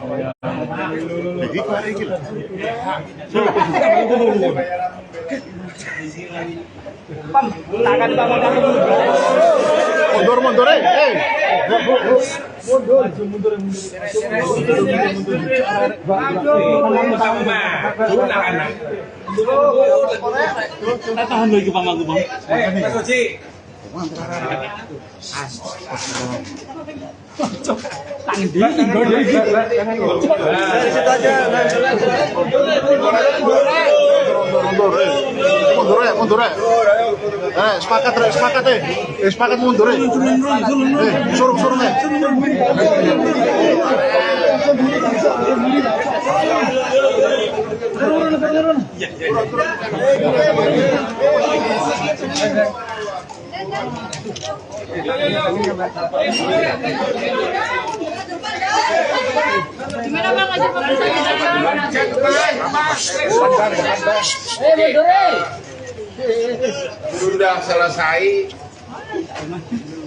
Mundur, tahan lagi pamangku bang. Tangan dingin, mundur. Sepakat mundur. Suruh. Gimana bang aja Sudah selesai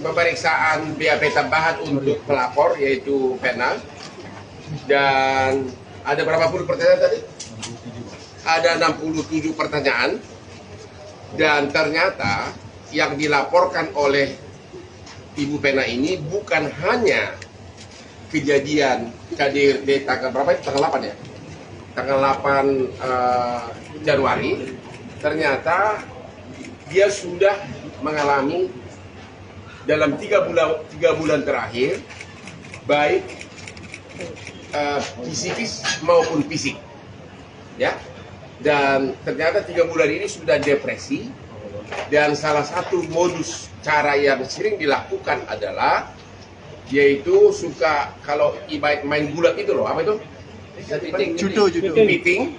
pemeriksaan BAP tambahan untuk pelapor yaitu Pena, dan ada berapa puluh pertanyaan tadi? Ada 67 pertanyaan, dan ternyata yang dilaporkan oleh Ibu Pena ini bukan hanya kejadian KDRT tanggal berapa itu? Tanggal 8 ya? Tanggal 8 Januari. Ternyata dia sudah mengalami dalam 3 bulan terakhir baik psikis maupun fisik, ya. Dan ternyata 3 bulan ini sudah depresi, dan salah satu modus cara yang sering dilakukan adalah yaitu suka kalau main gulat itu loh, apa itu? Judo. Beating,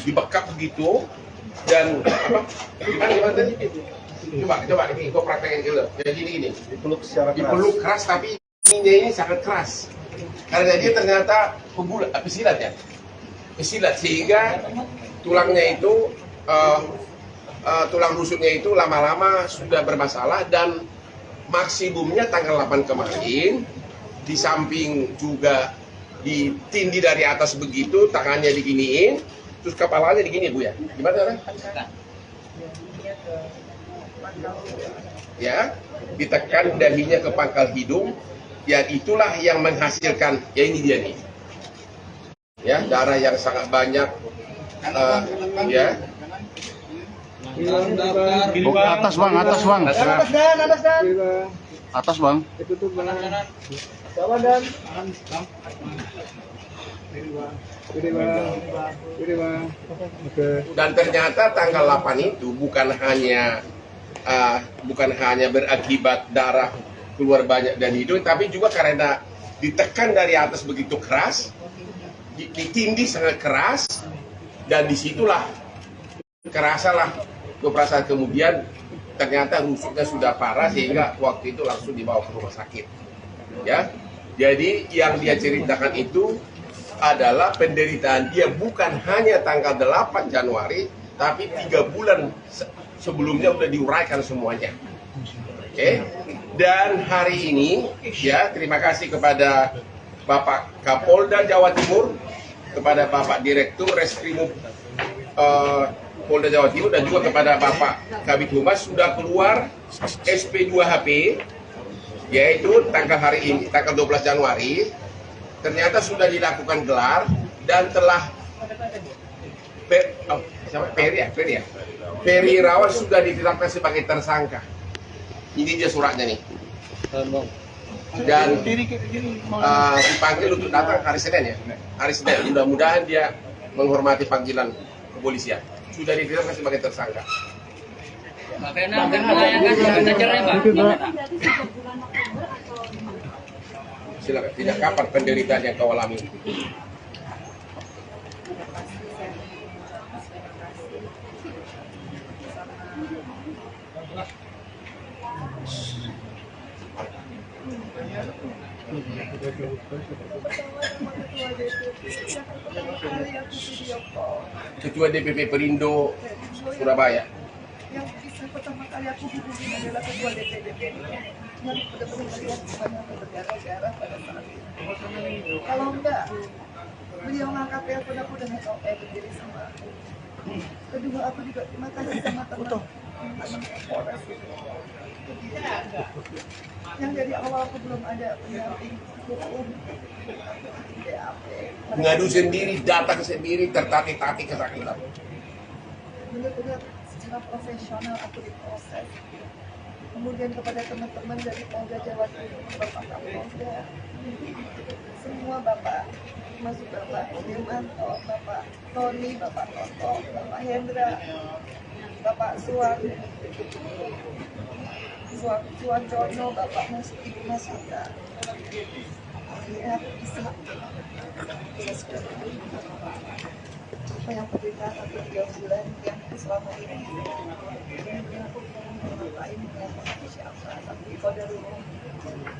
dibekap begitu, dan apa? Gimana tadi? Coba ini gue praktekin dulu. Jadi gini. Dipeluk keras, tapi ininya ini sangat keras. Karena dia ternyata pesilat ya. Pesilat, sehingga tulangnya itu tulang rusuknya itu lama-lama sudah bermasalah, dan maksimumnya tanggal 8 kemarin di samping juga ditindih dari atas begitu, tangannya diginiin, terus kepalanya digini Bu ya. Gimana orang? Ya, ditekan dahinya ke pangkal hidung, ya itulah yang menghasilkan, ya ini dia nih. Ya, darah yang sangat banyak, ya. Atas bang. Atas bang. Dan ternyata tanggal 8 itu bukan hanya berakibat darah keluar banyak dari hidung, tapi juga karena ditekan dari atas begitu keras, ditindih sangat keras, dan disitulah kerasalah beberapa saat kemudian ternyata rusuknya sudah parah, sehingga waktu itu langsung dibawa ke rumah sakit. Ya, jadi yang dia ceritakan itu adalah penderitaan dia bukan hanya tanggal 8 Januari, tapi 3 bulan sebelumnya udah diuraikan semuanya. Oke. Dan hari ini, ya, terima kasih kepada Bapak Kapolda Jawa Timur, kepada Bapak Direktur Reskrimum Polda Jawa Timur, dan juga kepada Bapak Kabid Humas sudah keluar SP2HP, yaitu tanggal 12 Januari, ternyata sudah dilakukan gelar dan telah Peri Irawan sudah ditetapkan sebagai tersangka. Ini dia suratnya nih. Dan dipanggil untuk datang hari Senin ya. Hari Senin, mudah-mudahan dia menghormati panggilan kepolisian. Sudah ditetapkan sebagai tersangka. Silakan. Tidak kapan penderitaan yang kau alami? Ketua DPP Perindo Surabaya. Yang bisa pertama kali aku hubungi adalah ketua DPP yang benar-benar melihat banyak negara-negara pada saat itu. Kalau enggak, beliau ngangkat telepon aku dengan berdiri sama aku. Kedua, aku juga terima kasih sama teman-teman Polres. Yang dari awal aku belum ada pendamping hukum, BAP. Ngadu sendiri, datang sendiri, tertatih-tatih kesakitan. Benar-benar secara profesional aku diproses. Kemudian kepada teman-teman dari Polda Jawa Timur, Bapak Kapolda, semua Bapak, masuk Bapak Dirmanto, Bapak Tony, Bapak Toto, Bapak Hendra, Bapak Suwancono, Bapak Ibu Masita. Akhirnya aku bisa apa yang penderitaan aku 3 bulan yang selama ini aku ngapain dengan siapa, tapi qadarullah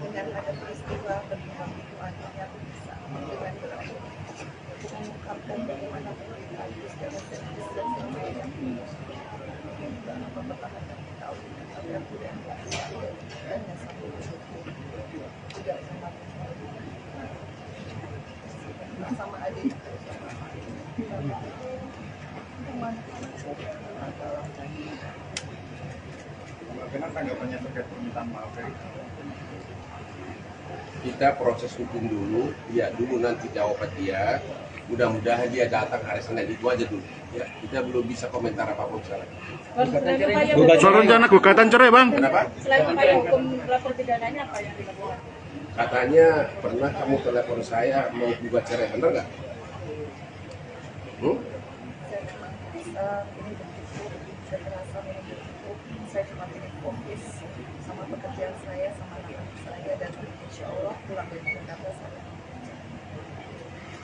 dengan ada peristiwa berpihak itu akhirnya aku bisa dengan berani mengungkapkan bagaimana penderitaan itu secara serius dan berbeda dan mempertahankan tahu sampai aku dan dan sampai tidak sama adik Bagaimana tanggapannya terkait permintaan maaf dari Kita proses hukum dulu, lihat dulu nanti jawaban dia. Mudah-mudahan dia datang hari Senin, itu aja dulu. Ya, kita belum bisa komentar apapun sekarang. soal rencana gugatan cerai, Bang? Kenapa? Selain upaya hukum lapor pidananya apa yang dilakukan? Katanya pernah kamu telepon saya mau gugat cerai, benar nggak? Saya cuma ingin fokus sama pekerjaan saya, sama anak saya, dan insya Allah pulang dari Jakarta saya.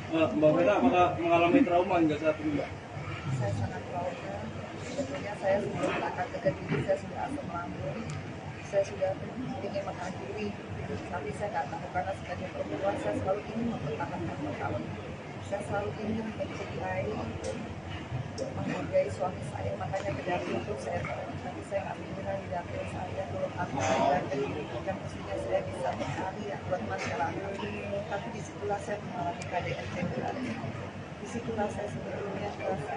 Mbak Vera, apakah mengalami trauma hingga saat ini, Mbak? Saya sangat trauma. Sebetulnya saya sudah mengangkat ke diri, saya sudah asam lambung, saya sudah ingin mengakhiri, tapi saya nggak tahu karena sebagai perempuan saya selalu ingin mempertahankan perkawinan. Saya selalu ingin mencintai, menghargai suami saya, makanya ke dapur itu saya tapi saya nggak mengira di dapur saya belum aku belajar kan mestinya saya bisa berkarya buat masyarakat, tapi disitulah saya mengalami KDRT berat. Disitulah saya sebetulnya merasa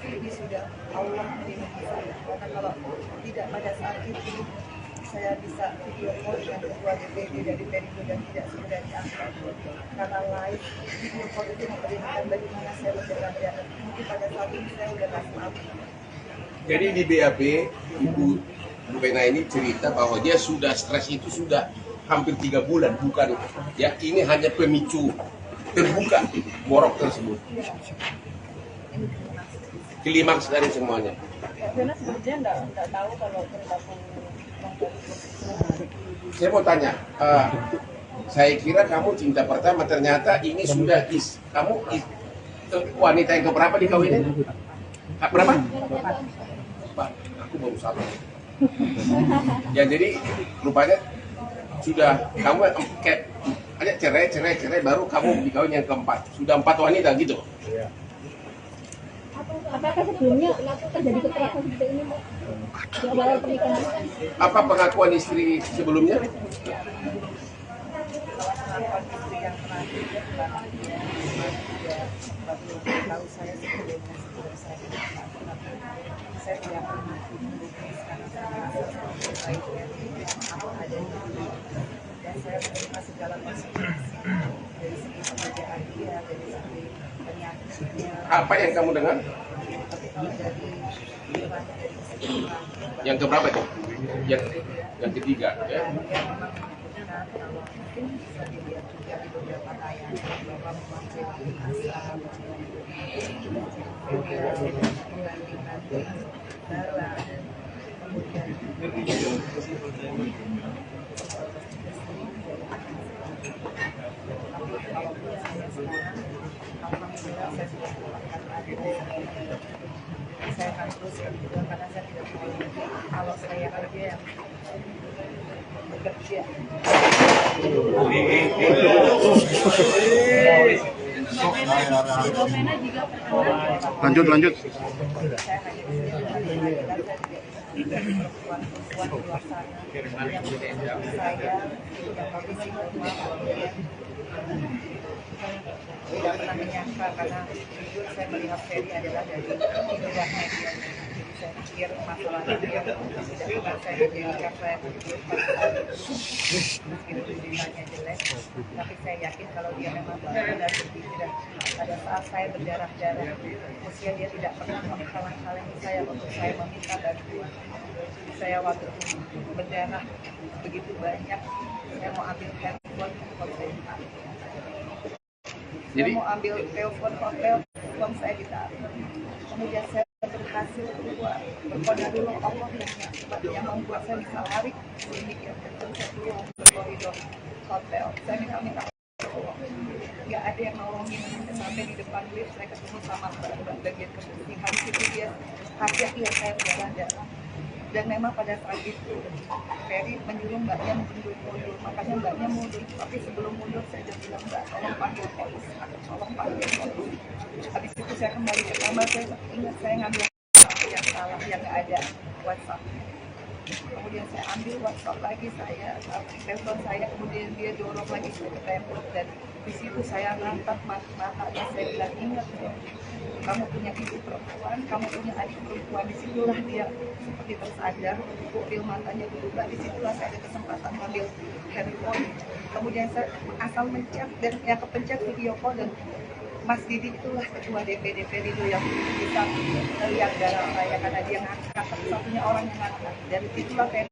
ini sudah Allah melindungi saya, karena kalau tidak pada saat itu saya bisa video call dengan ketua DPD dari Perindo dan tidak segera diangkat karena live video call itu memperlihatkan bagaimana saya berjalan. Mungkin pada saat ini saya sudah tak mampu. Jadi di BAP, Bu Vena ini cerita bahwa dia sudah stres itu sudah hampir 3 bulan, bukan ya, ini hanya pemicu terbuka borok tersebut. Klimaks dari semuanya. Vena sebenarnya nggak tahu kalau perilaku Saya mau tanya, saya kira kamu cinta pertama, ternyata ini sudah wanita yang keberapa dikawinin? Berapa? Pak, aku baru 1. Ya jadi rupanya sudah kamu kayak ada cerai baru kamu dikawin yang keempat. Sudah 4 wanita gitu. apakah sebelumnya terjadi kekerasan seperti ini, Mbak? Di awal pernikahan kan? Apa pengakuan istri sebelumnya? Pengakuan istri yang terakhir tahu saya sebelumnya sebelum saya saya tidak pernah melukis karena saya merasa baiknya apa adanya dan saya menerima segala konsekuensi dari segi pekerjaan dia, dari segi penyakitnya. Apa yang kamu dengar? Tapi kalau dari firman dari segi Yang keberapa itu? Yang ketiga ya. kalau mungkin bisa dilihat juga di beberapa tayangan bahwa memakai asap membandingkan darah kemudian tapi kalau saya sekarang alhamdulillah saya sudah mendapatkan adik saya akan teruskan juga karena saya tidak mau kalau saya kerja yang bekerja. Lanjut. Saya hanya perempuan-perempuan di luar sana yang saya kondisi rumah tidak pernah menyangka karena jujur saya melihat Ferry adalah dari indahnya dia. Saya pikir masalahnya dia tidak pernah saya menjadikan saya berpikir meskipun ditanya jelek, tapi saya yakin kalau dia memang benar-benar berpikiran. Pada saat saya berdarah-darah, usia dia tidak pernah menghalang-halangi saya untuk saya meminta bantuan. Saya waktu itu berdarah begitu banyak, saya mau ambil handphone, saya ditarik. Saya mau ambil telepon saya ditarik. Kemudian saya berhasil keluar. Berkoda dulu Allah yang membuat saya bisa lari sedikit kecil, saya keluar ke koridor hotel. Saya minta tolong. Nggak ada yang nolongin. Sampai di depan lift saya ketemu sama mbak bagian kebersihan. Itu dia hati-hati yang saya berdarah. Dan memang pada saat itu Ferry menyuruh mbaknya mundur, makanya mbaknya mundur. Tapi sebelum mundur saya sudah bilang, mbak tolong panggil polisi, tolong panggil polisi. Habis itu saya kembali ke kamar, saya ingat saya ngambil yang salah, yang nggak ada WhatsApp. Kemudian saya ambil WhatsApp lagi, saya telepon saya, kemudian dia dorong lagi saya ke tembok, dan di situ saya natap matanya, saya bilang, ingat kamu punya ibu perempuan, kamu punya adik perempuan. Disitulah dia seperti tersadar, pupil matanya berubah. Disitulah saya ada kesempatan ngambil handphone. Kemudian saya asal mencet dan yang kepencet video call, dan Mas Didi itulah ketua DPD itu yang bisa melihat darah saya karena dia ngangkat, satu-satunya orang yang ngangkat. Dan itulah Ferry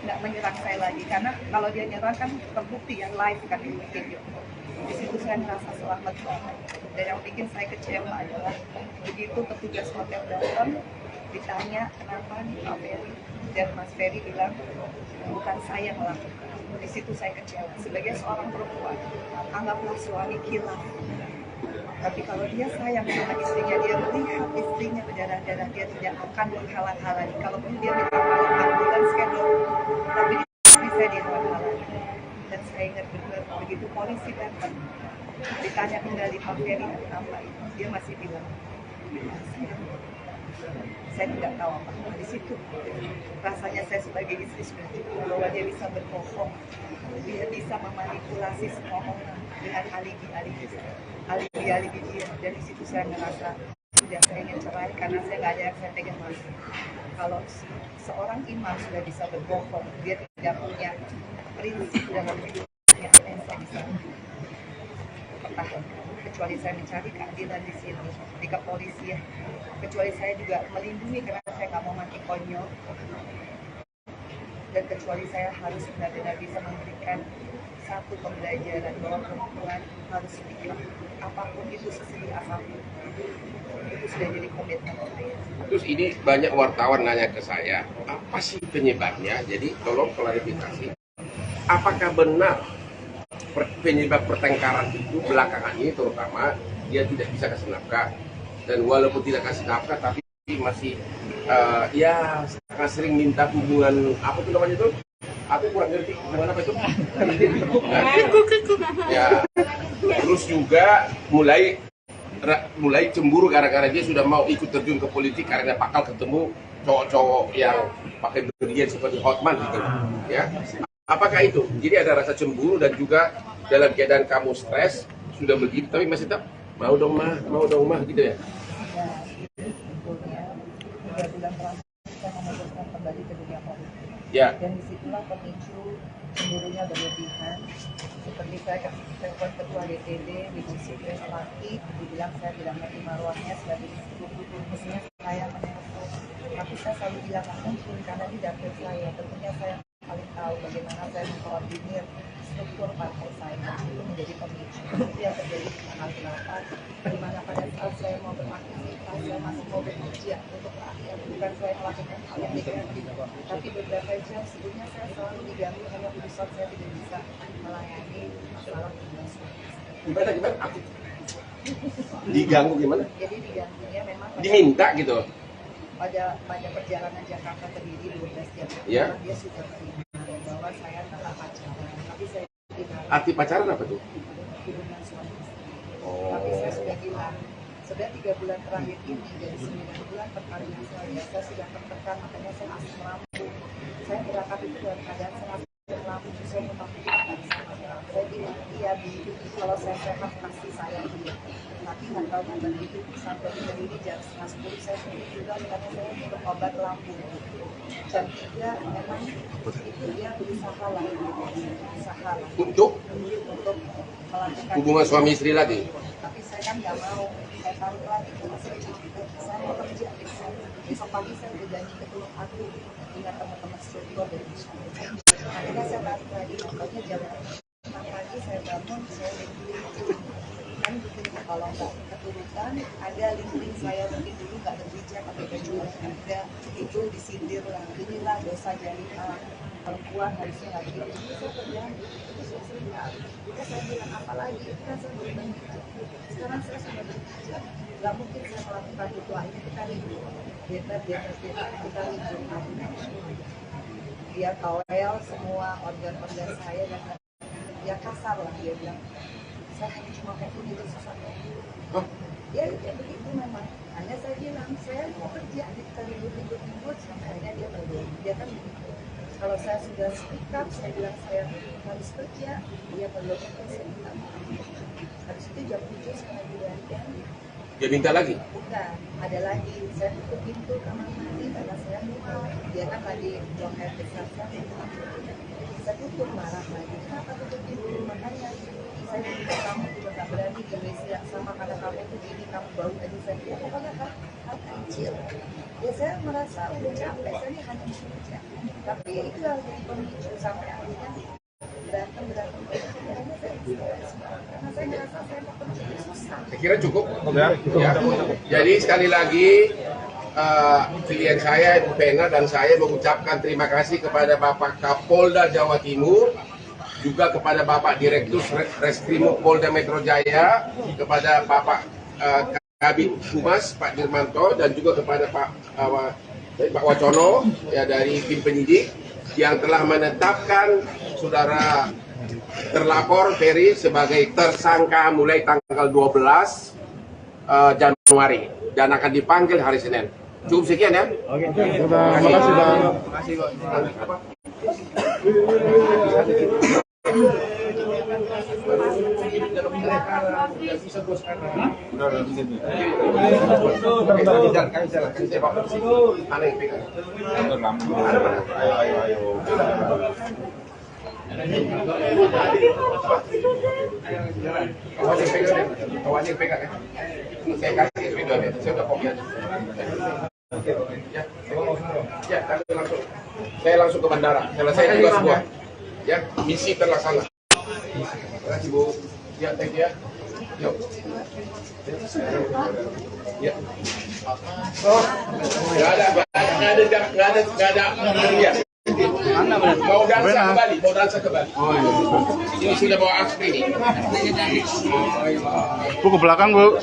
nggak menyerang saya lagi, karena kalau dia nyerang kan terbukti yang live kan di video. Di situ saya merasa selamat banget. Dan yang bikin saya kecewa adalah begitu petugas hotel datang, ditanya kenapa nih Pak Ferry, dan Mas Ferry bilang bukan saya yang melakukan. Di situ saya kecewa. Sebagai seorang perempuan, anggaplah suami kilaf. Tapi kalau dia sayang sama istrinya, dia melihat istrinya berdarah-darah, dia tidak akan menghalang-halangi. Kalaupun dia minta tolong ambulans skedul, tapi istri saya dihalang-halangi. Dan saya ingat benar, begitu polisi datang, ditanya kembali Pak Ferry apa itu, dia masih bilang, saya tidak tahu apa. Di situ rasanya saya sebagai istri sudah cukup, bahwa dia bisa berbohong, dia bisa memanipulasi semua orang dengan alibi-alibi dia. Dan di situ saya merasa sudah saya ingin cerai karena saya nggak ada yang saya pegang lagi. Kalau seorang imam sudah bisa berbohong, dia tidak punya prinsip dalam hidupnya, yang saya bisa pertahankan. Kecuali saya mencari keadilan di sini, di kepolisian. Kecuali saya juga melindungi karena saya nggak mau mati konyol. Dan kecuali saya harus benar-benar bisa memberikan satu pembelajaran bahwa perempuan harus ikhlas, apapun itu, sesedih apapun. Itu sudah jadi komitmen saya. Terus ini banyak wartawan nanya ke saya, apa sih penyebabnya? Jadi tolong klarifikasi. Apakah benar penyebab pertengkaran itu belakangan ini, terutama dia tidak bisa kasih nafkah, dan walaupun tidak kasih nafkah tapi masih ya sangat sering minta hubungan, apa tuh namanya itu? Aku kurang ngerti hubungan apa itu. Ya, terus juga mulai cemburu gara-gara dia sudah mau ikut terjun ke politik karena bakal ketemu cowok-cowok yang pakai berlian seperti Hotman gitu, ya. Apakah itu? Jadi ada rasa cemburu dan juga dalam keadaan kamu stres sudah begitu, tapi masih tetap mau dong mah gitu ya? Sebetulnya 3 bulan terakhir saya memutuskan kembali ke dunia politik. Ya. Dan disitulah pemicu cemburunya berlebihan. Seperti saya telepon ketua DPD, which is Idris Laki, dibilang saya tidak ngerti marwahnya sebagai istri. Mestinya saya menelpon, tapi saya selalu bilang nggak mungkin karena di dapil saya. Tentunya saya paling tahu bagaimana saya mengkoordinir struktur partai saya. Itu menjadi pemicu. Itu yang terjadi di tanggal 8, di mana pada saat saya mau beraktivitas, saya masih mau bekerja untuk rakyat, bukan saya melakukan hal yang negatif. Tapi beberapa jam sebelumnya saya selalu diganggu hanya urusan saya tidak bisa melayani masalah tugas. Gimana? Aku diganggu gimana? Jadi diganggunya memang Diminta gitu? pada perjalanan Jakarta ke Diri 12 jam. Ya. Dia sudah terima bahwa saya telah pacaran, tapi saya tidak. Arti pacaran apa tuh? Hubungan suami istri. Oh. Tapi saya sudah bilang, sudah 3 bulan terakhir ini dari 9 bulan perkawinan saya sudah tertekan, makanya saya asam lambung. Saya berangkat itu dalam keadaan saya asam lambung, saya mau tapi sama. Saya bilang, iya terjadi. Kalau saya sehat pasti saya hidup. Tapi nggak tahunya begitu sampai berdiri jam 9:30 saya sendiri juga karena saya minum obat lambung. Jam 3 memang itu dia berusaha lah, Untuk melakukan hubungan suami istri lagi. tapi saya kan nggak mau, saya tahu lagi karena saya mau kerja besok pagi saya udah janji ke Tulung Agung dengan teman-teman struktur dari akhirnya saya balik lagi, pokoknya jam 6 pagi saya bangun, saya LinkedIn kan bikin kalau nggak keturutan ada LinkedIn saya mungkin dulu nggak terbijak atau kejual ada itu disindir lah, inilah dosa jariah perempuan harusnya nggak gitu. Ini saya terjadi, itu saya sering kali. Saya bilang apa lagi, kan saya berubah. Sekarang saya sudah bekerja, nggak mungkin saya melakukan itu lagi. Kita ribut, kita ribut. Dia kawel semua organ-organ saya dan dia kasar lah, dia bilang saya hanya cuma pengen itu sesuatu. Ya begitu memang. Hanya saya bilang saya mau kerja, kita ribut sampai akhirnya dia berdua. Dia kan kalau saya sudah speak up, saya bilang saya harus kerja, dia belum saya minta maaf. Habis itu jam 7 saya bilang Dia minta lagi? bukan, ada lagi. Saya tutup pintu kamar mandi karena saya mual. Dia kan lagi buang air besar saya tutup, marah lagi. Kenapa tutup pintu? Makanya saya minta kamu juga gak berani ke WC yang sama karena kamu tuh gini, kamu bau aja. Saya bilang pokoknya hal kecil. Ya saya merasa udah capek, saya ini hanya bekerja. Tapi ya itu yang jadi pemicu sampai akhirnya berantem. Karena saya ngerasa saya mau kerja susah. Saya kira cukup. Ya. Jadi sekali lagi klien saya, Ibu Pena dan saya mengucapkan terima kasih kepada Bapak Kapolda Jawa Timur, juga kepada Bapak Direktur Reskrimum Polda Metro Jaya, kepada Bapak Kabid Humas Pak Dirmanto, dan juga kepada Pak Wacono ya, dari tim penyidik yang telah menetapkan saudara terlapor Ferry sebagai tersangka mulai tanggal 12 Januari dan akan dipanggil hari Senin. Cukup sekian ya. Oke. Terima kasih Bang. Terima kasih Bang. Ayo pegang ya. Saya kasih video ya. Saya udah kopi aja. Ya, langsung. Saya langsung ke bandara. Selesai juga semua. Ya, misi terlaksana. Terima kasih Bu. Ya, thank you ya. Yuk. Ya. Oh, nggak ada. Mau dansa kembali. Oh iya. Ini sudah bawa aspri nih. Bu ke belakang Bu.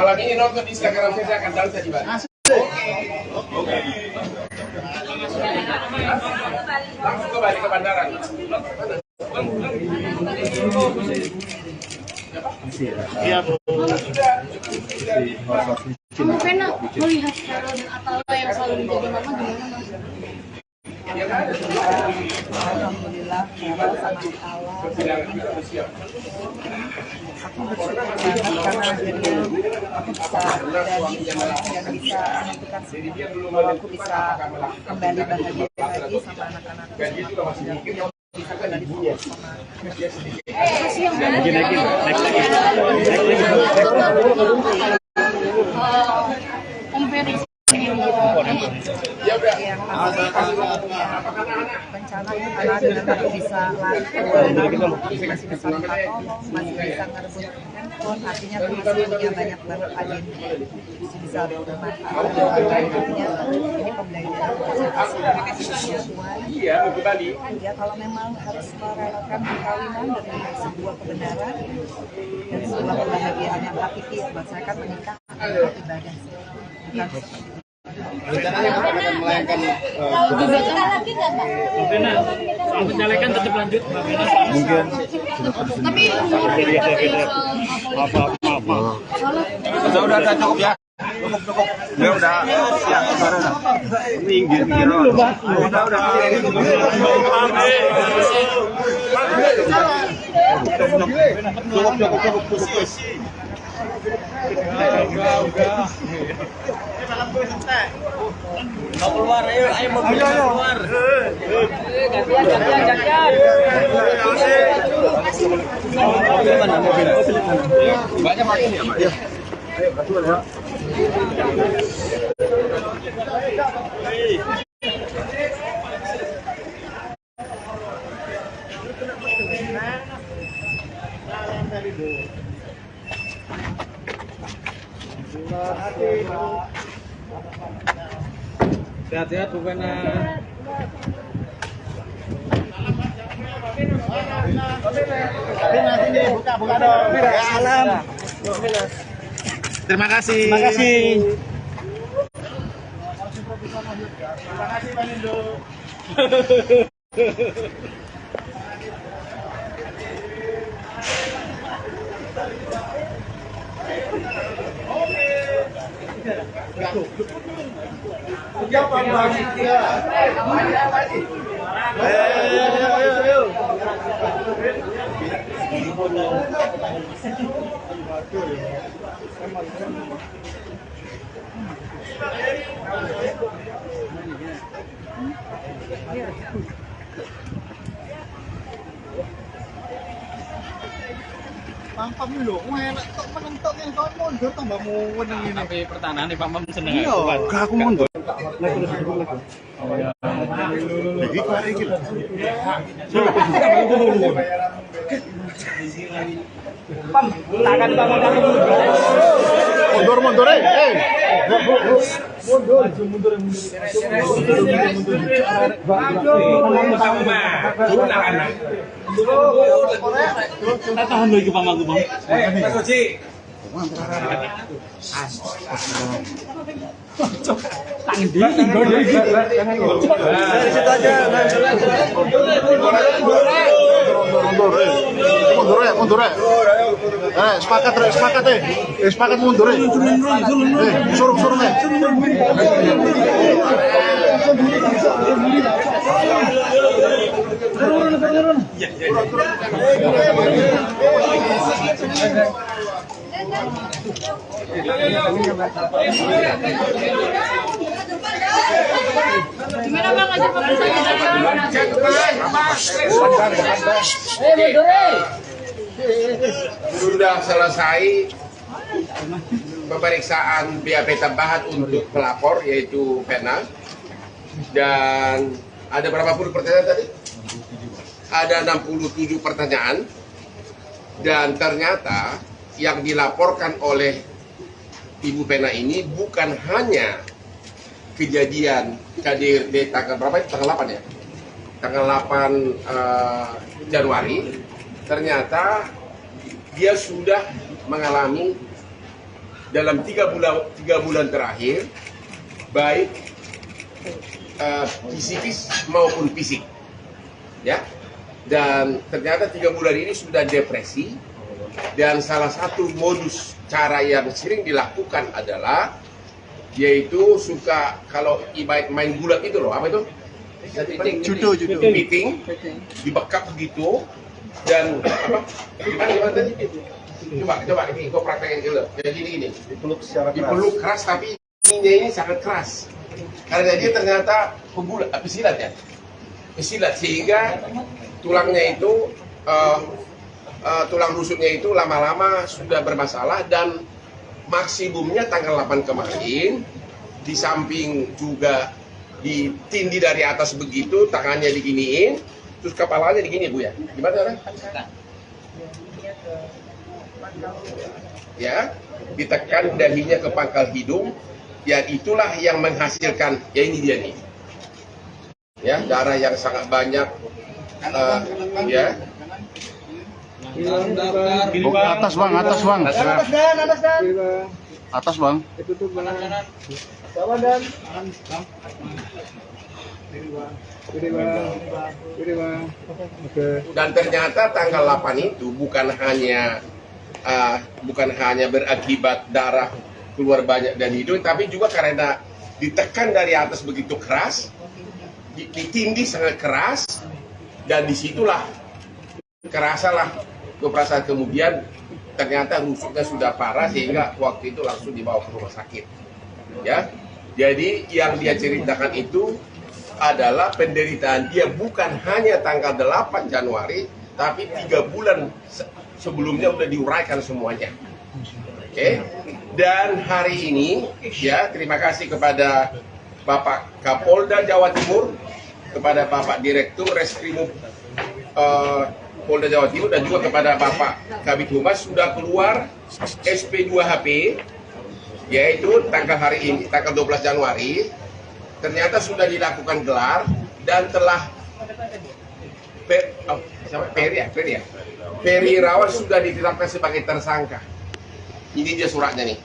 Malam ini nonton Instagram saya akan dansa di Bali. Langsung kembali ke bandara. Iya Bu. Kamu pernah melihat Carol dan Atala yang selalu menjadi mama gimana Mas? Alhamdulillah, Carol sama Allah. Aku bersyukur banget karena akhirnya aku bisa dan bisa menentukan kalau aku bisa kembali bahagia lagi sama anak-anak. Bisa kembali fokus sama. Om Ferry Ya udah. Yang bencana karena dengan aku bisa lari keluar, masih bisa minta tolong, masih bisa ngerebut handphone, artinya aku masih punya banyak banget agenda, bisa bermanfaat. Artinya ini pembelajaran Iya, kembali. ya kalau memang harus merelakan perkawinan demi sebuah kebenaran dan sebuah kebahagiaan yang hakiki, buat saya kan menikah adalah ibadah, bukan Rencananya Pak akan melayangkan kita lagi nggak Pak? Soal pencalekan tetap lanjut, Mbak Vena. mungkin Tapi udah cukup ya. Cukup. Ya udah siap sekarang. Minggir dulu, Pak. Udah. Mau keluar, ayo mau keluar. Gantian. Banyak makin ya, Pak. Ayo, betul ya. Sehat-sehat Bu Pena. Buka dong. Ya alam. Terima kasih. Terima kasih. Terima kasih Pak Lindo. Ayo. Pam lho, enak tok menentok yang kau mundur tambah muwen ngene. Tapi pertahanan nih Pam seneng ae. Iya, aku mundur. Iki kok iki. Pam, tangan Pam mundur. Mundur. Tahan lagi Pam aku Bang. Mas Oji. Tangan dia tinggal dari situ aja. Mundur ya. Sepakat mundur ya. Suruh ya. Gimana Bang aja Sudah selesai pemeriksaan BAP tambahan untuk pelapor yaitu Pena, dan ada berapa puluh pertanyaan tadi? Ada 67 pertanyaan, dan ternyata yang dilaporkan oleh Ibu Pena ini bukan hanya kejadian KDRT tanggal berapa? Tanggal 8 ya? Tanggal 8 Januari. Ternyata dia sudah mengalami dalam 3 bulan terakhir baik psikis maupun fisik, ya. Dan ternyata 3 bulan ini sudah depresi, dan salah satu modus cara yang sering dilakukan adalah yaitu suka kalau main gulat itu loh, apa itu? Judo. Beating, dibekap begitu. Dan apa? Gimana tadi? Coba ini gua praktekin dulu. Kayak gini. Dipeluk keras, tapi ininya ini sangat keras. Karena dia ternyata pesilat ya. Pesilat, sehingga tulangnya itu tulang rusuknya itu lama-lama sudah bermasalah, dan maksimumnya tanggal 8 kemarin di samping juga ditindih dari atas begitu, tangannya diginiin, terus kepalanya digini Bu ya. Gimana orang? Ya, ditekan dahinya ke pangkal hidung, ya itulah yang menghasilkan, ya ini dia nih. Ya, darah yang sangat banyak, ya. Atas bang. Atas bang. Dan ternyata tanggal 8 itu bukan hanya berakibat darah keluar banyak dan hidung, tapi juga karena ditekan dari atas begitu keras, ditindih sangat keras, dan disitulah kerasalah beberapa saat kemudian ternyata rusuknya sudah parah sehingga waktu itu langsung dibawa ke rumah sakit. Ya, jadi yang dia ceritakan itu adalah penderitaan dia bukan hanya tanggal 8 Januari, tapi 3 bulan sebelumnya udah diuraikan semuanya. Oke. Dan hari ini ya, terima kasih kepada Bapak Kapolda Jawa Timur, kepada Bapak Direktur Reskrimum Polda Jawa Timur, dan juga kepada Bapak Kabid Humas sudah keluar SP2HP, yaitu tanggal hari ini, tanggal 12 Januari, ternyata sudah dilakukan gelar dan telah Ferry Irawan sudah ditetapkan sebagai tersangka. Ini dia suratnya nih.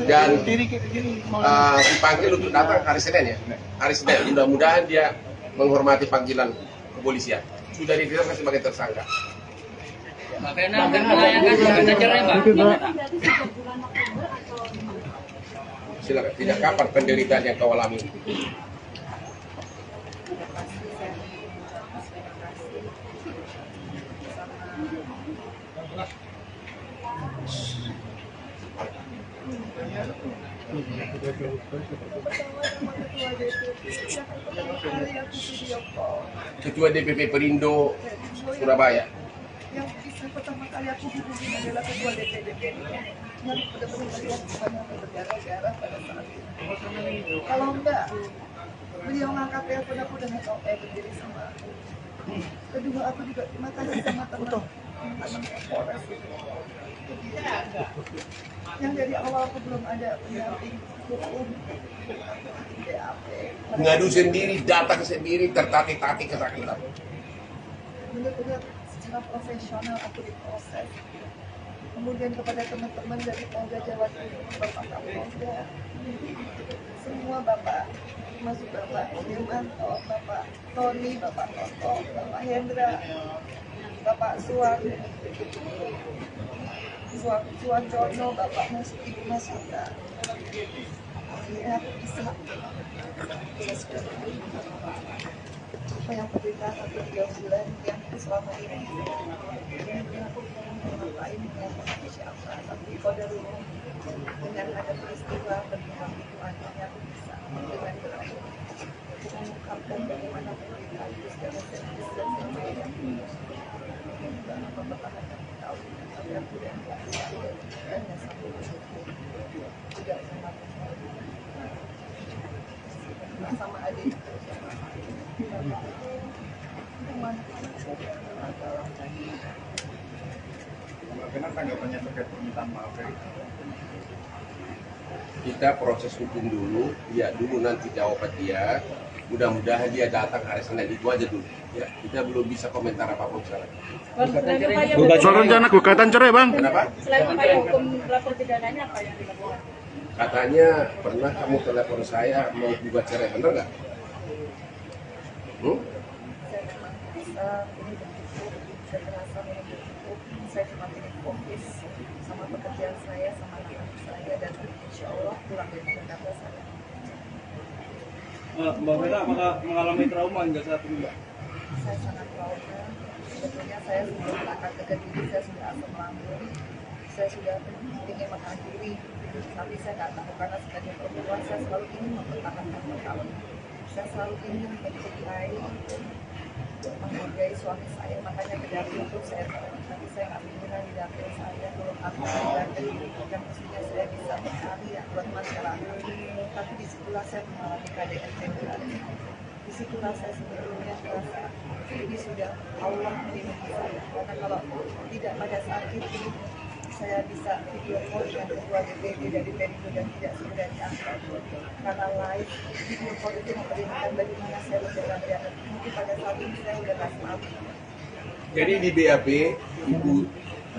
Dan dipanggil untuk datang hari Senin ya. Hari Senin. Mudah-mudahan dia menghormati panggilan kepolisian. Sudah ditetapkan sebagai tersangka. Silakan. Tidak kapan penderitaan yang kau alami? Ketua DPP Perindo Surabaya. Yang bisa pertama kali aku hubungi adalah ketua DPP yang benar-benar melihat bukannya berdarah-darah pada saat itu. Kalau enggak, beliau ngangkat telepon aku dengan berdiri sama aku. Kedua, aku juga terima kasih sama teman-teman Polres. Yang dari awal aku belum ada pendamping hukum, BAP. Ngadu sendiri, datang sendiri, tertatih-tatih kesakitan. Benar-benar secara profesional aku diproses. Kemudian kepada teman-teman dari Polda Jawa Timur, Bapak Kapolda, semua Bapak, termasuk Bapak Dirmanto, Bapak Tony, Bapak Toto, Bapak Hendra, Bapak Suwanjono, Bapak Ibu Mas Yuda. Akhirnya aku bisa apa yang penderitaan aku 3 bulan yang selama ini aku ngapain dengan siapa, tapi qadarullah dengan ada peristiwa berpihak itu akhirnya aku bisa dengan berakhir mengungkapkan bagaimana penderitaan itu secara serius dan semuanya dan mempertahankan tahu tapi aku dan hanya sampai tidak sama adik Bagaimana tanggapannya terkait permintaan maaf dari Kita proses hukum dulu, lihat dulu nanti jawaban dia. Mudah-mudahan dia datang hari Senin, itu aja dulu. Ya, kita belum bisa komentar apapun sekarang. Soal rencana gugatan cerai, Bang. Kenapa? Selain upaya hukum lapor pidananya apa yang dilakukan? Katanya pernah kamu telepon saya mau gugat cerai, bener nggak? Saya cuma ingin fokus sama pekerjaan saya, sama anak saya, dan insya Allah pulang dari Jakarta saya. Mbak Vera, apakah mengalami trauma hingga saat ini, Mbak? Saya sangat trauma. Sebetulnya saya sudah melangkah ke diri, saya sudah asam lambung, saya sudah ingin mengakhiri, tapi saya nggak tahu karena sebagai perempuan saya selalu ingin mempertahankan perkawinan. Saya selalu ingin menghargai suami saya, makanya ke dapur itu saya tahu, tapi saya nggak mengira di dapur saya belum aku belajar kan mestinya saya bisa berkarya buat masyarakat, tapi disitulah saya mengalami KDRT berat. Disitulah saya sebetulnya merasa ini sudah Allah melindungi saya, karena kalau tidak pada saat itu saya bisa video call dengan ketua DPD dari Perindo dan tidak segera diangkat karena live video call itu memperlihatkan bagaimana saya berjalan. Mungkin pada saat ini saya sudah kasih maaf. Jadi di BAP, Ibu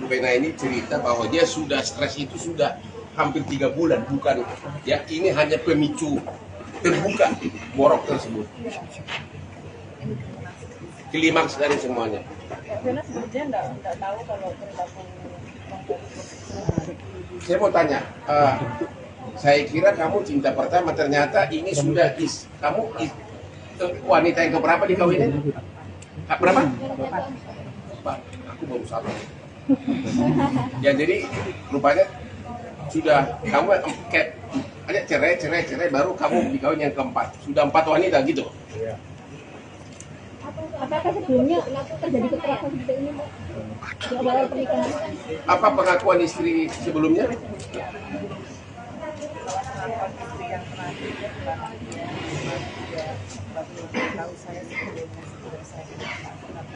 Vena ini cerita bahwa dia sudah stres itu sudah hampir 3 bulan, bukan ya, ini hanya pemicu terbuka borok tersebut. Klimaks dari semuanya. Vena sebenarnya nggak tahu kalau perilaku. Saya mau tanya, saya kira kamu cinta pertama, ternyata ini sudah wanita yang keberapa dikawinin? Berapa? aku baru satu. Ya jadi rupanya sudah kamu kayak ada cerai baru kamu dikawin yang keempat. Sudah 4 wanita gitu. Apakah sebelumnya terjadi kekerasan seperti ini, Mbak? Di awal pernikahan kan? Apa pengakuan istri sebelumnya? Pengakuan istri yang terakhir bahwa dia tahu saya sebelumnya sebelum saya menikah, tapi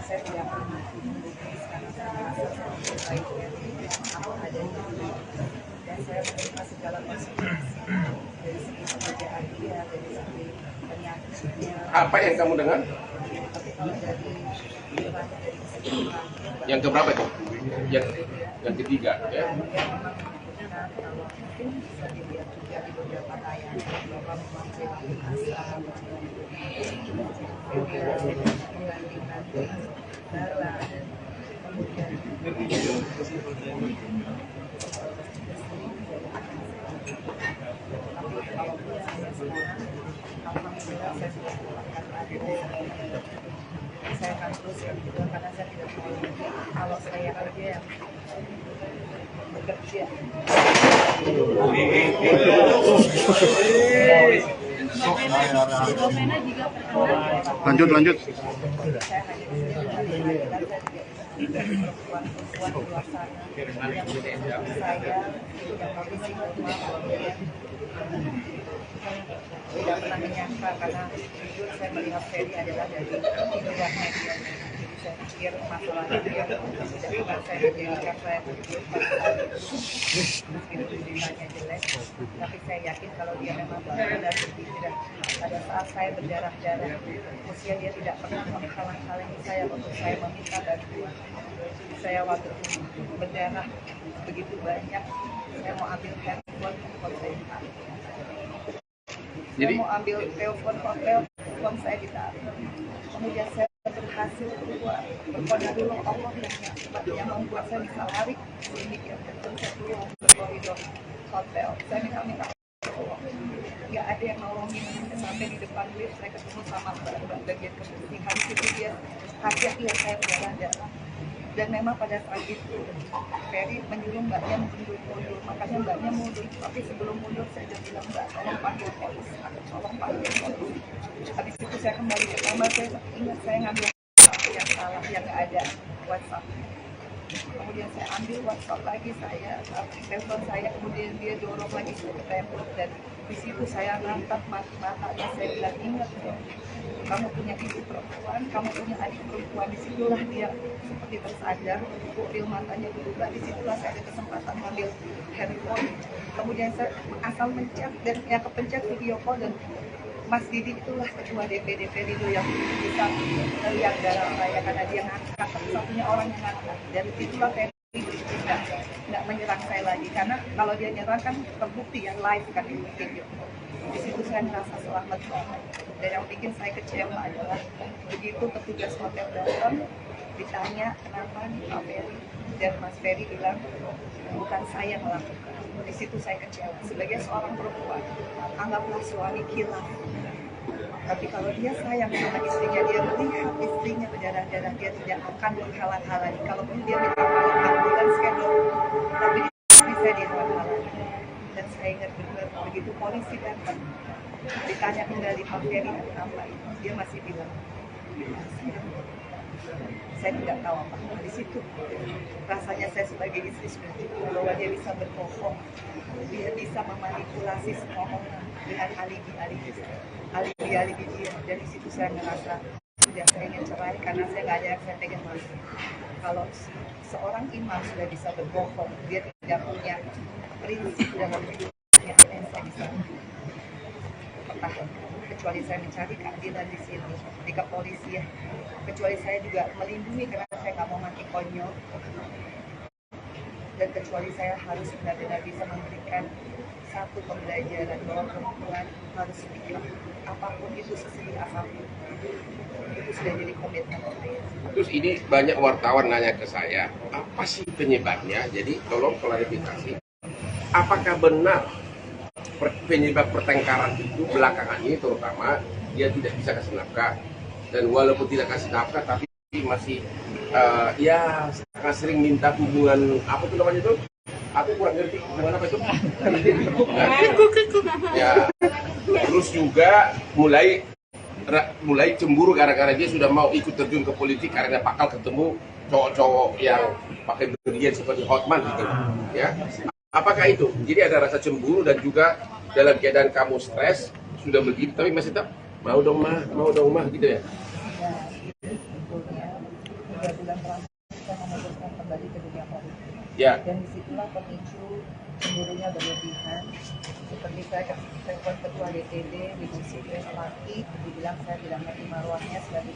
saya tidak pernah membuktikan karena saya merasa saya baiknya apa adanya, dan saya menerima segala konsekuensi dari segi pekerjaan dia, dari segi penyakitnya. Apa yang kamu dengar? Tapi kalau dari pikirannya, dari keseluruhan, Yang keberapa itu? Yang ketiga ya. nah, kalau mungkin bisa dilihat juga di beberapa tayangan bahwa memang perilaku kasar, membandingkan darah, kemudian tapi kalaupun saya sekarang, alhamdulillah saya sudah mendapatkan adik, saya akan teruskan juga karena saya tidak mau kalau saya kerja yang bekerja. Lanjut. Saya hanya perempuan-perempuan di luar sana yang saya yang kondisi kemudian tidak pernah menyangka karena jujur saya melihat Ferry adalah dari luar media. Saya pikir masalahnya dia tidak pernah saya menjadikan saya berpikir meskipun ceritanya jelek, tapi saya yakin kalau dia memang benar-benar berpikiran pada saat saya berdarah-darah usia dia tidak pernah menghalang-halangi saya untuk saya meminta bantuan. Saya waktu berdarah begitu banyak, saya mau ambil handphone saya ditarik. Saya mau ambil telepon saya ditarik. Kemudian saya berhasil keluar. Berkoda dulu Allah yang membuat saya bisa lari sedikit. Dan saya keluar ke koridor hotel. Saya minta tolong. Nggak ada yang nolongin. Sampai di depan lift saya ketemu sama mbak bagian kebersihan. Itu dia hati-hati yang saya berdarah. Dan memang pada saat itu Ferry menyuruh mbaknya mundur, makanya mbaknya mundur. Tapi sebelum mundur saya sudah bilang, mbak tolong panggil polisi, tolong panggil polisi. Habis itu saya kembali ke kamar, saya ingat saya ngambil yang salah, yang nggak ada WhatsApp. Kemudian saya ambil WhatsApp lagi, saya telepon saya, kemudian dia dorong lagi ke tembok, dan di situ saya natap matanya, saya bilang, ingat kamu punya ibu perempuan, kamu punya adik perempuan. Disitulah dia seperti tersadar, pupil matanya berubah. Disitulah saya ada kesempatan ngambil handphone. Kemudian saya asal mencet dan yang kepencet video call, dan Mas Didi itulah ketua DPD itu yang bisa melihat darah saya karena dia ngangkat, satunya orang yang ngangkat. Dan itulah saya nggak menyerang saya lagi, karena kalau dia nyerang kan terbukti yang live kan di video. Di situ saya merasa selamat banget. Dan yang bikin saya kecewa adalah begitu petugas hotel datang, ditanya kenapa nih Pak Ferry, dan Mas Ferry bilang bukan saya yang melakukan. Di situ saya kecewa. Sebagai seorang perempuan, anggaplah suami kilaf. Tapi kalau dia sayang sama istrinya, dia melihat istrinya berdarah-darah, dia tidak akan menghalang-halangi. Kalaupun dia minta ambulans schedule, tapi bisa dihalang-halangi. Dan saya ingat benar, begitu polisi datang, ditanya kembali Pak Ferry apa itu, dia masih bilang, saya tidak tahu apa. Di situ rasanya saya sebagai istri sudah cukup bahwa dia bisa berbohong, dia bisa memanipulasi semua orang dengan alibi-alibi dia. Dan di situ saya merasa sudah saya ingin cerai karena saya nggak ada yang saya pegang lagi. Kalau seorang imam sudah bisa berbohong, dia tidak punya prinsip dalam hidupnya, yang saya bisa pertahankan. Kecuali saya mencari keadilan di sini, di kepolisian. Kecuali saya juga melindungi karena saya nggak mau mati konyol. Dan kecuali saya harus benar-benar bisa memberikan satu pembelajaran bahwa perempuan harus ikhlas, apapun itu, sesedih apapun. Itu sudah jadi komitmen saya. Terus ini banyak wartawan nanya ke saya, apa sih penyebabnya? Jadi tolong klarifikasi. Apakah benar penyebab pertengkaran itu belakangan ini, terutama dia tidak bisa kasih nafkah, dan walaupun tidak kasih nafkah tapi masih ya sangat sering minta hubungan apa tuh namanya itu? Aku kurang ngerti hubungan apa itu. Ya, terus juga mulai cemburu gara-gara dia sudah mau ikut terjun ke politik karena bakal ketemu cowok-cowok yang pakai berlian seperti Hotman gitu, ya. Apakah itu? Jadi ada rasa cemburu dan juga dalam keadaan kamu stres sudah begitu, tapi masih tetap mau dong mah gitu ya. Sebetulnya 3 bulan terakhir kita memutuskan kembali ke dunia politik. Ya. Dan disitulah pemicu cemburunya berlebihan. Seperti saya telepon ketua DPD di Sipres Laki, dibilang saya tidak ngerti maruahnya sebagai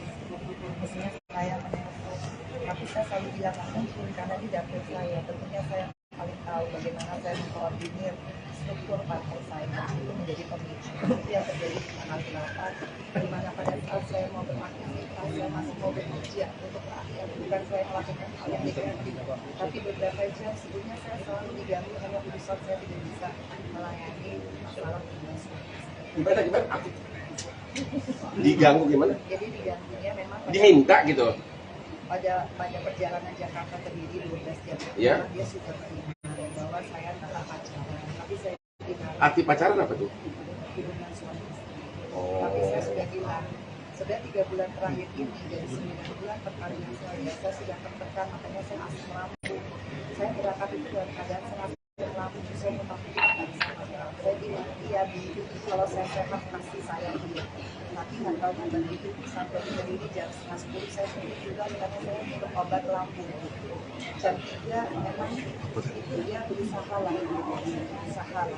mestinya saya menelpon. Tapi saya selalu bilang nggak mungkin karena di dapil saya, tentunya saya paling tahu bagaimana saya mengkoordinir struktur partai saya itu menjadi pemicu. Itu yang terjadi di tanggal 8, di mana pada saat saya mau beraktivitas, saya masih mau bekerja untuk rakyat, bukan saya melakukan hal yang negatif. Tapi beberapa jam sebelumnya saya selalu diganggu karena urusan saya tidak bisa melayani masalah tugas. Gimana? Aku diganggu gimana? Jadi diganggunya memang Diminta gitu. pada perjalanan Jakarta ke Kediri 12 jam. Ya. Dia sudah bilang bahwa saya telah pacaran, tapi saya tidak. Arti pacaran apa tuh? Hubungan suami istri. Tapi saya sudah bilang, sudah 3 bulan terakhir ini dari 9 bulan perkawinan saya sudah tertekan, makanya saya asam lambung. Saya berangkat itu dalam keadaan saya asam lambung, saya mengatakan saya bilang iya kalau saya sehat pasti saya dia. Tapi nggak tahu begitu sampai di Kediri jam 9:30 saya sendiri juga karena saya minum obat lambung. Jam 3 memang itu dia berusaha lah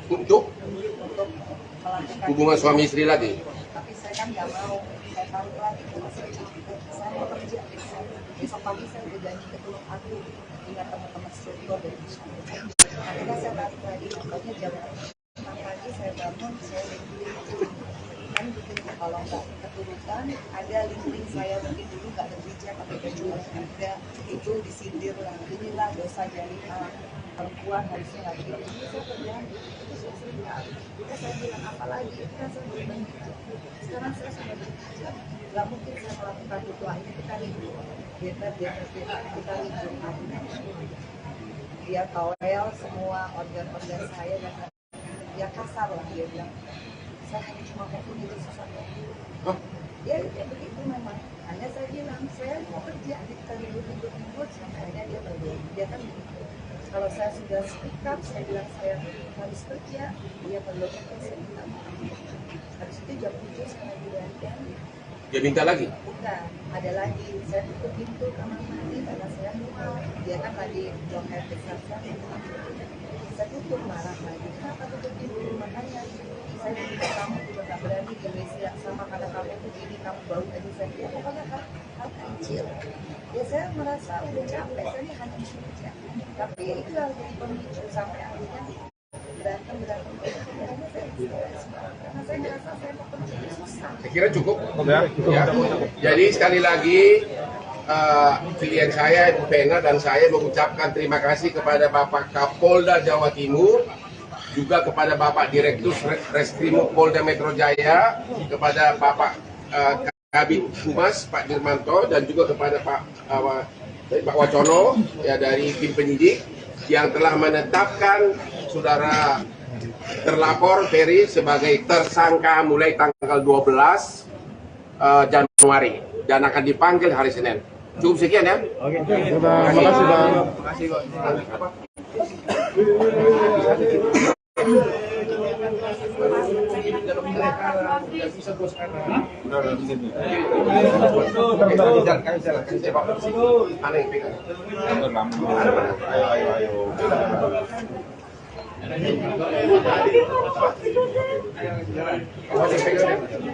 Untuk melakukan hubungan suami istri lagi. tapi saya kan nggak mau, saya tahu lagi saya mau kerja besok pagi saya udah janji ke Tulung Agung dengan teman-teman struktur dari akhirnya saya balik lagi pokoknya jam 6 pagi saya bangun saya LinkedIn kan bikin kalau nggak keturutan ada LinkedIn saya mungkin dulu nggak berbijak tapi kecuali ada itu disindir lah inilah dosa jalinan perempuan harusnya nggak gitu ini saya berjanji itu saya sering kali saya bilang apa lagi kan saya berbijak sekarang saya sudah berbijak nggak mungkin saya melakukan itu akhirnya kita ribut kita ribut dia kawel semua organ-organ saya dan dia kasar lah dia bilang saya hanya cuma mau itu sesuatu ya begitu memang hanya saya bilang saya mau kerja kita ribut sampai akhirnya dia berdoa dia kan kalau saya sudah speak up saya bilang saya harus kerja dia belum saya minta maaf habis itu jam 7 saya dilanjutkan Dia minta lagi? bukan ada lagi saya tutup pintu kamar mandi karena saya mual dia kan lagi buang air besar saya tutup marah lagi kenapa tutup pintu makanya saya juga kamu juga gak berani di Malaysia sama karena kamu tuh gini kamu baru aja saya bilang pokoknya hal kecil ya saya merasa udah capek saya ini hanya bekerja tapi ya itu yang jadi pemicu sampai akhirnya berantem karena saya merasa saya mau kerja susah Saya kira cukup. Ya. Jadi sekali lagi klien saya Ibu Pena dan saya mengucapkan terima kasih kepada Bapak Kapolda Jawa Timur, juga kepada Bapak Direktur Reskrimum Polda Metro Jaya, kepada Bapak Kabid Humas Pak Dirmanto dan juga kepada Pak Wacono ya dari tim penyidik yang telah menetapkan saudara terlapor Ferry sebagai tersangka mulai tanggal 12 Januari dan akan dipanggil hari Senin. Cukup sekian ya. Oke. Terima kasih Bang.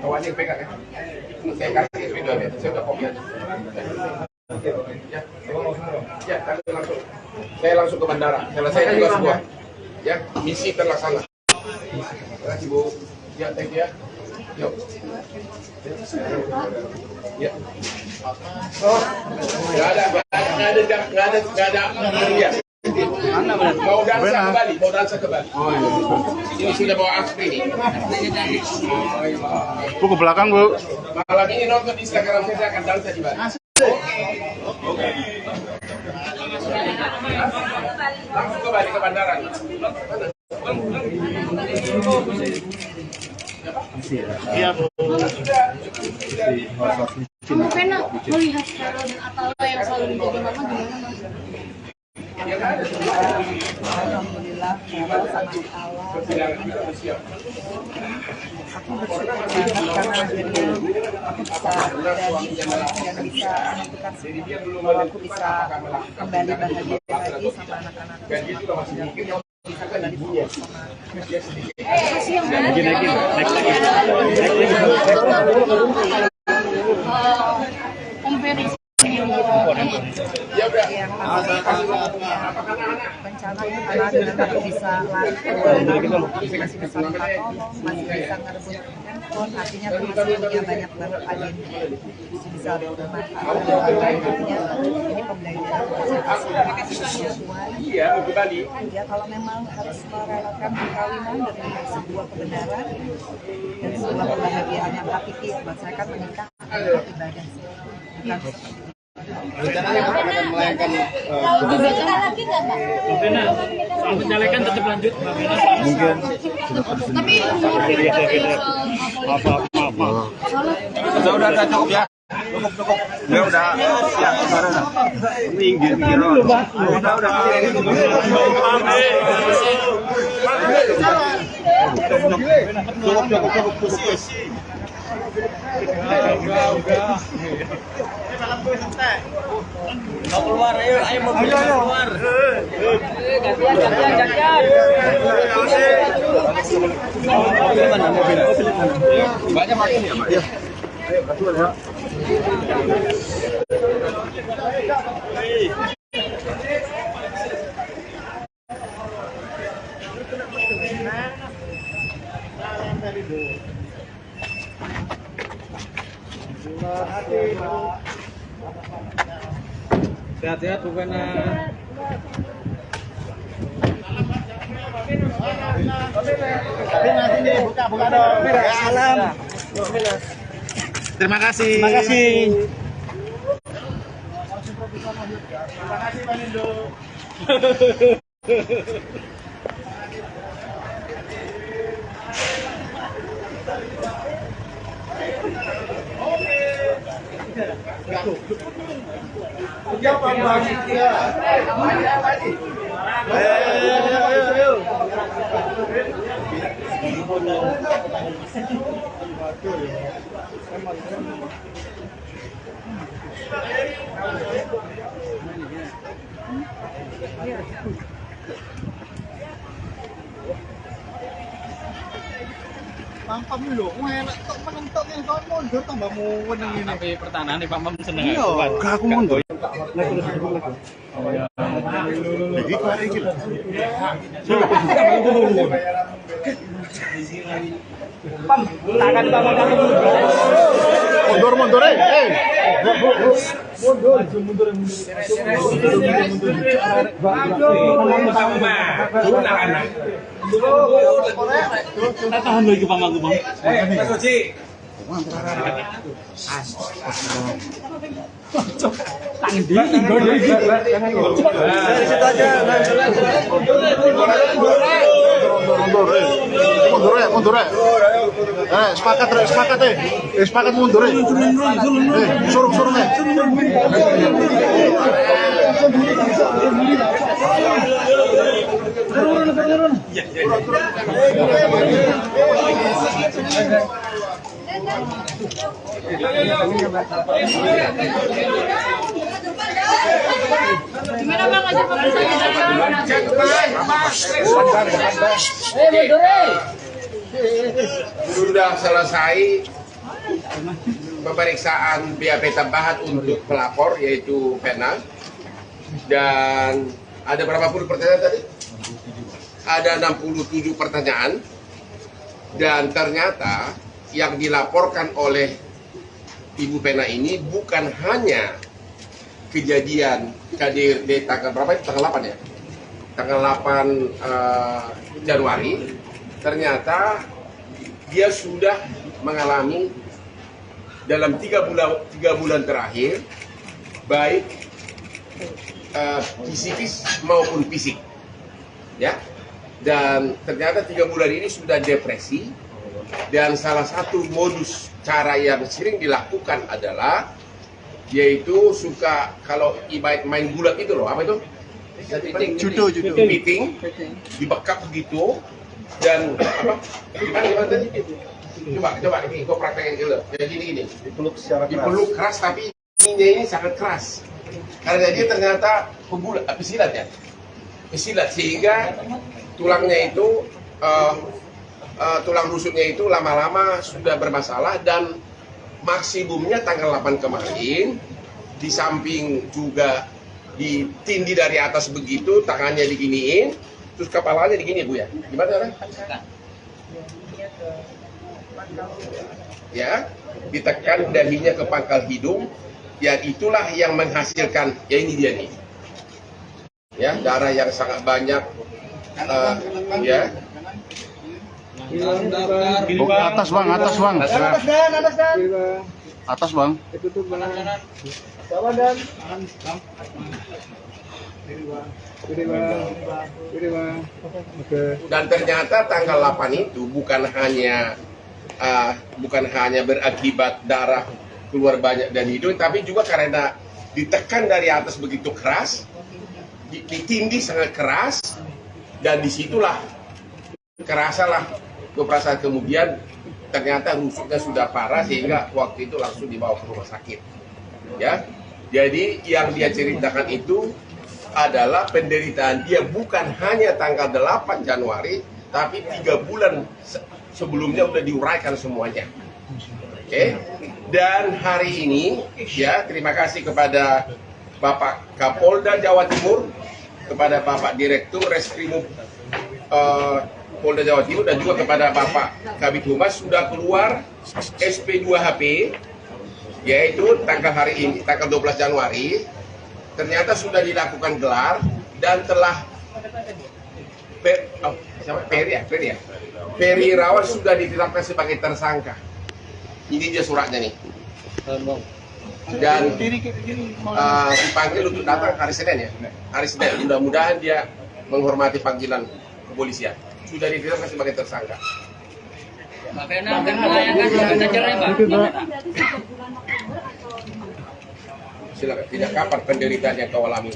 Awas yang pegang ya. Saya kasih video ya. Saya udah kopi aja. Ya, saya langsung ke bandara. Selesai juga semua. Ya, misi terlaksana. Terima kasih Bu. Ya, thank you ya. Yuk. Ya. Oh, nggak ada. Mau dansa kembali. Oh, iya. Ini sudah bawa aspri nih. Bu ke belakang Bu. Malam ini nonton Instagram saya akan dansa di Bali. Oke. Langsung kembali ke bandara. Iya, Bu. Kamu pernah melihat Carol dan Atala yang selalu menjadi mama gimana, Mas? Alhamdulillah, Carol sama Allah. Aku bersyukur banget karena akhirnya aku bisa dan bisa menentukan bahwa aku bisa kembali bahagia lagi sama anak-anak sama keluarga. Bisa kembali fokus sama Kasih yang mana? Om Ferry Ya udah. yang pasti rencana karena dengan aku bisa lari keluar, masih bisa minta tolong, masih bisa ngerebut handphone, artinya aku masih punya banyak banget agenda bisa bermanfaat artinya ini pembelajaran Iya, kembali. ya kalau memang harus merelakan perkawinan demi sebuah kebenaran dan sebuah kebahagiaan yang hakiki buat saya kan menikah adalah ibadah sih bukan Rencananya Pak akan melayangkan gugatan lagi nggak, Pak? penyalekan tetap lanjut. Mungkin Tapi apa. Udah cukup ya. Cukup. Ya udah siap sekarang. Minggir loh. Udah. Cukup. Mau keluar, ayo mobil keluar. Banyak makin ya, Pak. Ya. Ayo, betul ya. Sehat-sehat Bu Pena. Buka dong. Ya alam. Terima kasih. Terima kasih. Terima kasih Pak Nindo. Ayo. Tampam dulu, enak tok menentok yang kau mundur tambah muwen ini. Tapi pertahanan nih Pak Mam seneng Iya, gak aku mundur. Iki kok iki. Pam, tangan Pak Mam Mundur, eh. tahan lagi Pak Mam. Mas Suci. Tangan dia. Dari situ aja. Mundur. Sepakat deh. Sepakat mundur. Suruh. gimana Bang aja Sudah selesai pemeriksaan BAP tambahan untuk pelapor yaitu Pena, dan ada berapa puluh pertanyaan tadi? Ada 67 pertanyaan, dan ternyata yang dilaporkan oleh Ibu Pena ini bukan hanya kejadian KDRT tanggal berapa? Tanggal 8 ya? Tanggal 8 Januari. Ternyata dia sudah mengalami dalam 3 bulan terakhir, baik psikis maupun fisik, ya. Dan ternyata 3 bulan ini sudah depresi. Dan salah satu modus cara yang sering dilakukan adalah yaitu suka kalau main gulat itu loh, apa itu? Judo. Piting, dibekap begitu dan apa? Gimana tadi? Coba ini gua praktekin dulu. Kayak gini. Dipeluk keras tapi ininya ini sangat keras. Karena dia ternyata pesilat ya. Pesilat sehingga tulangnya itu tulang rusuknya itu lama-lama sudah bermasalah dan maksimumnya tanggal 8 kemarin di samping juga ditindih dari atas begitu, tangannya diginiin, terus kepalanya digini Bu ya. Gimana? Ya, ditekan dahinya ke pangkal hidung, yang itulah yang menghasilkan, ya ini dia nih. Ya, darah yang sangat banyak, ya. Atas bang. Atas bang. Dan ternyata tanggal 8 itu bukan hanya berakibat darah keluar banyak dari hidung, tapi juga karena ditekan dari atas begitu keras, ditindih sangat keras, dan disitulah kerasalah perasaan kemudian ternyata rusuknya sudah parah sehingga waktu itu langsung dibawa ke rumah sakit. Ya, jadi yang dia ceritakan itu adalah penderitaan dia bukan hanya tanggal 8 Januari, tapi 3 bulan sebelumnya udah diuraikan semuanya. Oke. Dan hari ini ya terima kasih kepada Bapak Kapolda Jawa Timur, kepada Bapak Direktur Reskrimum Polda Jawa Timur dan juga kepada Bapak Kabid Humas sudah keluar SP2HP yaitu hari ini tanggal 12 Januari ternyata sudah dilakukan gelar dan telah Peri Irawan sudah ditetapkan sebagai tersangka. Ini dia suratnya nih. Dan dipanggil untuk datang hari Senin ya. Hari Senin. Mudah-mudahan dia menghormati panggilan kepolisian. Sudah ditetapkan sebagai tersangka. Silakan. Tidak kapan penderitaan yang kau alami?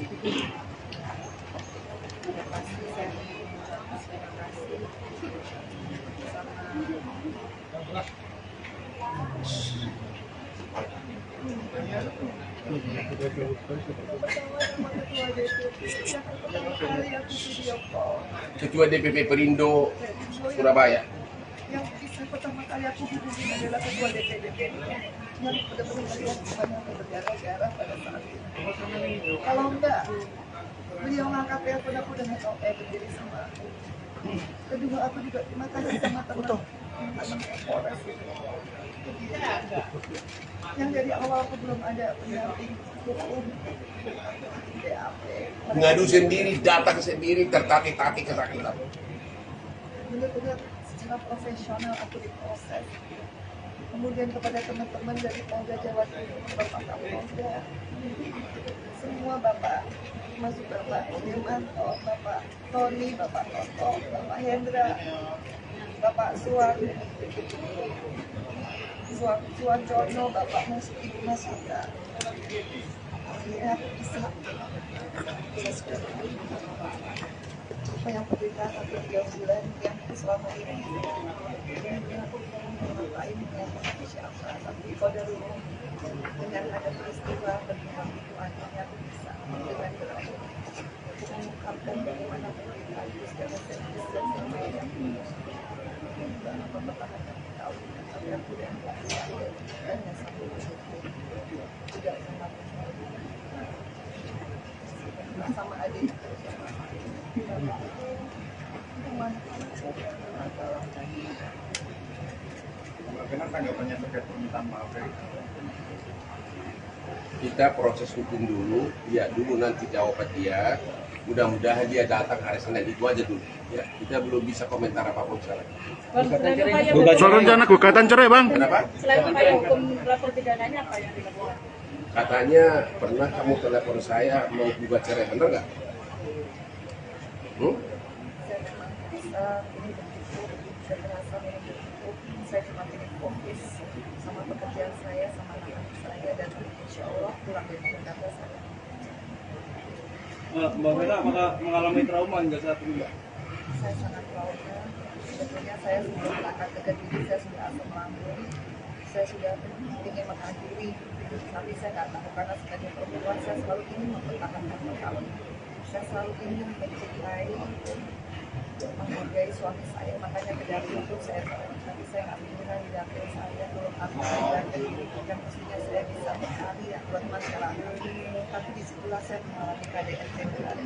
Ketua DPP Perindo Surabaya. Yang bisa pertama kali aku hubungi adalah ketua DPP yang benar-benar melihat banyak berdarah-darah pada saat itu. Kalau enggak, beliau ngangkat telepon aku dengan berdiri sama aku. Kedua, aku juga terima kasih sama teman-teman Polres. Yang dari awal aku belum ada pendamping hukum, BAP. Ngadu sendiri, datang sendiri, tertatih-tatih kesakitan. Benar-benar secara profesional aku diproses. Kemudian kepada teman-teman dari Polda Jawa Timur, Bapak Kapolda, semua Bapak, termasuk Bapak Dirmanto, Bapak Tony, Bapak Toto, Bapak Hendra, Bapak Suarjono, Bapak Ibu Mas Huda. Akhirnya aku bisa sudah apa yang penderitaan aku 3 bulan yang selama ini aku ngapain dengan siapa, tapi pada dulu dengan ada peristiwa berkembang itu akhirnya aku bisa dengan berani mengungkapkan bagaimana penderitaan itu secara serius dan sampai yang juga mempertahankan tahu tapi aku dan nggak bisa dan nggak sampai tidak sama adik. Bagaimana tanggapannya terkait permintaan maaf dari Kita proses hukum dulu, ya dulu nanti jawaban dia. Mudah-mudahan dia datang hari Senin itu aja dulu. Ya, kita belum bisa komentar apapun sekarang. soal rencana gugatan cerai bang? Kenapa? Selain upaya hukum lapor pidananya apa yang dilakukan? Katanya pernah kamu telepon saya mau gugat cerai, benar nggak? Saya memang bisa ini begitu, saya merasa ini begitu, saya cuma ingin fokus sama pekerjaan saya, sama anak-anak saya, dan insya Allah pulang dari Jakarta saya. Mbak Vena, apakah mengalami trauma hingga saat ini, Mbak? Saya sangat trauma. Sebetulnya saya sudah mengangkat harga diri, saya sudah asam lambung, saya sudah ingin mengakhiri, tapi saya nggak tahu karena sebagai perempuan saya selalu ingin mempertahankan perkawinan. Saya selalu ingin mencintai, menghargai suami saya, makanya ke dapur itu saya tapi saya nggak mengira di dapur saya belum apa dan yang mestinya saya bisa mencari yang buat masyarakat, tapi disitulah saya mengalami KDRT berat.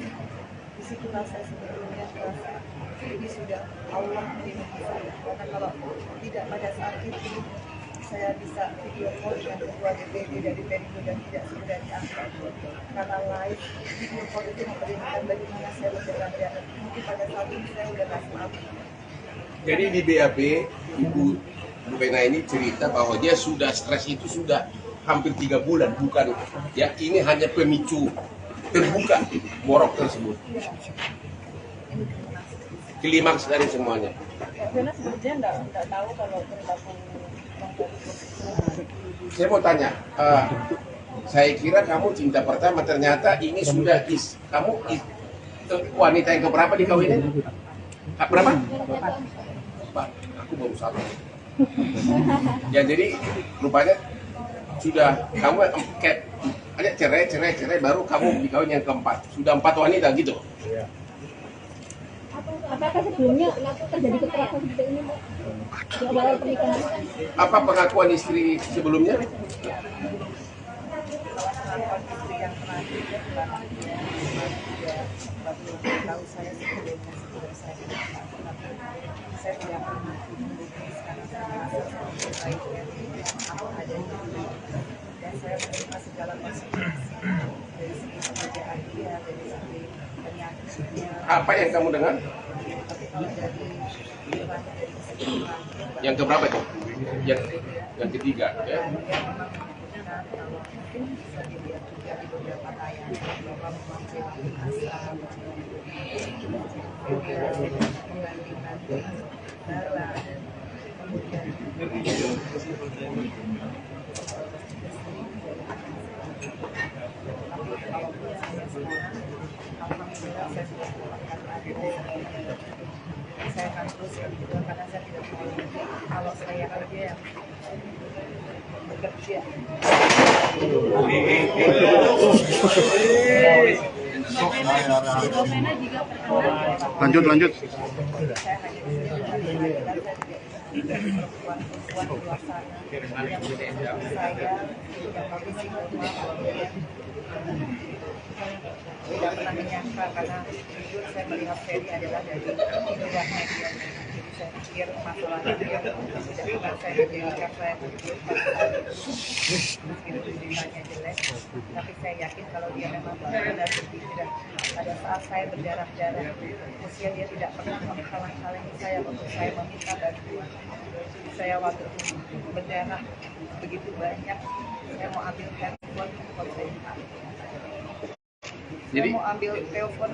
Disitulah saya sebetulnya merasa ini sudah Allah melindungi saya, karena kalau tidak pada saat itu saya bisa video call dengan ketua DPD dari Perindo dan tidak segera diangkat karena live video call itu memperlihatkan bagaimana saya berjalan-jalan. Mungkin pada saat ini saya udah nggak selamat. Jadi di BAP Ibu Vena ini cerita bahwa dia sudah stres itu sudah hampir 3 bulan, bukan ya, ini hanya pemicu terbuka borok tersebut. Klimaks dari semuanya. Karena sebenarnya nggak tahu kalau perilaku. Saya mau tanya, saya kira kamu cinta pertama, ternyata ini sudah wanita yang keberapa dikawinin? Berapa? Pak, aku baru satu. Ya jadi rupanya sudah kamu kayak ada cerai baru kamu dikawin yang keempat. Sudah 4 wanita gitu. Apakah sebelumnya terjadi kekerasan seperti ini, Mbak? Di awal pernikahan? Apa pengakuan istri sebelumnya? Pengakuan istri yang terakhir dia tahu saya sebelumnya sebelum saya menikah, tapi saya tidak pernah melukis karena saya merasa baiknya aku ada di sini dan saya menerima segala konsekuensi dari segi pekerjaan dia, dari segi penyakitnya. Apa yang kamu dengar? Tapi kalau dari pikirannya, dari keseluruhan, Yang keberapa itu? Yang ketiga ya. dia memang menunjukkan kalau mungkin bisa dilihat juga di beberapa tayangan bahwa memang dia asal membanding-banding darah dan kemudian tapi kalaupun saya sekarang alhamdulillah saya sudah mendapatkan adik saya akan terus bekerja karena saya tidak mau kalau saya kerja yang bekerja. Lanjut. Saya hanya perempuan-perempuan di luar sana yang saya yang kondisi tidak pernah menyangka karena jujur saya melihat Ferry adalah dari luar media. Jadi saya pikir masalahnya dia tidak pernah saya berdirikan, saya pikir meskipun ceritanya jelek, tapi saya yakin kalau dia memang benar-benar berpikiran pada saat saya berdarah-darah usia dia tidak pernah menghalang-halangi saya untuk saya meminta bantuan. Saya waktu itu berdarah begitu banyak, saya mau ambil handphone kalau saya ditarik. Saya mau ambil telepon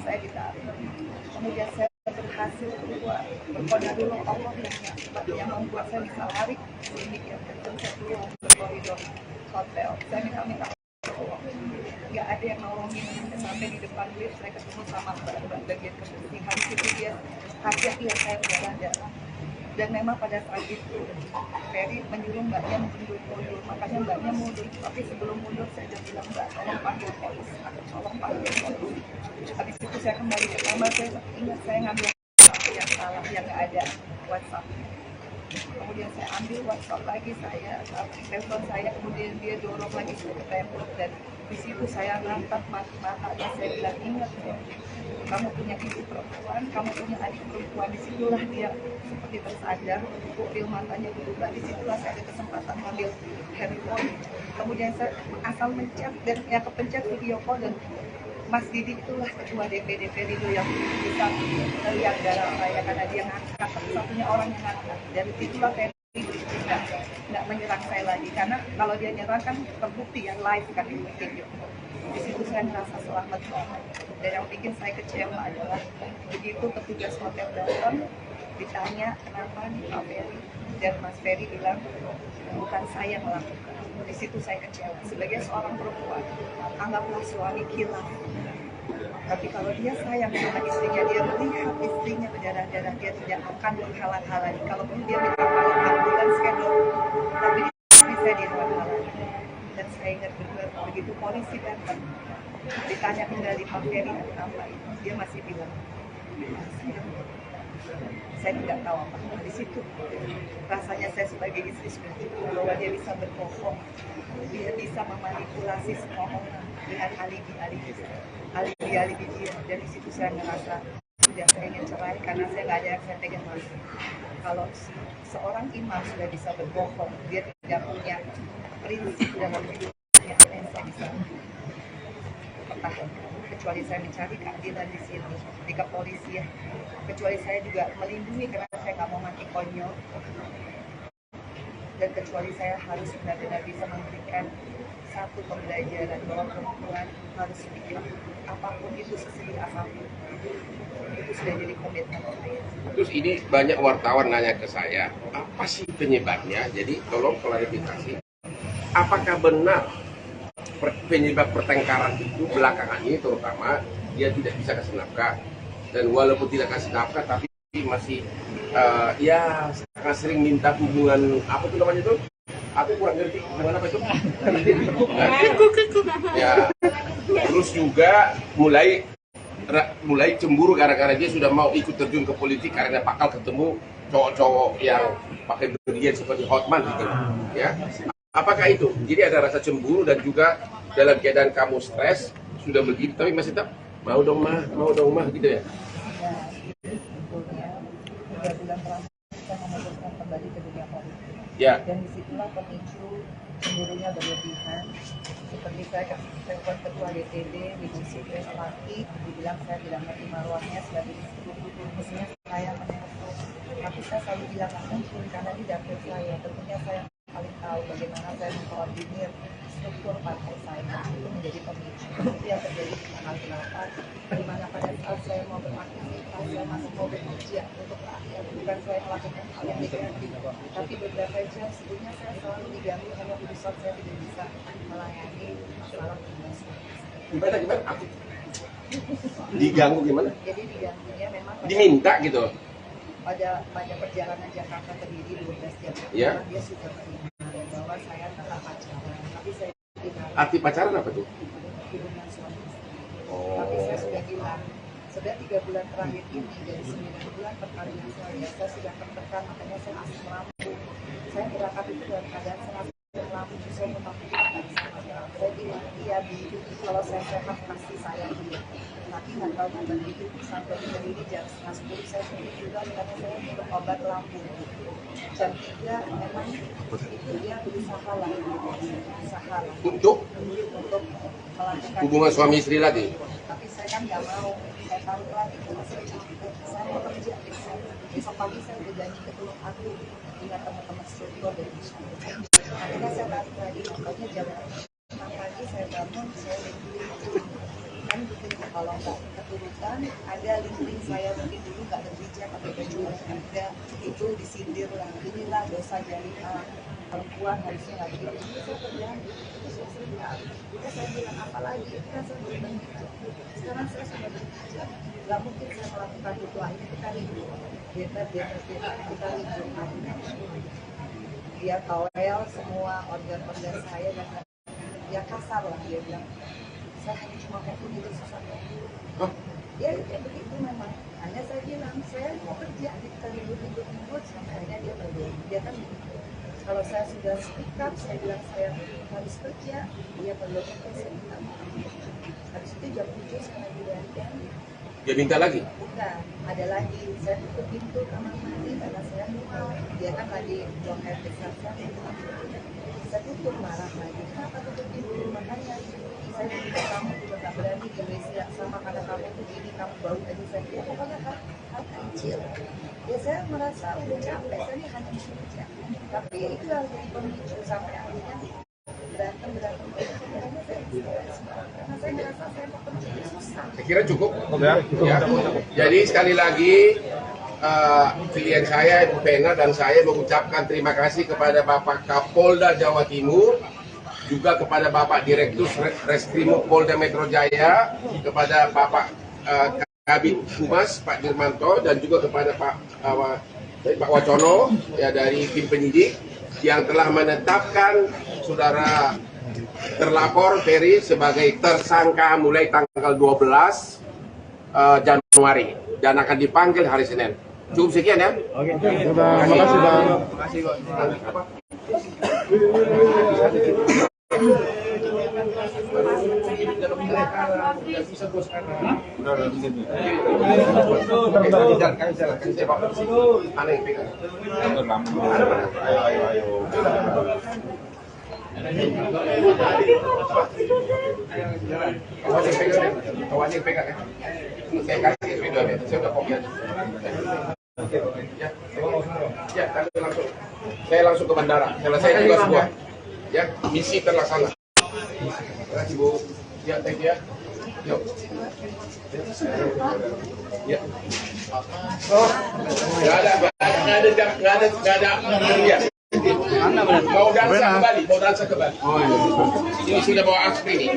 saya ditarik. Kemudian saya berhasil keluar. Berkoda dulu Allah yang membuat saya bisa lari sedikit kencang, saya keluar ke koridor hotel. Saya minta tolong. Nggak ada yang nolongin sampai di depan lift. Saya ketemu sama mbak bagian kebersihan. Itu dia kaget lihat saya berdarah. Dan memang pada saat itu Ferry menyuruh mbaknya mundur, makanya mbaknya mundur. Tapi sebelum mundur saya sudah bilang, Mbak, tolong panggil polisi, tolong panggil polisi. Habis itu saya kembali ke kamar, saya ingat saya ngambil HP yang salah, yang nggak ada WhatsApp. Kemudian saya ambil WhatsApp lagi, saya telepon saya, kemudian dia dorong lagi saya ke tembok dan di situ saya ngangkat matanya, saya bilang, ingat ya, kamu punya ibu perempuan, kamu punya adik perempuan. Disitulah dia seperti tersadar, pupil matanya berubah. Disitulah saya ada kesempatan ngambil handphone. Kemudian saya asal mencet dan yang kepencet video call dan Mas Didi itulah ketua DPD Perindo yang bisa melihat darah saya karena dia ngangkat, satu-satunya orang yang ngangkat. Dan itulah Ferry nggak menyerang saya lagi, karena kalau dia nyerang kan terbukti ya live kan di video. Di situ saya merasa selamat banget. Dan yang bikin saya kecewa adalah begitu petugas hotel datang, ditanya kenapa nih Pak Ferry, dan Mas Ferry bilang bukan saya melakukan. Di situ saya kecewa. Sebagai seorang perempuan, anggaplah suami kilaf. Tapi kalau dia sayang sama istrinya, dia melihat istrinya berdarah-darah, dia tidak akan menghalang-halangi. Kalaupun dia minta tolong ambulans kan dok, tapi bisa dihalang-halangi. Dan saya ingat benar, begitu polisi datang, ditanya kembali Pak Ferry apa itu, dia masih bilang, saya tidak tahu apa. Di situ rasanya saya sebagai istri sudah cukup, bahwa dia bisa berbohong, dia bisa memanipulasi semua orang dengan alibi-alibi dia. Dan di situ saya merasa sudah saya ingin cerai karena saya nggak ada yang saya pegang lagi. Kalau seorang imam sudah bisa berbohong, dia tidak punya prinsip dalam hidupnya, yang saya bisa pertahankan. Kecuali saya mencari keadilan di sini, di kepolisian. Kecuali saya juga melindungi karena saya nggak mau mati konyol. Dan kecuali saya harus benar-benar bisa memberikan satu pembelajaran bahwa perempuan harus pikir apapun itu, sesedih apapun. Itu sudah jadi komitmen saya. Terus ini banyak wartawan nanya ke saya, apa sih penyebabnya? Jadi tolong klarifikasi. Apakah benar penyebab pertengkaran itu belakangan ini terutama dia tidak bisa kasih nafkah, dan walaupun tidak kasih nafkah tapi masih ya sangat sering minta hubungan apa tuh namanya itu? Aku kurang ngerti gimana apa itu? Ya, terus juga mulai cemburu gara-gara dia sudah mau ikut terjun ke politik karena bakal ketemu cowok-cowok yang pakai berlian seperti Hotman gitu, ya. Apakah itu? Jadi ada rasa cemburu dan juga dalam keadaan kamu stres sudah begitu tapi masih tetap mau dong mah gitu ya? Sebetulnya 3 bulan terakhir saya memutuskan kembali ke dunia politik. Ya. Dan disitulah pemicu cemburunya berlebihan. Seperti saya kasih telepon ketua DPD, divisi laki, dibilang saya tidak ngerti maruahnya sebagai istri. Mestinya saya menelpon. Tapi saya selalu bilang nggak mungkin karena di dapur saya. Tentunya saya paling tahu bagaimana saya mengkoordinir struktur partai saya. Itu menjadi pemicu. Itu yang terjadi di tanggal 8, di mana pada saat saya mau beraktivitas, saya masih mau bekerja untuk rakyat. Bukan saya melakukan hal yang negatif. Tapi beberapa jam sebelumnya saya selalu diganggu karena urusan saya tidak bisa melayani masalah tugas. Gimana? Diganggu gimana? Jadi diganggunya memang Diminta gitu? pada perjalanan Jakarta ke Diri 12 jam Ya. dia sudah mengingatkan bahwa saya tetap pacaran, tapi saya tidak Arti pacaran apa tuh? hubungan suami istri. Oh. Tapi saya sudah bilang, sudah 3 bulan terakhir ini dari 9 bulan perkawinan saya sudah tertekan, makanya saya asam lambung. Saya berangkat itu dalam keadaan saya asam lambung, saya memakai sama saya bilang, iya Bu, kalau saya sehat kasih saya dia. Tapi nggak tahu kan begitu sampai di Diri jam 9:30 saya sedih juga karena saya minum obat lambung. Jam 3 memang itu dia berusaha lah, Untuk melakukan hubungan suami istri lagi? tapi saya kan nggak mau, saya taruh lagi karena saya capek, saya mau kerja besok pagi saya udah janji ke Tulung Agung dengan teman-teman struktur dari masyarakat. Akhirnya saya tarik lagi, makanya jam 6 pagi saya bangun, saya link kan bikin kalau nggak keturutan ada link saya mungkin dulu nggak berbijak pakai baju olahraga itu disindir lah, inilah dosa jariah perempuan harusnya nggak begitu. Itu saya terjadi, itu saya bilang, itu saya bilang apa lagi, kan saya belum berbijak. Sekarang saya sudah berbijak, nggak mungkin saya melakukan itu. Akhirnya kita ribut, kita ribut. Dia towel semua organ-organ saya dan dia kasar lah, dia bilang saya hanya cuma mau itu susah. Ya begitu memang. Hanya saya bilang saya mau kerja, kita ribut sampai akhirnya dia berdua. Dia kan kalau saya sudah speak up, saya bilang saya harus kerja, dia belum saya minta maaf. Habis itu jam 7 saya lagi dandan. Dia minta lagi? Bukan, ada lagi. Saya tutup pintu kamar mandi karena saya mual. Dia kan lagi buang air besar saya tutup, marah lagi. Kenapa tutup pintu? Makanya saya bilang kamu juga nggak berani di WC yang sama karena kamu begini, kamu bau aja. Saya bilang pokoknya hal kecil. Ya saya merasa udah capek, saya ini hanya bekerja. Tapi itu yang jadi pemicu sampai akhirnya berantem. Karena saya merasa saya mau kerja susah. Saya kira cukup. Ya. Jadi sekali lagi klien saya Ibu Pena dan saya mengucapkan terima kasih kepada Bapak Kapolda Jawa Timur, juga kepada Bapak Direktur Reskrimum Polda Metro Jaya, kepada Bapak Kabid Humas Pak Dirmanto, dan juga kepada Pak Wacono ya, dari tim penyidik yang telah menetapkan saudara terlapor Ferry sebagai tersangka mulai tanggal 12 Januari dan akan dipanggil hari Senin. Cukup sekian ya. Oke. Terima kasih Bang. Terima kasih kok. Awasin pegang ya. Saya kasih video ya. Saya udah kopi aja. Ya, saya langsung ke bandara. Selesai juga semua. Ya, misi terlaksana. Terima kasih Bu. Ya, thank you ya. Yuk. Ya. Oh, nggak ada. Ya. Mau dansa ke Bali. Oh iya. Ini sudah bawa aspri nih.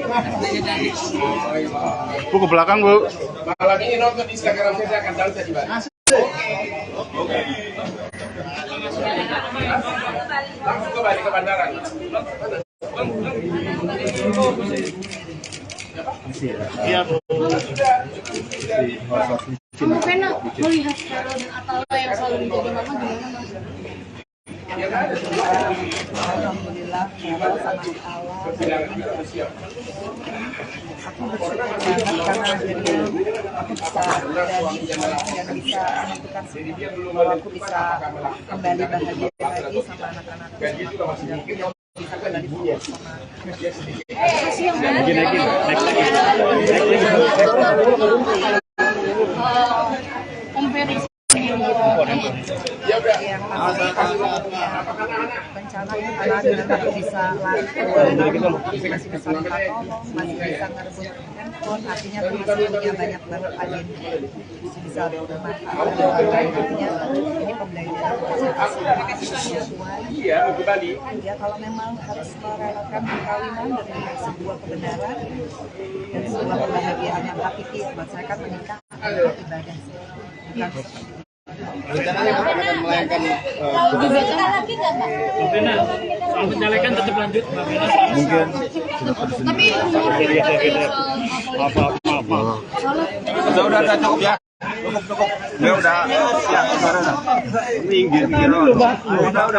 Bu ke belakang Bu. Malam ini nonton di Instagram saya akan dansa di Bali. Oke. Langsung ke Bali, ke bandara. Iya Bu. Kamu Pena melihat Carol dan Atalanta yang selalu menjadi mama gimana Mas? Alhamdulillah, Carol sangat awal. Aku bersyukur banget karena akhirnya aku bisa berani dan bisa menentukan bahwa aku bisa kembali bahagia lagi sama anak-anak. Bisa kembali fokus sama Om Ferry Ya udah. yang masih bencana itu karena dengan aku bisa lari masih bisa minta tolong, masih bisa ngerebut handphone, artinya masih punya banyak banget agenda bisa bermanfaat artinya ini pembelajaran Iya, ke Bali. ya kalau memang harus merelakan perkawinan demi sebuah kebenaran dan sebuah kebahagiaan yang hakiki. Buat saya kan menikah adalah ibadah bukan Rencananya Bapak akan melayangkan gugatan lagi nggak Pak? Soal penyalekan tetap lanjut, Mbak Pena. mungkin Tapi Udah cukup ya. Cukup. Ya udah siap sekarang. Minggir. Udah. Cukup.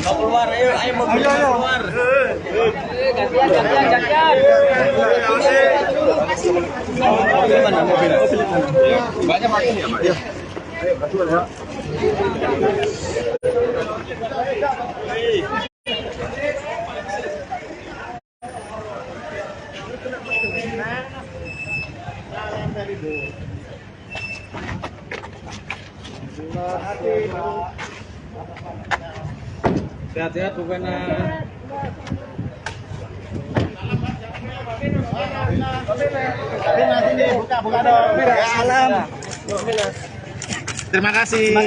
Mau keluar, ayo mau keluar. Gantian. Banyak makin ya, Pak. Iya. Ayo, kasih ya. Sehat-sehat Bu Pena. buka dong. Salam. Terima kasih. Terima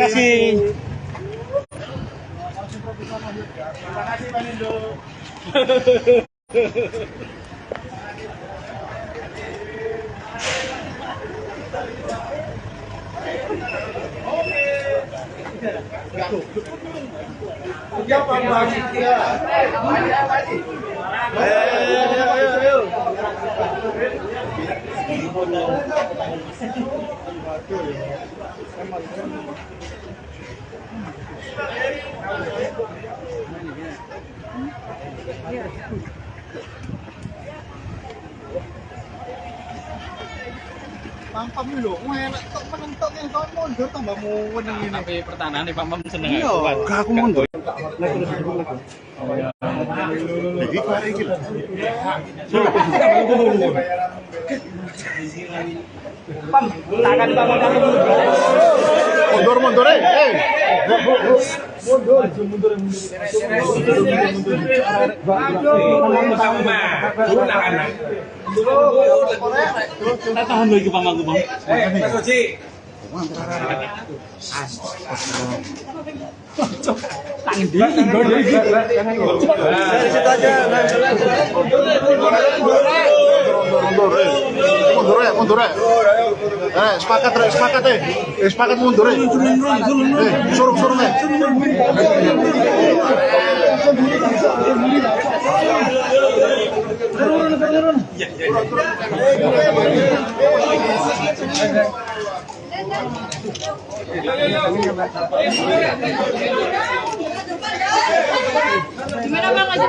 kasih Pak Nindo. Ayo. Pam ini loh, enak tok menentok yang kawan mundur tambah mau wenang ini. Tapi pertahanan nih Pam seneng Iya, aku. aku mundur. Mundur, Tahan lagi Pam aku Bang. Tangan di mundur. Sepakat mundur. Suruh. Gimana Bang aja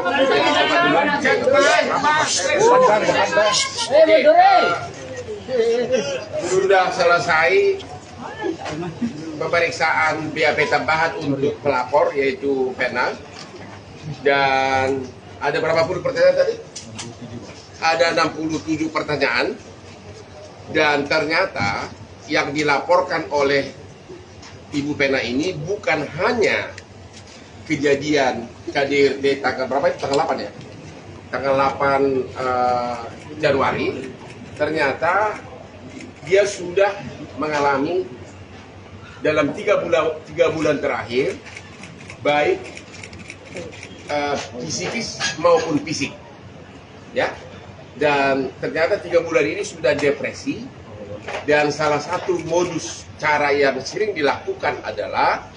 Sudah selesai pemeriksaan BAP tambahan untuk pelapor yaitu Vena, dan ada berapa puluh pertanyaan tadi? Ada 67 pertanyaan, dan ternyata yang dilaporkan oleh Ibu Vena ini bukan hanya kejadian KDRT tanggal berapa itu? Tanggal 8 ya? Tanggal 8 Januari. Ternyata dia sudah mengalami dalam 3 bulan terakhir baik psikis maupun fisik, ya. Dan ternyata 3 bulan ini sudah depresi, dan salah satu modus cara yang sering dilakukan adalah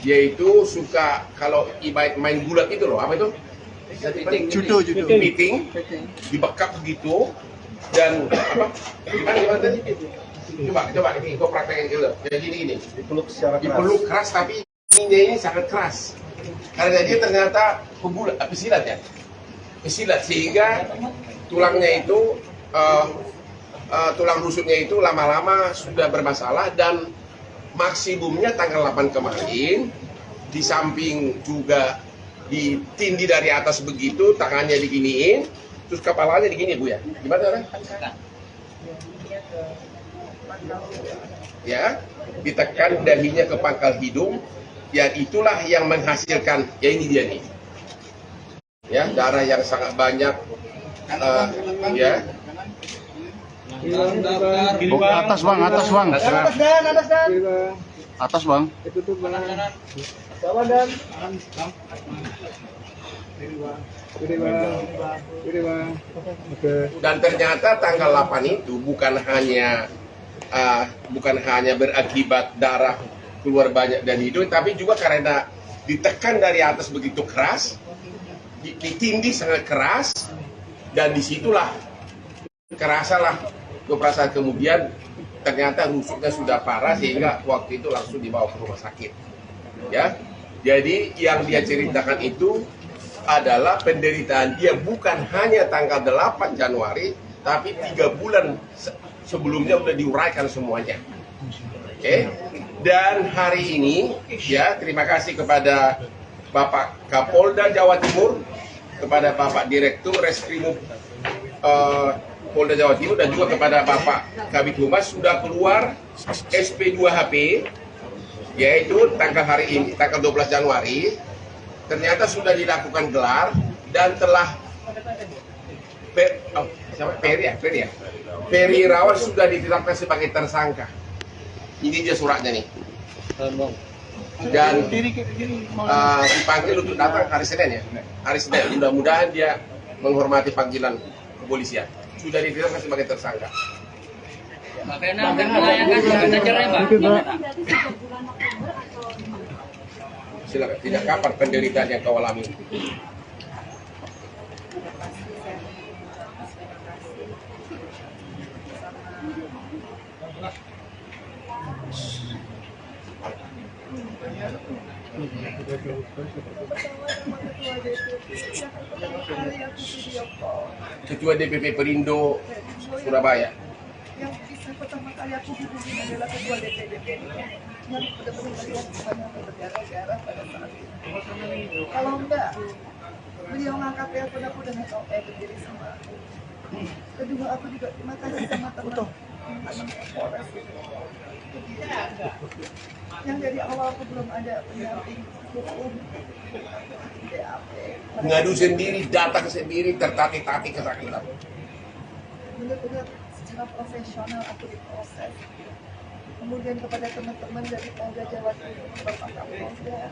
yaitu suka kalau main gulat itu loh, apa itu? Judo. Meeting, dibekap begitu. Dan apa? Gimana tadi? Coba ini kau praktekin dulu. Jadi gini. Dipeluk keras, tapi ininya ini sangat keras. Karena dia ternyata pesilat ya. Pesilat, sehingga tulangnya itu tulang rusuknya itu lama-lama sudah bermasalah, dan maksimumnya tanggal 8 kemarin di samping juga ditindih dari atas begitu, tangannya diginiin, terus kepalanya digini Bu ya. Gimana orang? Ya, ditekan dahinya ke pangkal hidung, ya itulah yang menghasilkan, ya ini dia nih. Ya, darah yang sangat banyak, ya. Atas bang. Atas bang. Itu tuh bang. Bawah dan. Dan ternyata tanggal 8 itu bukan hanya berakibat darah keluar banyak dari hidung, tapi juga karena ditekan dari atas begitu keras, ditindih sangat keras, dan disitulah kerasalah keperasaan, kemudian ternyata rusuknya sudah parah sehingga waktu itu langsung dibawa ke rumah sakit. Ya, jadi yang dia ceritakan itu adalah penderitaan dia bukan hanya tanggal 8 Januari, tapi 3 bulan sebelumnya sudah diuraikan semuanya. Oke. Dan hari ini, ya, terima kasih kepada Bapak Kapolda Jawa Timur, kepada Bapak Direktur Reskrimum Polda Jawa Timur, dan juga kepada Bapak Kabid Humas sudah keluar SP2HP, yaitu tanggal 12 Januari. Ternyata sudah dilakukan gelar dan telah Peri Irawan sudah ditetapkan sebagai tersangka. Ini dia suratnya nih. Dan dipanggil untuk datang hari Senin ya. Hari Senin. Mudah-mudahan dia menghormati panggilan kepolisian. Sudah ditetapkan sebagai tersangka. Mbak Vena akan melayangkan gugatan cerai, Pak. Silakan. Tidak kapan penderitaan yang kau alami. Ketua DPP Perindo Surabaya. Yang bisa yang pertama kali aku hubungin adalah ketua DPD. Cuma benar-benar melihat gimana berdarah-darah pada saat itu. Kalau enggak, beliau ngangkat telepon aku dengan berdiri sama aku. Kedua, aku juga terima kasih sama teman Polres. Yang dari awal aku belum ada pendamping hukum, BAP. Ngadu sendiri, datang sendiri, tertati-tati kesakitan. Benar-benar secara profesional aku diproses. Kemudian kepada teman-teman dari Polda Jawa Timur, Bapak Kapolda,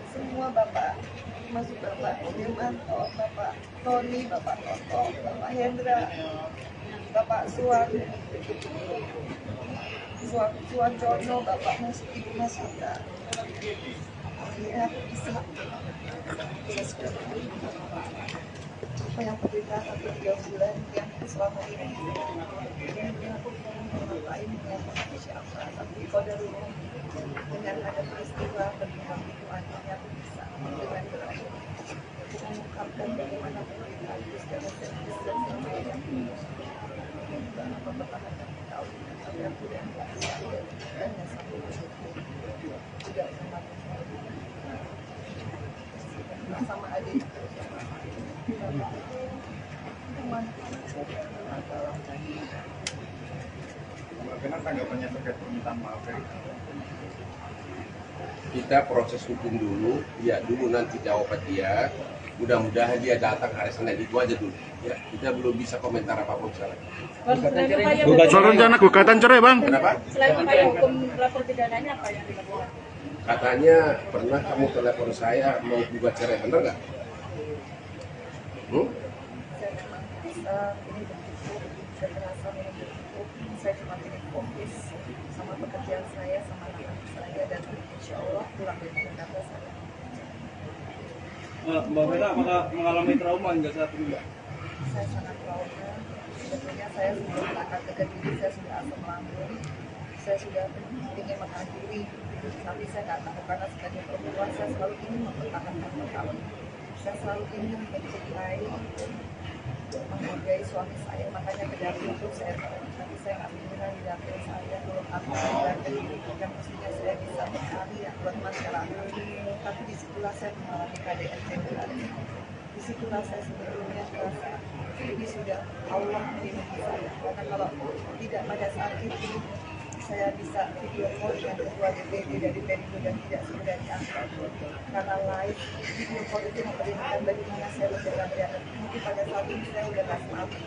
semua Bapak, termasuk Bapak Dirmanto, Bapak Tony, Bapak Toto, Bapak Hendra, Bapak Suwarjono, Bapak Ibu Masita. Akhirnya aku bisa apa yang penderitaan aku 3 bulan yang selama ini aku ngapain dengan siapa, tapi qadarullah dengan ada peristiwa berkembang itu akhirnya aku bisa dengan berani mengungkapkan bagaimana penderitaan itu secara serius dan saya juga mempertahankan tahu tapi aku dan hanya sampai tidak sama adik Bagaimana tanggapannya terkait permintaan maaf dari Kita proses hukum dulu, ya dulu nanti jawaban dia. Mudah-mudahan dia datang hari Senin, itu aja dulu. Ya, kita belum bisa komentar apapun sekarang. Soal rencana gugatan cerai, Bang. Kenapa? Selain upaya hukum lapor pidananya apa yang dilakukan? Katanya pernah kamu telepon saya mau gugat cerai, benar nggak? saya memang bisa ini bentuk kekerasan ini bentuk saya cuma ingin fokus sama pekerjaan saya sama anak saya dan insya Allah pulang dari Jakarta saya. Mbak Vena apakah mengalami trauma hingga saat ini, Mbak? Saya sangat trauma. Sebetulnya saya sudah mengangkat harga diri, saya sudah asam lambung, saya sudah ingin mengakhiri, tapi saya nggak tahu karena sebagai perempuan saya selalu ingin mempertahankan perkawinan. Saya selalu ingin mencintai, menghargai suami saya, makanya ke dapur itu saya tahu. Tapi saya nggak mengira di dapur saya belum apa yang mestinya saya bisa berkarya buat masyarakat. Tapi disitulah saya mengalami KDRT berat. Disitulah saya sebetulnya merasa ini sudah Allah melindungi saya. Karena kalau tidak pada saat itu saya bisa video call dengan ketua DPD dari Perindo dan tidak segera diangkat karena live video call itu memperlihatkan bagaimana saya berjalan. Mungkin pada saat ini saya sudah nggak mampu.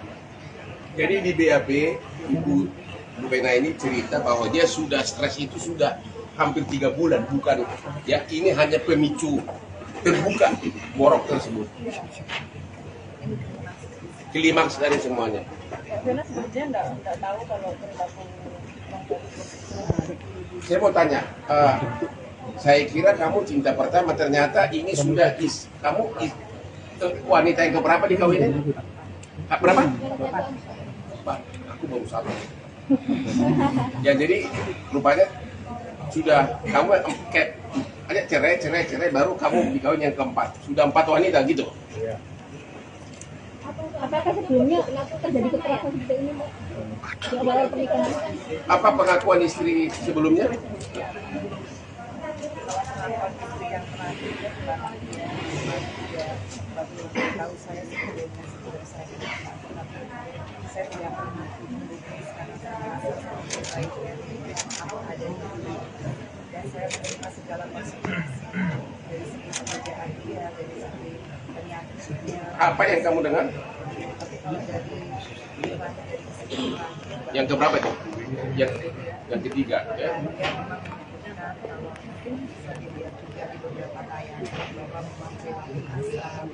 Jadi di BAP, Ibu Vena ini cerita bahwa dia sudah stres itu sudah hampir 3 bulan, bukan ya, ini hanya pemicu terbuka borok tersebut. Klimaks dari semuanya. Vena sebetulnya nggak tahu kalau berlaku. Saya mau tanya, saya kira kamu cinta pertama, ternyata ini sudah wanita yang keberapa dikawinin? Berapa? 4. Aku baru 1. Ya jadi rupanya sudah kamu kayak ada cerai baru kamu dikawin yang keempat. Sudah 4 wanita gitu. Apakah sebelumnya terjadi kekerasan seperti ini, Mbak? Di awal pernikahan? Apa pengakuan istri sebelumnya? Yang terakhir tahu saya sebelumnya sudah saya tidak pernah baiknya apa adanya dan saya menerima segala konsekuensi dari segi pekerjaan dia, dari segi penyakitnya. Apa yang kamu dengar? Tapi kalau dari Yang keberapa itu? Yang ketiga ya. dia memang benar kalau mungkin bisa dilihat juga di beberapa tayangan bahwa memang memang asal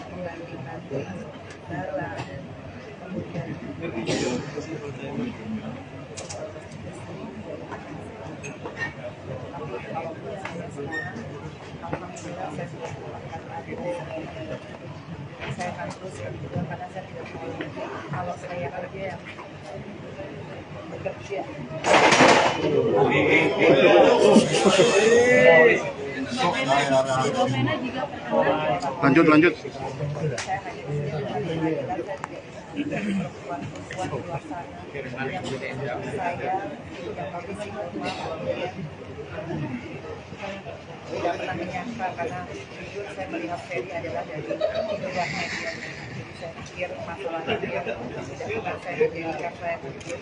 mengganti darah kemudian tapi kalau saya sekarang alhamdulillah saya sudah melakukan adik saya akan terus kerja karena saya tidak mau kalau saya kerja yang bekerja. Lanjut. Saya hanya dari perempuan-perempuan di luar sana yang saya yang kondisi normal kemudian tidak pernah menyangka karena jujur saya melihat Ferry adalah dari luar media. Jadi saya pikir masalahnya dia tidak pernah saya jadikan saya pikir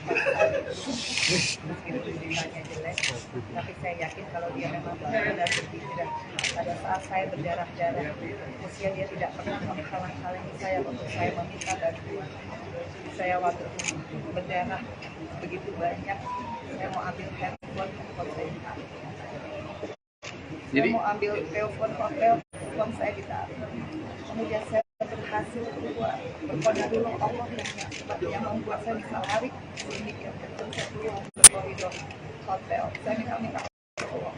meskipun beritanya jelek, tapi saya yakin kalau dia memang benar-benar berpikiran pada saat saya berdarah-darah usia dia tidak pernah menghalang-halangi saya untuk saya meminta bantuan. Saya waktu berdarah begitu banyak, saya mau ambil handphone saya ditarik. Saya mau ambil telepon hotel, telepon saya ditarik. Kemudian saya berhasil keluar, berkodarullah Allah yang membuat saya bisa lari sedemikian kencang. Saya keluar ke koridor hotel, saya minta tolong.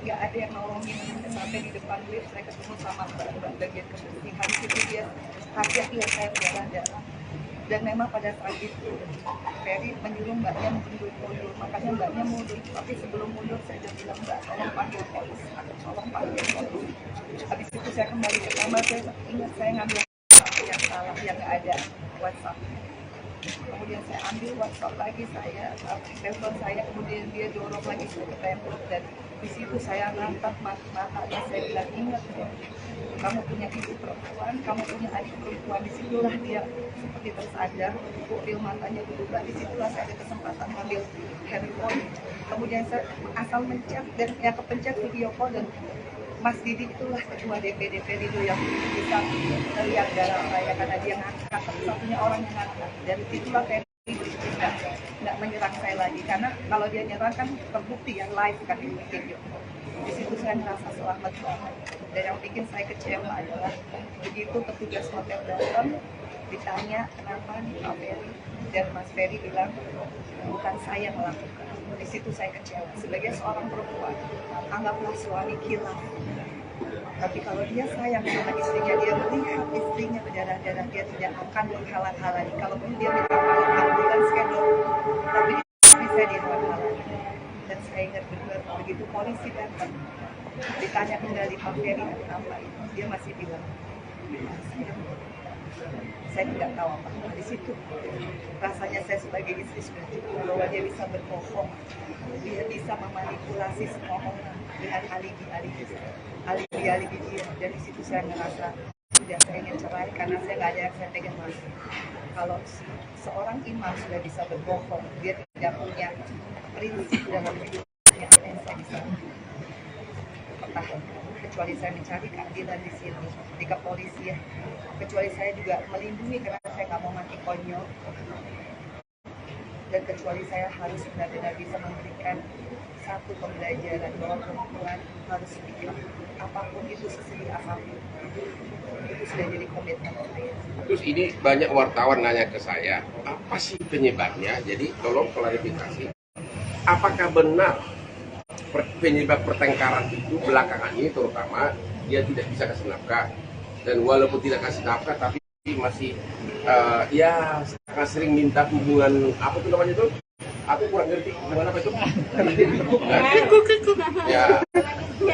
Nggak ada yang nolongin, sampai di depan lift saya ketemu sama mbak bagian kebersihan. Itu dia hati-hati ya saya berdarah. Dan memang pada saat itu Ferry menyuruh mbaknya mundur, makanya mbaknya mundur. Tapi sebelum mundur saya sudah bilang, mbak tolong panggil polisi, tolong panggil polisi. Habis itu saya kembali ke kamar, saya ingat saya ngambil yang salah, yang nggak ada WhatsApp. Kemudian saya ambil WhatsApp lagi, saya telepon saya, kemudian dia dorong lagi saya ke tembok, dan di situ saya natap matanya, saya bilang, ingat ya, kamu punya ibu perempuan, kamu punya adik perempuan. Disitulah dia seperti tersadar, pupil matanya berubah. Disitulah saya ada kesempatan ambil handphone. Kemudian saya asal mencet, dan yang kepencet video call, dan Mas Didi itulah ketua DPD Perindo yang bisa melihat darah saya karena dia ngangkat, satu-satunya orang yang ngangkat. Dan itulah Ferry nggak menyerang saya lagi, karena kalau dia nyerang kan terbukti ya live kan di video. Di situ saya merasa selamat banget. Dan yang bikin saya kecewa adalah begitu petugas hotel datang, ditanya kenapa nih Pak Ferry, dan Mas Ferry bilang bukan saya melakukan. Di situ saya kecewa. Sebagai seorang perempuan, anggaplah suami kilaf. Tapi kalau dia sayang sama istrinya, dia melihat istrinya berdarah-darah, dia tidak akan menghalang-halangi. Kalaupun dia minta maaf ambulans schedule, tapi istri saya dihalang-halangi. Dan saya ingat benar begitu polisi datang, ditanya kembali Pak Ferry apa itu, dia masih bilang saya tidak tahu apa. Di situ rasanya saya sebagai istri sudah cukup, bahwa dia bisa berbohong, dia bisa memanipulasi semua orang dengan alibi-alibi dia. Dan di situ saya merasa sudah saya ingin cerai karena saya nggak ada yang saya pegang lagi. Kalau seorang imam sudah bisa berbohong, dia tidak punya prinsip dalam hidupnya, yang saya bisa pertahankan. Kecuali saya mencari keadilan di sini, di kepolisian. Kecuali saya juga melindungi karena saya nggak mau mati konyol. Dan kecuali saya harus benar-benar bisa memberikan satu pembelajaran bahwa perempuan harus pikir apapun itu, sesedih apapun itu sudah jadi komitmen saya. Terus ini banyak wartawan nanya ke saya, apa sih penyebabnya? Jadi tolong klarifikasi. Apakah benar penyebab pertengkaran itu belakangan ini terutama dia tidak bisa kasih nafkah, dan walaupun tidak kasih nafkah tapi masih ya sangat sering minta hubungan apa tuh namanya tuh? Aku kurang ngerti hubungan apa itu? Ya,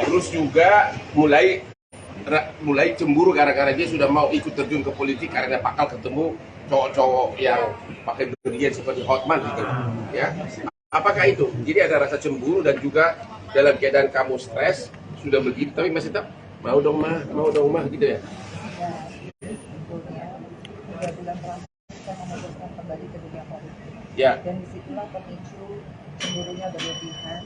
terus juga mulai cemburu gara-gara dia sudah mau ikut terjun ke politik karena bakal ketemu cowok-cowok yang pakai berlian seperti Hotman gitu, ya. Apakah itu? Jadi ada rasa cemburu dan juga dalam keadaan kamu stres sudah begitu tapi masih tetap mau dong mah gitu ya? Sebetulnya 3 bulan terakhir saya memutuskan kembali ke dunia politik. Ya. Dan disitulah pemicu cemburunya berlebihan.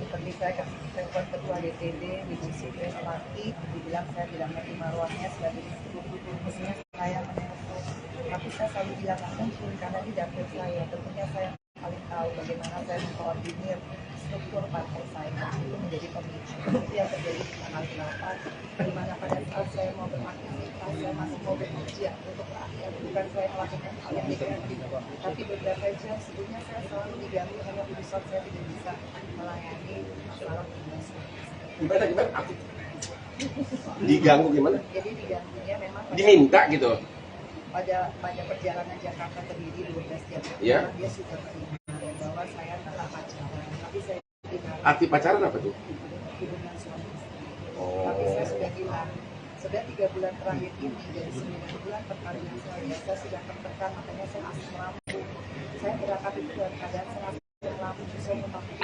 Seperti saya kasih telepon ketua DPD di Musikres laki, dibilang saya tidak menerima ruangnya sebagai istri. Mestinya saya menelpon, tapi saya selalu bilang nggak mungkin karena di dapur saya. Tentunya saya paling tahu bagaimana saya mengkoordinir struktur partai saya. Itu menjadi pemicu. Itu yang terjadi di tanggal 8, di mana pada saat saya mau beraktivitas, saya masih mau bekerja untuk rakyat, bukan saya melakukan hal yang negatif. Tapi beberapa jam sebelumnya saya selalu diganggu karena urusan saya tidak bisa melayani masalah tugas. Gimana? Aku diganggu gimana? Jadi diganggunya memang Diminta gitu? pada perjalanan Jakarta ke Didi 12 jam. Ya. Dia sudah terima bahwa saya telah pacaran, tapi saya tidak Arti pacaran apa tuh? hubungan suami istri. Oh. Tapi saya sudah bilang, Sudah 3 bulan terakhir ini, dari 9 bulan perkawinan saya sudah tertekan, makanya saya asam lambung. Saya berangkat itu dalam keadaan saya asam lambung, saya memakai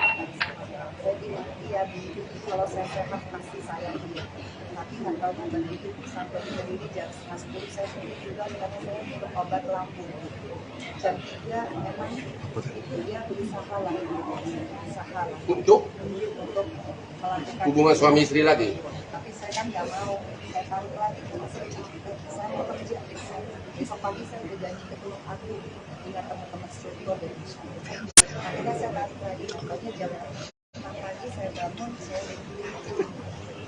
saya bilang, iya Bu, kalau saya sehat pasti saya dia. Tapi nggak tahu begitu sampai dari jam 9:30 saya sudah juga karena saya minum obat lambung. Jam 3 memang itu dia berusaha lah, Untuk melakukan hubungan suami istri lagi. tapi saya kan nggak mau, saya tarik lagi karena saya mau kerja besok pagi saya udah janji ke Gunung Agung dengan teman-teman studio dan akhirnya saya tarik lagi, makanya jam 6 pagi saya bangun, saya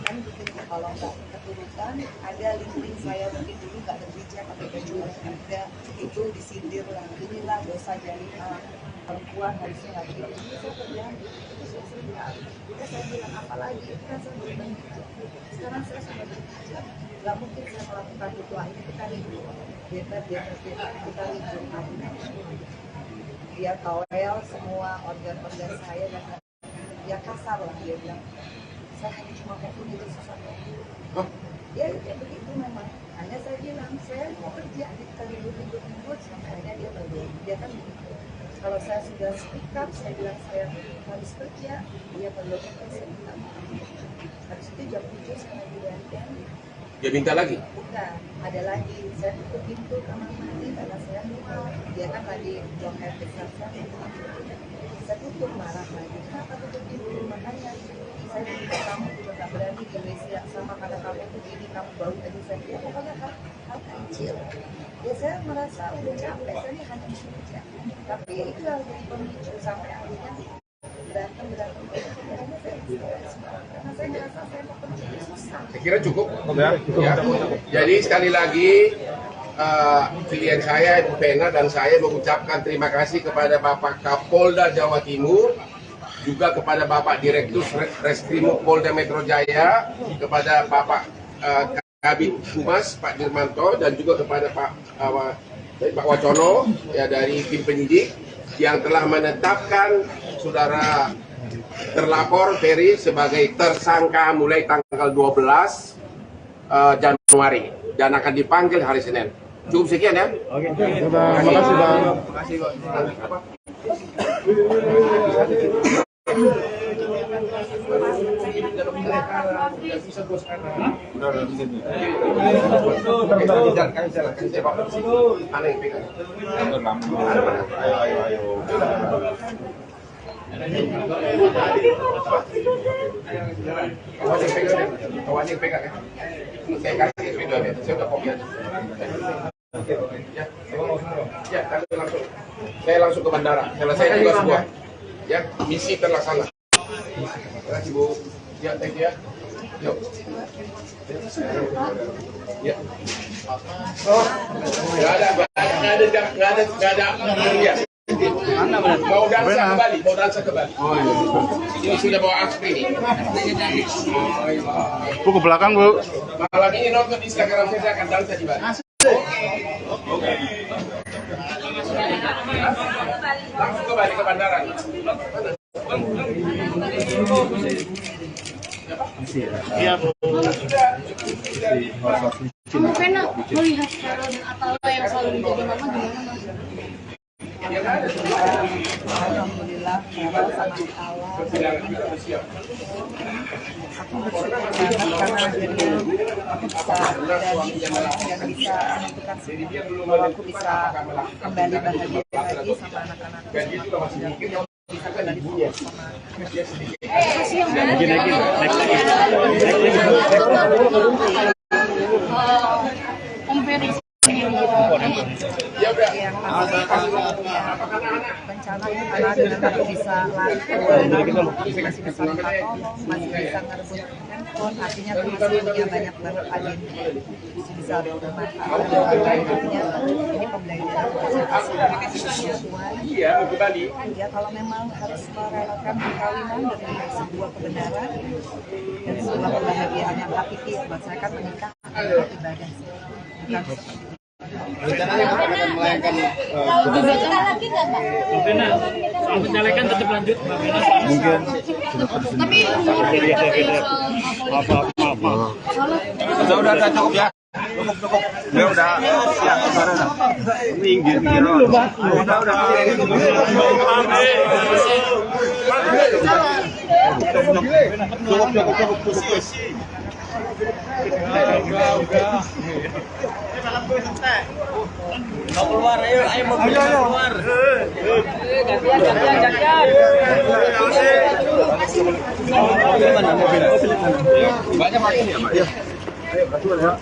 kan bikin kalau nggak keturutan ada link saya mungkin dulu nggak berbijak pakai baju ada itu disindir lah, inilah dosa jadi perempuan harusnya nggak begitu. Saya kerjaan udah saya bilang apa lagi, kan saya belum berbijak, sekarang saya sudah berbijak, nggak mungkin saya melakukan itu, akhirnya kita ribut kita ribut dia towel semua organ-organ saya dan dia kasar lah, dia bilang saya hanya cuma mau itu sesuatu. Ya begitu memang. Hanya saya bilang saya mau kerja, kita ribut sampai akhirnya dia belum. Dia kan begitu. Kalau saya sudah speak up, saya bilang saya harus kerja, dia belum. Saya minta maaf. Habis itu jam 7 saya bilang Dia minta lagi? bukan, ada lagi. Saya tutup pintu kamar mandi karena saya mual. Dia kan lagi buang air besar saya tutup, marah lagi. Kenapa tutup pintu? Makanya saya minta kamu juga gak berani di WC sama karena kamu begini, kamu baru aja saya bilang, pokoknya hal kecil. Ya saya merasa udah capek, saya ini hanya kerja. Tapi itu yang jadi pemicu sampai akhirnya berantem. Karena saya merasa saya mau kerja susah. Saya kira cukup. Ya. Jadi sekali lagi klien saya Ibu Pena dan saya mengucapkan terima kasih kepada Bapak Kapolda Jawa Timur, juga kepada Bapak Direktur Reskrimum Polda Metro Jaya, kepada Bapak Kabid Humas Pak Dirmanto, dan juga kepada Pak Wacono ya, dari tim penyidik yang telah menetapkan saudara terlapor Ferry sebagai tersangka mulai tanggal 12 Januari dan akan dipanggil hari Senin. Cukup sekian ya. Oke. Terima kasih Bang. Kawan yang pegang ya. Saya kasih video ya. Saya udah kopi aja. Ya, langsung. Saya langsung ke bandara. Selesai tugas semua. Ya, misi terlaksana. Terima kasih Bu. Ya, thank you ya. Yuk. Ya. Oh, nggak ada. Ya. Mau dansa kembali. Oh iya. Ini sudah bawa aspri. Bu ke belakang Bu. Malam ini nonton Instagram saya akan dansa di Bali. Langsung kembali ke bandara. Iya Bu. Kamu pernah melihat Carol dan Atala yang selalu menjadi mama gimana Mas? Alhamdulillah, Carol sama Allah. Aku bersyukur banget karena akhirnya aku bisa dan bisa menentukan bahwa aku bisa kembali bahagia lagi sama anak-anakku, sama keluarga, bisa kembali fokus sama Om Ferry Ya udah. yang rencana karena dengan aku bisa lari masih bisa minta tolong, masih bisa ngerebut handphone, artinya aku masih punya banyak banget agenda, masih bisa bermanfaat, artinya ini pembelajaran Iya, kembali. ya kalau memang harus merelakan perkawinan demi sebuah kebenaran dan sebuah kebahagiaan yang hakiki, buat saya kan menikah adalah ibadah, bukan Rencananya akan melayangkan lagi nggak Pak? Mbak Vena, soal pencalekan tetap lanjut Mbak Vena. Mungkin Udah cukup ya. Cukup. Beliau udah siap sekarang. Minggir. Cukup. Mau keluar, ayo mau keluar. Gantian. Banyak makin ya, Pak. Ayo, kasih ya.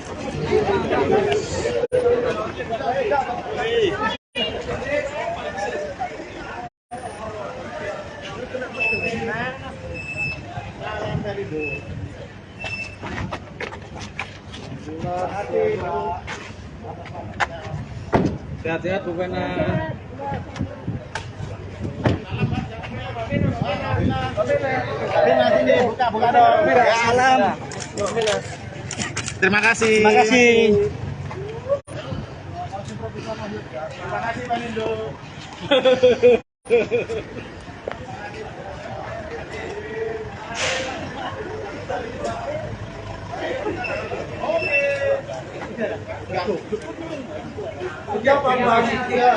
Sehat-sehat bukan buka dong. Salam. Terima kasih. Terima kasih. Pak Nindo. Siapa bagi dia?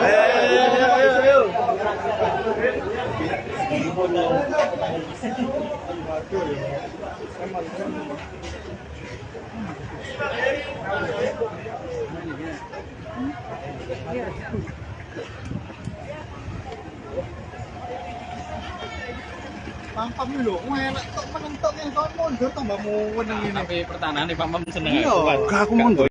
Ayo. Pam dulu, enak tok menentoknya kau mundur tambah mau wenang ini. Tapi pertahanan nih Pak Mam seneng. Iya, Aku mundur.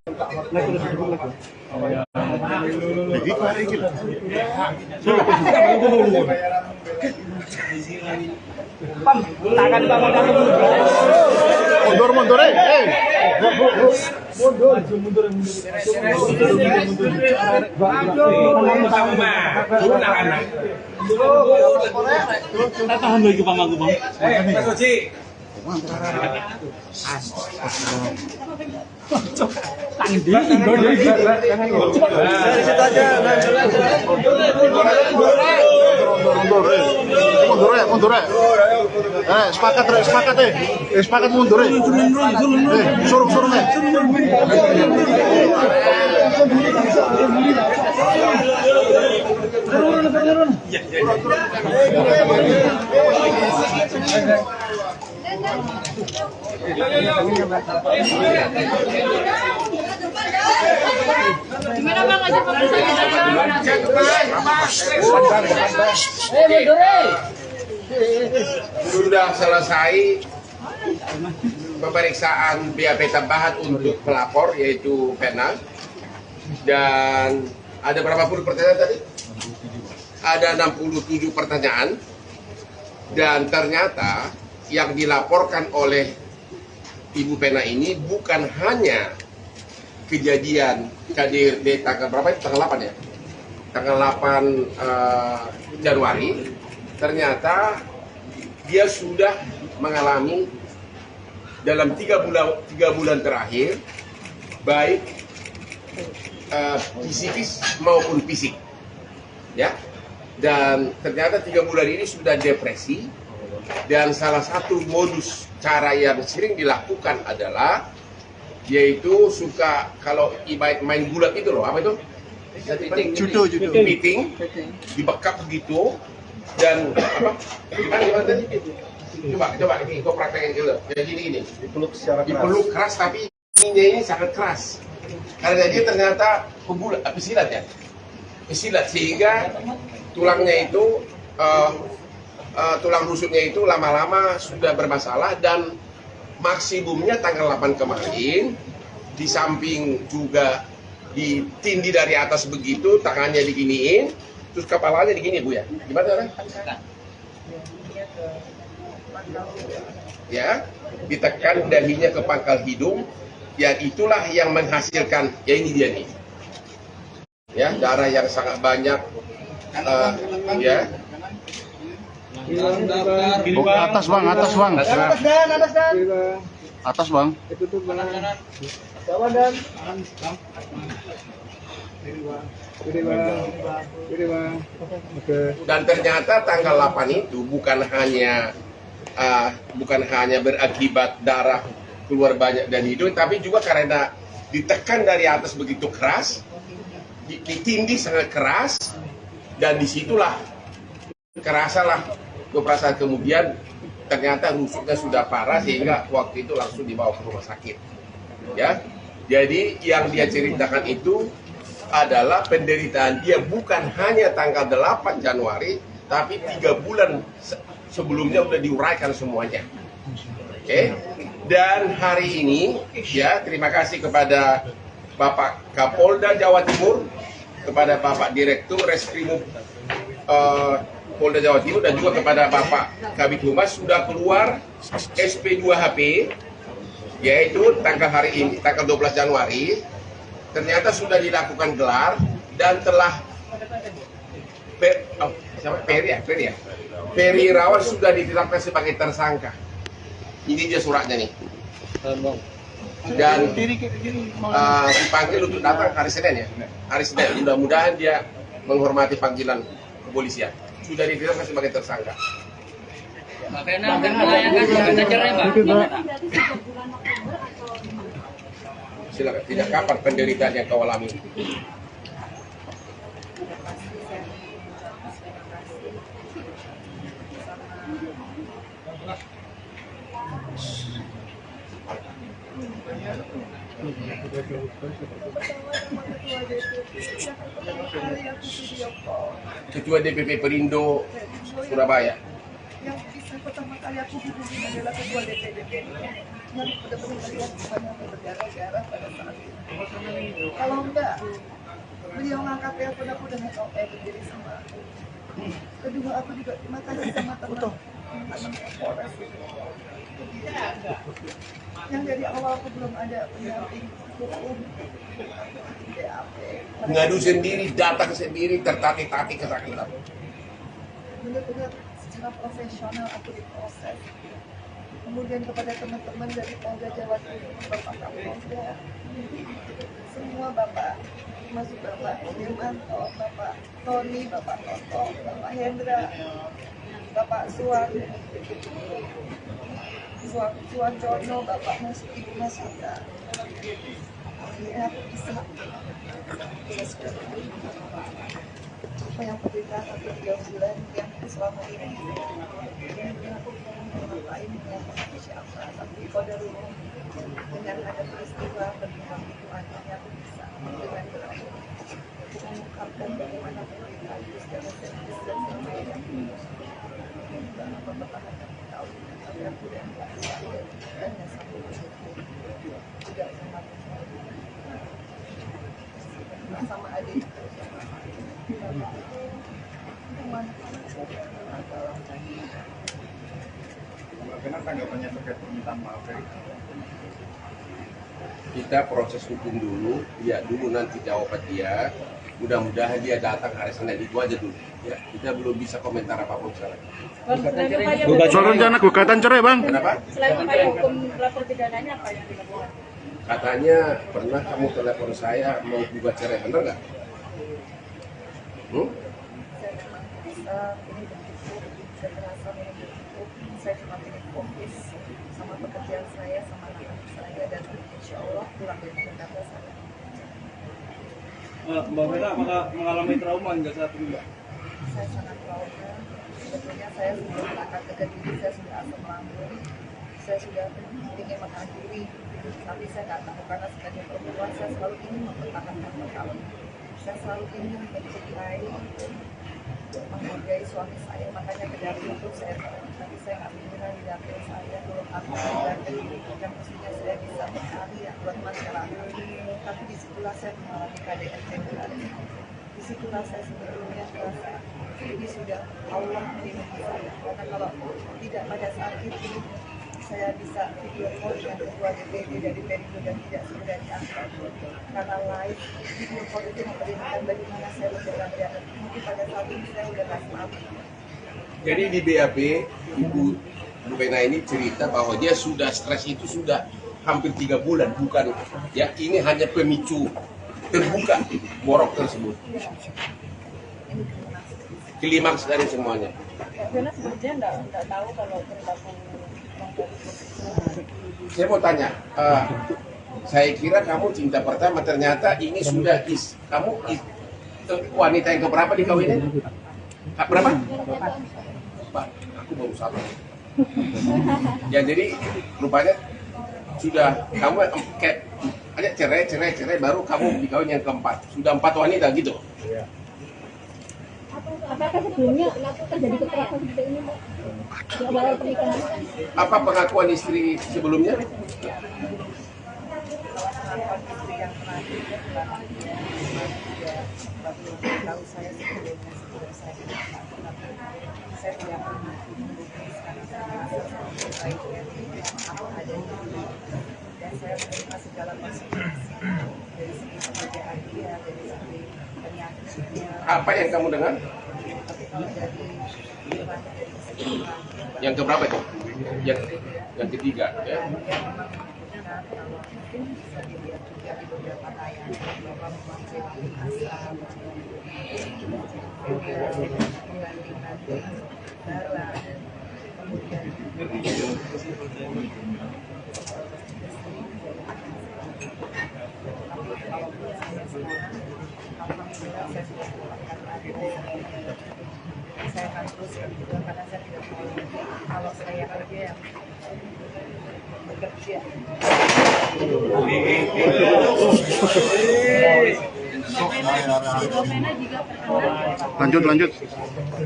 Pam, tangan Pak Mam Mundur, tahan lagi Pak Mam. Tangan dia. Mundur. Sepakat mundur. Suruh. Gimana Bang aja Sudah selesai pemeriksaan BAP tambahan untuk pelapor yaitu Pena, dan ada berapa puluh pertanyaan tadi? Ada 67 pertanyaan, dan ternyata yang dilaporkan oleh Ibu Pena ini bukan hanya kejadian KDRT tanggal berapa itu? Tanggal 8 ya? Tanggal 8 Januari. Ternyata dia sudah mengalami dalam 3 bulan terakhir baik psikis maupun fisik, ya. Dan ternyata 3 bulan ini sudah depresi, dan salah satu modus cara yang sering dilakukan adalah yaitu suka kalau main gulat itu loh, apa itu? Judo. Beating, dibekap begitu, dan apa? Gimana tadi? Coba ini, gue praktekin dulu. Kayak gini. Dipeluk keras, tapi ininya ini sangat keras. Karena dia ternyata pesilat ya. Pesilat, sehingga tulangnya itu, tulang rusuknya itu lama-lama sudah bermasalah, dan maksimumnya tanggal 8 kemarin, di samping juga ditindih dari atas begitu, tangannya diginiin, terus kepalanya digini Bu ya. Gimana orang? Ya, ditekan dahinya ke pangkal hidung, ya itulah yang menghasilkan, ya ini dia nih. Ya, darah yang sangat banyak, ya. Atas bang. Atas bang. Dan ternyata tanggal 8 itu bukan hanya berakibat darah keluar banyak dan hidung, tapi juga karena ditekan dari atas begitu keras, ditindih sangat keras, dan disitulah kerasalah beberapa saat kemudian ternyata rusuknya sudah parah sehingga waktu itu langsung dibawa ke rumah sakit. Ya, jadi yang dia ceritakan itu adalah penderitaan dia bukan hanya tanggal 8 Januari, tapi 3 bulan sebelumnya udah diuraikan semuanya. Oke. Dan hari ini ya terima kasih kepada Bapak Kapolda Jawa Timur, kepada Bapak Direktur Reskrimum Polda Jawa Timur, dan juga kepada Bapak Kabid Humas sudah keluar SP2HP, yaitu tanggal hari ini tanggal 12 Januari ternyata sudah dilakukan gelar dan telah Peri Irawan sudah ditetapkan sebagai tersangka. Ini dia suratnya nih. Dan dipanggil untuk datang hari Senin ya. Hari Senin. Mudah-mudahan dia menghormati panggilan kepolisian. Sudah ditetapkan sebagai tersangka. Silakan. Tidak kapan penderitaan yang kau alami? Ketua DPP Perindo Surabaya. Yang bisa pertama kali aku hubungi adalah ketua DPP yang benar-benar melihat bukannya berdarah-darah pada saat itu. Kalau enggak, beliau ngangkat telepon aku dengan berdiri sama aku. Kedua, aku juga terima kasih sama teman-teman Polres. Yang dari awal aku belum ada pendamping hukum, BAP. Ngadu sendiri, datang sendiri, tertatih-tatih kesakitan. Benar-benar secara profesional aku diproses. Kemudian kepada teman-teman dari Polda Jawa Timur, Bapak Kapolda, semua Bapak, termasuk Bapak Dirmanto, Bapak Tony, Bapak Toto, Bapak Hendra, Bapak Suwanjono, Bapak Ibu Mas Yuda. Akhirnya aku bisa apa yang penderitaan aku 3 bulan yang selama ini aku ngapain dengan siapa, tapi qadarullah dengan ada peristiwa berpihak itu akhirnya aku bisa dengan berakhir mengungkapkan bagaimana penderitaan itu secara serius dan berbeda dan mempertahankan tahu agar aku dan saya dan sampai tidak sama adik Bagaimana tanggapannya terkait permintaan maaf dari Kita proses hukum dulu, lihat dulu nanti jawaban dia. Mudah-mudahan dia datang hari Senin, itu aja dulu. Ya, kita belum bisa komentar apapun sekarang. Soal rencana gugatan cerai bang. Kenapa? Selain upaya hukum lapor pidananya apa yang dilakukan? Katanya pernah kamu telepon saya mau gugat cerai, benar nggak? Saya cuma ingin fokus sama pekerjaan saya, sama anak saya, dan insya Allah pulang dari Jakarta saya. Mbak Vera, apakah mengalami trauma hingga saat ini, Mbak? Saya sangat trauma. Sebetulnya saya sudah mengangkat dekat diri, saya sudah asam lambung, saya sudah ingin mengakhiri, tapi saya nggak tahu karena sebagai perempuan saya selalu ingin mempertahankan perkawinan. Saya selalu ingin mencintai, menghargai suami saya, makanya ke dapur itu saya tapi saya nggak mengira di dapur saya belum aku belajar dan mestinya saya bisa berkarya buat masyarakat, tapi disitulah saya mengalami KDRT berat. Disitulah saya sebetulnya merasa ini sudah Allah melindungi saya, karena kalau tidak pada saat itu saya bisa video call dengan ketua DPD dari Perindo dan tidak segera diangkat karena live video call itu memperlihatkan bagaimana saya berjalan jalan. Mungkin pada saat ini saya sudah nggak mampu. Jadi di BAP Ibu Bu Bena ini cerita bahwa dia sudah stres itu sudah hampir 3 bulan, bukan ya, ini hanya pemicu terbuka borok tersebut. Klimaks dari semuanya. Karena sebenarnya nggak tahu kalau perilaku. Saya mau tanya, saya kira kamu cinta pertama, ternyata ini sudah wanita yang keberapa dikawinin? Berapa? Pak, aku baru satu. Ya jadi rupanya sudah kamu kayak ada cerai baru kamu dikawin yang keempat. Sudah 4 wanita gitu. Apakah sebelumnya terjadi kekerasan seperti ini, Mbak? Di awal pernikahan kan? Apa pengakuan istri sebelumnya? Tahu saya sebelumnya saya tidak pernah melukis karena saya merasa baiknya apa adanya dan saya menerima segala konsekuensi dari segi pekerjaan dia, dari segi penyakitnya. Apa yang kamu dengar? Tapi kalau dari pikirannya, dari keseluruhan, Yang keberapa itu? Yang ketiga ya. mungkin bisa dilihat juga di beberapa tayangan bahwa memang perilaku asal pembandingan darah kemudian tapi kalaupun saya sekarang alhamdulillah saya sudah mendapatkan adik saya akan teruskan juga karena saya tidak mau kalau saya kerja yang bekerja. Lanjut.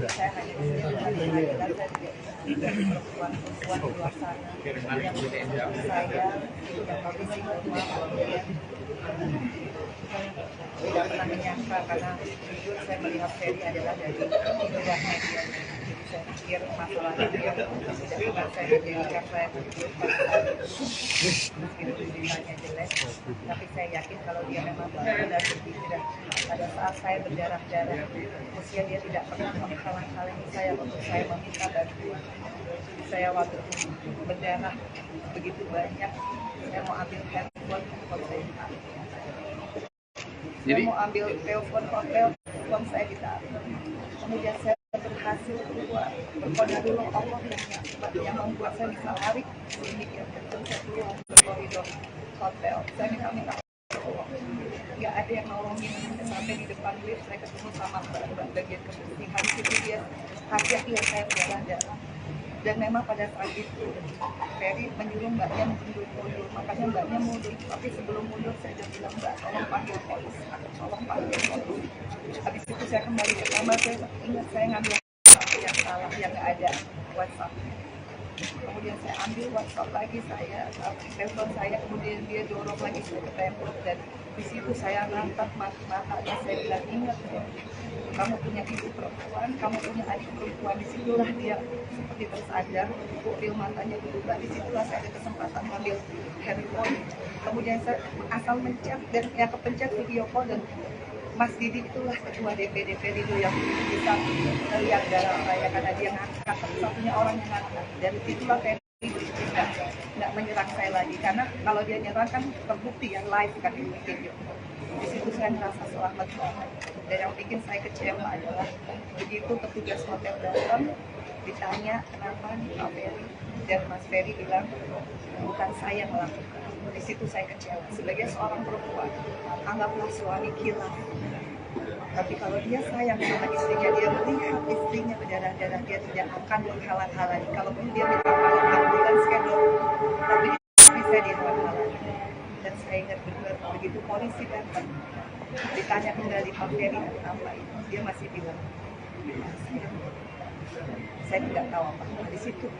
Saya hanya perempuan-perempuan di luar sana yang saya yang kondisi rumah tidak pernah menyangka karena jujur saya melihat Ferry adalah dari indahnya dia. Saya pikir masalahnya dia tidak pernah saya menjadikan saya berpikir meskipun ditanya jelek, tapi saya yakin kalau dia memang benar-benar berpikiran pada saat saya berdarah-darah usia dia tidak pernah menghalang-halangi saya untuk saya meminta bantuan. Saya waktu itu berdarah begitu banyak, saya mau ambil handphone saya ditarik. Saya mau ambil telepon saya ditarik. Kemudian saya berhasil keluar. Berkoda dulu Allah yang membuat saya bisa lari sedikit kecil saya keluar ke koridor hotel. Saya minta tolong. Nggak ada yang nolongin sampai di depan lift saya ketemu sama mbak bagian kebersihan itu dia hati-hati ya saya berdarah. Dan memang pada saat itu Ferry menyuruh mbaknya mundur, makanya mbaknya mundur. Tapi sebelum mundur saya sudah bilang mbak tolong panggil polisi, tolong panggil polisi. Habis itu saya kembali ke kamar, saya ingat saya ngambil yang salah, yang nggak ada WhatsApp. Kemudian saya ambil WhatsApp lagi, saya telepon saya, kemudian dia dorong lagi saya ke tembok dan di situ saya natap matanya, saya bilang ingat kamu punya ibu perempuan, kamu punya adik perempuan. Disitulah dia seperti tersadar, pupil matanya berubah. Disitulah saya ada kesempatan mengambil handphone. Kemudian saya asal mencet dan yang kepencet video call dan Mas Didi itulah ketua DPD itu yang bisa melihat darah saya karena dia ngangkat satu-satunya orang yang ngangkat. Dan itulah saya nggak menyerang saya lagi karena kalau dia nyerang kan terbukti yang live kan di video. Di situ saya merasa selamat banget. Dan yang bikin saya kecewa adalah begitu petugas hotel datang ditanya kenapa nih Pak Ferry dan Mas Ferry bilang bukan saya yang melakukan. Di situ saya kecewa. Sebagai seorang perempuan, anggaplah suami kilaf. Tapi kalau dia sayang sama istrinya, dia melihat istrinya berdarah-darah, dia tidak akan menghalang-halangi. Kalaupun dia minta tolong ambulans skedul, tapi bisa dihalang-halangi. Dan saya ingat benar begitu polisi datang, ditanya kembali Pak Ferry apa itu, dia masih bilang saya tidak tahu apa. Di situ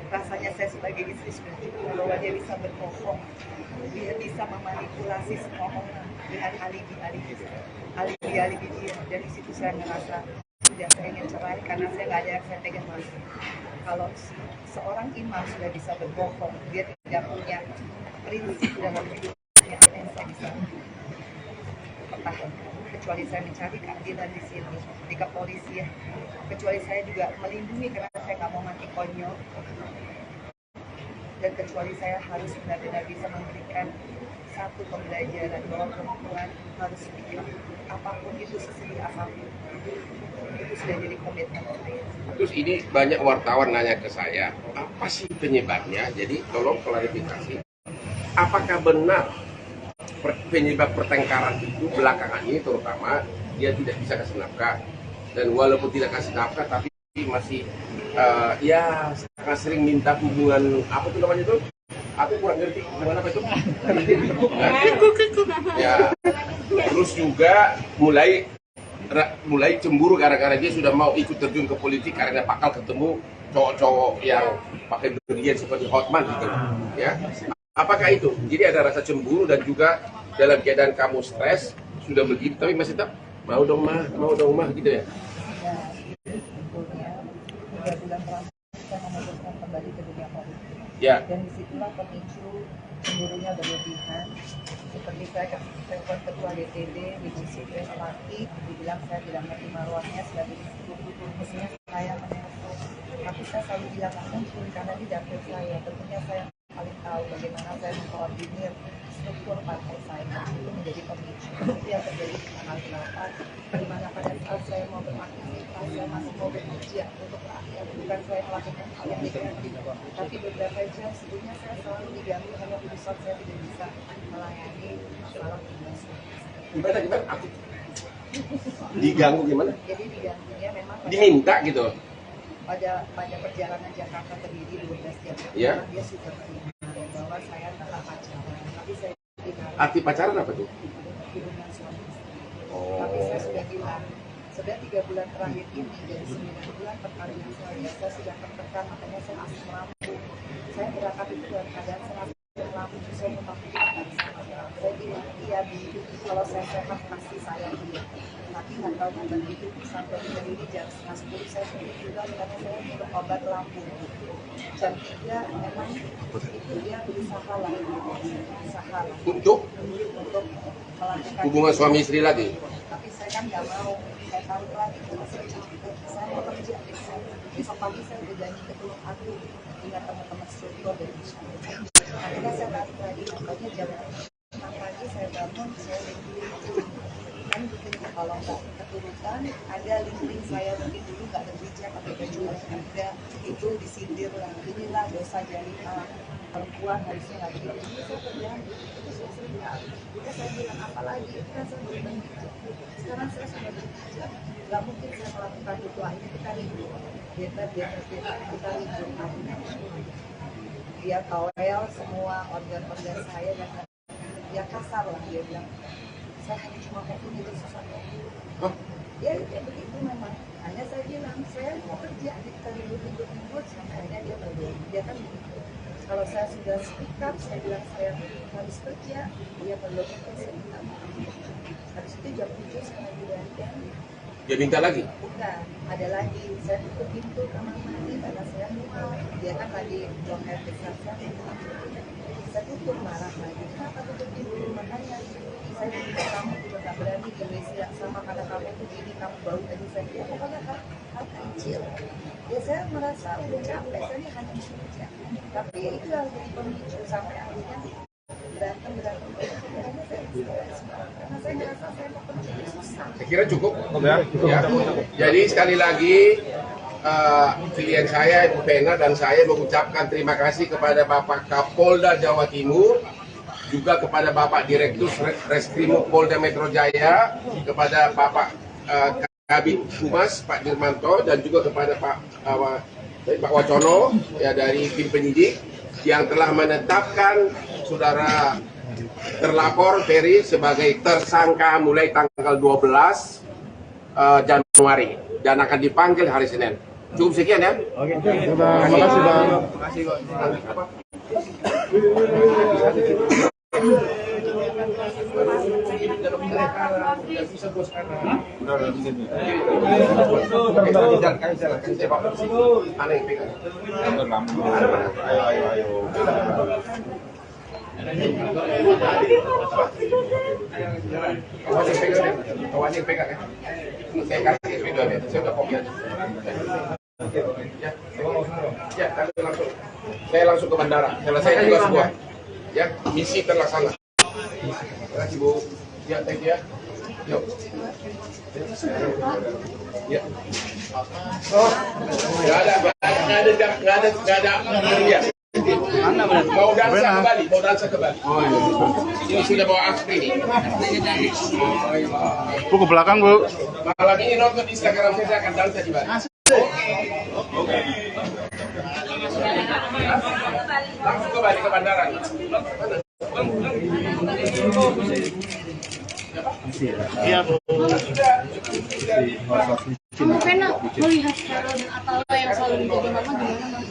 rasanya saya sebagai istri sudah cukup bahwa dia bisa berbohong, dia bisa memanipulasi semua orang dengan alibi-alibi dia. Dan di situ saya merasa sudah saya ingin cerai karena saya nggak ada yang saya pegang lagi. Kalau seorang imam sudah bisa berbohong, dia tidak punya prinsip dalam hidupnya, yang saya bisa pertahankan. kecuali saya mencari keadilan di sini, di kepolisian. Kecuali saya juga melindungi karena saya nggak mau mati konyol. Dan kecuali saya harus benar-benar bisa memberikan satu pembelajaran bahwa perempuan harus pikir apapun itu, sesedih apapun. Itu sudah jadi komitmen saya. Terus ini banyak wartawan nanya ke saya, apa sih penyebabnya? Jadi tolong klarifikasi. Apakah benar penyebab pertengkaran itu belakangan ini terutama dia tidak bisa kasih nafkah, dan walaupun tidak kasih nafkah tapi masih ya sangat sering minta hubungan apa tuh namanya itu? Aku kurang ngerti hubungan apa itu? Ya, terus juga mulai cemburu gara-gara dia sudah mau ikut terjun ke politik karena bakal ketemu cowok-cowok yang pakai berlian seperti Hotman gitu, ya. Apakah itu? Jadi ada rasa cemburu dan juga dalam keadaan kamu stres sudah begitu tapi masih tetap mau dong mah gitu ya? Ya, sebetulnya 3 bulan terakhir saya memutuskan kembali ke dunia politik. Ya. Dan disitulah pemicu cemburunya berlebihan. Seperti saya telepon ketua DPD, which is Sudres Laki, dibilang saya tidak ngerti marwahnya sebagai mestinya saya menelpon. Tapi saya selalu bilang nggak mungkin karena di dapil saya, tentunya saya paling tahu bagaimana saya mengkoordinir struktur partai saya. Itu menjadi pemicu. Itu yang terjadi di tanggal 8, di mana pada saat saya mau beraktivitas, saya masih mau bekerja untuk rakyat, bukan saya melakukan hal yang negatif. Tapi beberapa jam sebelumnya saya selalu diganggu hanya urusan saya tidak bisa melayani masalah tugas. Gimana? Aku diganggu gimana? Jadi diganggunya memang Diminta gitu? pada perjalanan Jakarta ke Kediri 12 jam. Ya. Dia sudah beringat bahwa saya telah pacaran, tapi saya tidak. Arti pacaran apa tuh? Hubungan suami istri. Oh. Tapi saya sudah bilang, sudah 3 bulan terakhir ini dari 9 bulan perkawinan saya sudah tertekan, makanya saya asam lambung. Saya berangkat itu dalam keadaan saya asam lambung, saya tetap sama. Saya bilang, iya Bi, kalau saya sehat pasti saya dia. Tapi nggak tahu begitu sampai di Kediri jam 9:30 saya sudah tidur karena saya minum obat lambung. Jam 3 memang itu dia berusaha lah. Untuk melakukan hubungan suami istri lagi? Tapi saya kan nggak mau, saya tahu lagi saya mau kerja besok pagi saya udah janji ke Tulung Agung dengan teman-teman struktur dari Islam. Akhirnya saya balik lagi, makanya jam 6 pagi saya bangun, saya LinkedIn kan bikin kalau nggak keturutan ada LinkedIn saya mungkin dulu nggak berbijak pakai baju ada itu disindir lah, inilah dosa jariah perempuan harusnya nggak gitu. Ini saya terjadi itu saya sering kali. Saya bilang apa lagi kan saya belum berbijak. Sekarang saya sudah berbijak, nggak mungkin saya melakukan itu. Akhirnya kita ribut, kita ribut. Dia kawel semua organ-organ saya dan dia kasar lah, dia bilang saya hanya cuma mau itu sesuatu. Ya begitu memang. Hanya saya bilang saya mau kerja, kita ribut sampai akhirnya dia berdua. Dia kan kalau saya sudah speak up, saya bilang saya harus kerja, dia belum saya minta maaf. Habis itu jam 7 saya dibanting. Dia minta lagi? Bukan, ada lagi. Saya tutup pintu kamar mandi karena saya mual. Dia kan lagi buang air besar saya tutup marah lagi. Kenapa tutup pintu? Makanya saya juga kamu juga nggak berani di WC yang sama karena kamu tuh gini, kamu baru tadi saya bilang pokoknya hal kecil. Ya saya merasa udah capek, saya ini hanya bekerja. Tapi ya itu yang jadi pemicu sampai akhirnya berantem. Karena saya merasa saya mau kerja susah. Saya kira cukup. Ya. Jadi sekali lagi klien saya, Ibu Pena dan saya mengucapkan terima kasih kepada Bapak Kapolda Jawa Timur, juga kepada Bapak Direktur Reskrimum Polda Metro Jaya, kepada Bapak Kabid Humas Pak Dirmanto, dan juga kepada Pak Wacono ya dari tim penyidik yang telah menetapkan saudara terlapor Ferry sebagai tersangka mulai tanggal 12 Januari dan akan dipanggil hari Senin. Cukup sekian ya. Oke. Terima kasih Bang. Terima kasih kok. Ayo. Kawan yang pegang ya. Saya kasih SP2 ya. Saya udah kopi aja. Ya, langsung. Saya langsung ke bandara. Selesai juga semua. Ya, misi terlaksana. Terima kasih Bu. Ya, thank you ya. Yuk. Ya. Oh, nggak ada. Mau dansa kembali. Oh iya. Ini sudah bawa aspri nih. Bu ke belakang, Bu. Malam ini nonton Instagram saya akan dansa di Bali. Oke. Langsung kembali ke bandara. Iya, Bu. Kamu pernah melihat Carol dan Atala yang selalu menjadi mama gimana, Mas?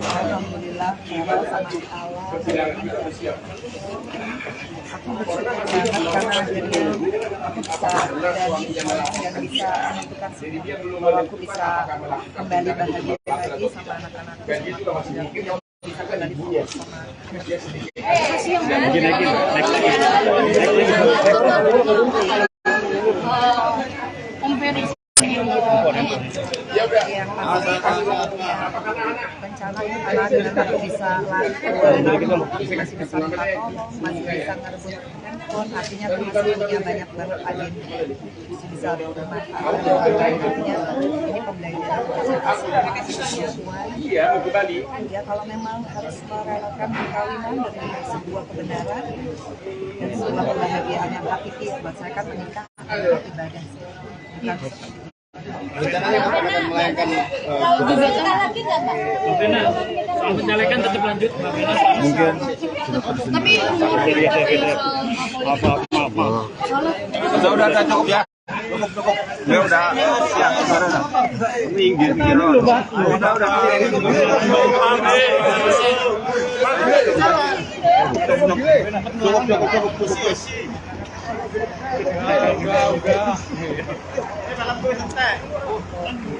Alhamdulillah, Carol sama Allah. Aku bersyukur banget karena akhirnya aku bisa dan bisa menentukan bahwa aku bisa kembali bahagia lagi sama anak-anak. Bisa kembali sama Kasih yang mana? Om Ferry Ya udah. yang pasti rencana karena dengan aku bisa lari masih bisa minta tolong, masih bisa ngerebut handphone, artinya aku masih punya banyak banget agenda bisa bermanfaat artinya ini pembelajaran sesuai. Iya, mau ke Bali. Ya kalau memang harus merelakan perkawinan demi sebuah kebenaran dan sebuah kebahagiaan yang hakiki, buat saya kan menikah adalah ibadah bukan Rencananya Bapak akan melayangkan gugatan lagi nggak, Pak? Soal pencalekan tetap lanjut, Mbak Vena. Mungkin Tapi umur Udah cukup ya. Cukup. Ya udah siap sekarang. Minggir. Cukup.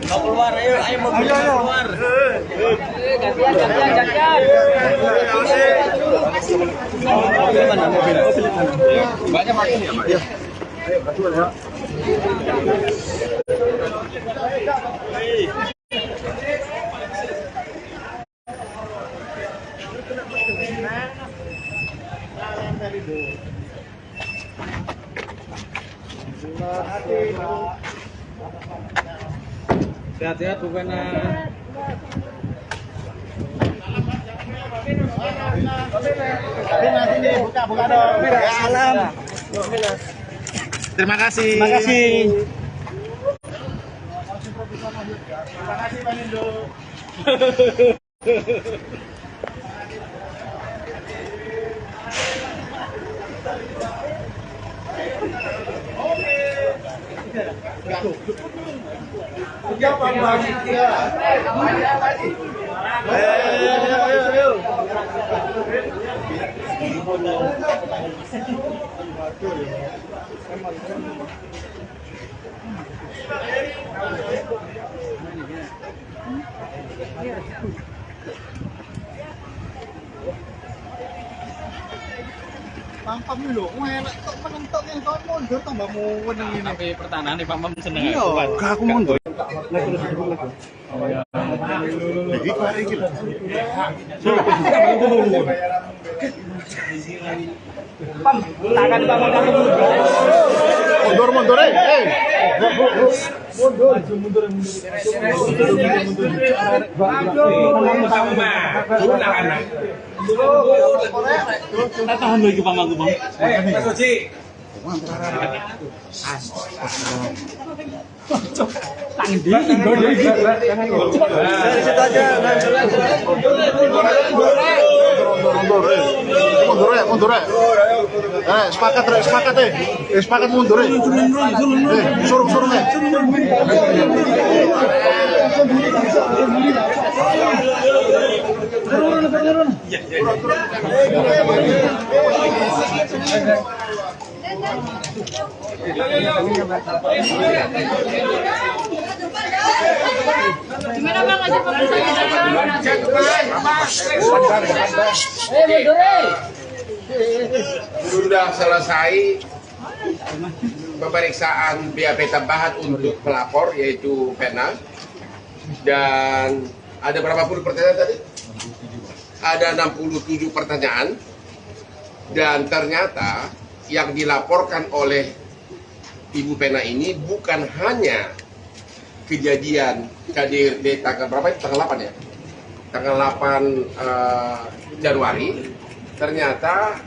Mau keluar, ayo mobil keluar. Banyak makin ya, Pak. Ya. Sehat-sehat Bu Vena. buka dong. Ya alam. terima kasih. Terima kasih Pak Nindo. Ayo. Tampam dulu, enak tok menentok yang kau mundur tambah muwen ini. Tapi pertahanan nih Pak Mam seneng Iya, ya. Aku mundur. Tangan Pak Mam Mundur, eh. tahan lagi Pak Mam. Mas Suci. Tangan dingin dari situ aja. Mundur. Sepakat mundur. Suruh. Gimana bang aja Sudah selesai pemeriksaan BAP tambahan untuk pelapor yaitu Vena, dan ada berapa puluh pertanyaan tadi? Ada 67 pertanyaan, dan ternyata yang dilaporkan oleh Ibu Vena ini bukan hanya kejadian KDRT tanggal berapa? Tanggal 8 ya? Tanggal 8 Januari. Ternyata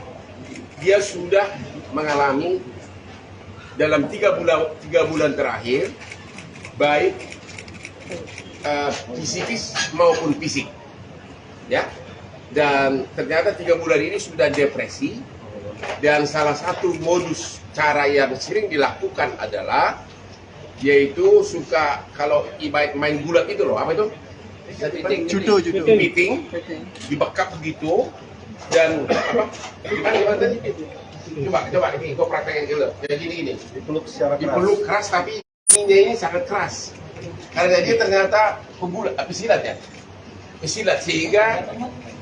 dia sudah mengalami dalam 3 bulan terakhir baik psikis maupun fisik, ya. Dan ternyata 3 bulan ini sudah depresi, dan salah satu modus cara yang sering dilakukan adalah yaitu suka kalau ibarat main gulat itu loh, apa itu? Judo. Beating, dibekap begitu, dan apa? Gimana tadi? Coba ini gua praktekin dulu. Kayak gini. Dipeluk keras, tapi ininya ini sangat keras. Karena dia ternyata pesilat ya. Pesilat, sehingga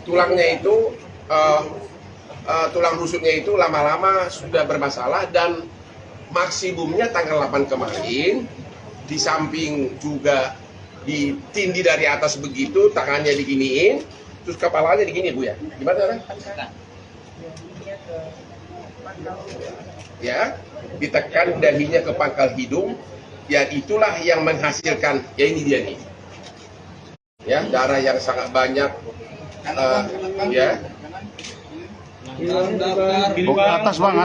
tulangnya itu tulang rusuknya itu lama-lama sudah bermasalah, dan maksimumnya tanggal 8 kemarin di samping juga ditindih dari atas begitu, tangannya diginiin, terus kepalanya digini Bu ya. Gimana orang? Ya, ditekan dahinya ke pangkal hidung, yang itulah yang menghasilkan, ya ini dia nih, ya darah yang sangat banyak, ya. Oh, atas bang.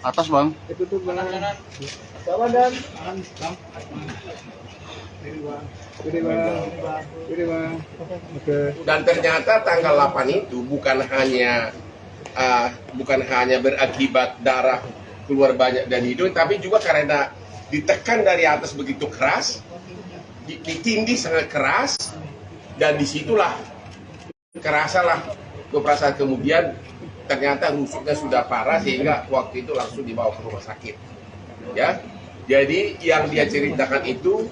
Atas bang. Dan ternyata tanggal 8 itu bukan hanya berakibat darah keluar banyak dari hidung, tapi juga karena ditekan dari atas begitu keras, ditindih sangat keras, dan disitulah kerasalah perasaan. Kemudian ternyata rusuknya sudah parah, sehingga waktu itu langsung dibawa ke rumah sakit, ya. Jadi yang dia ceritakan itu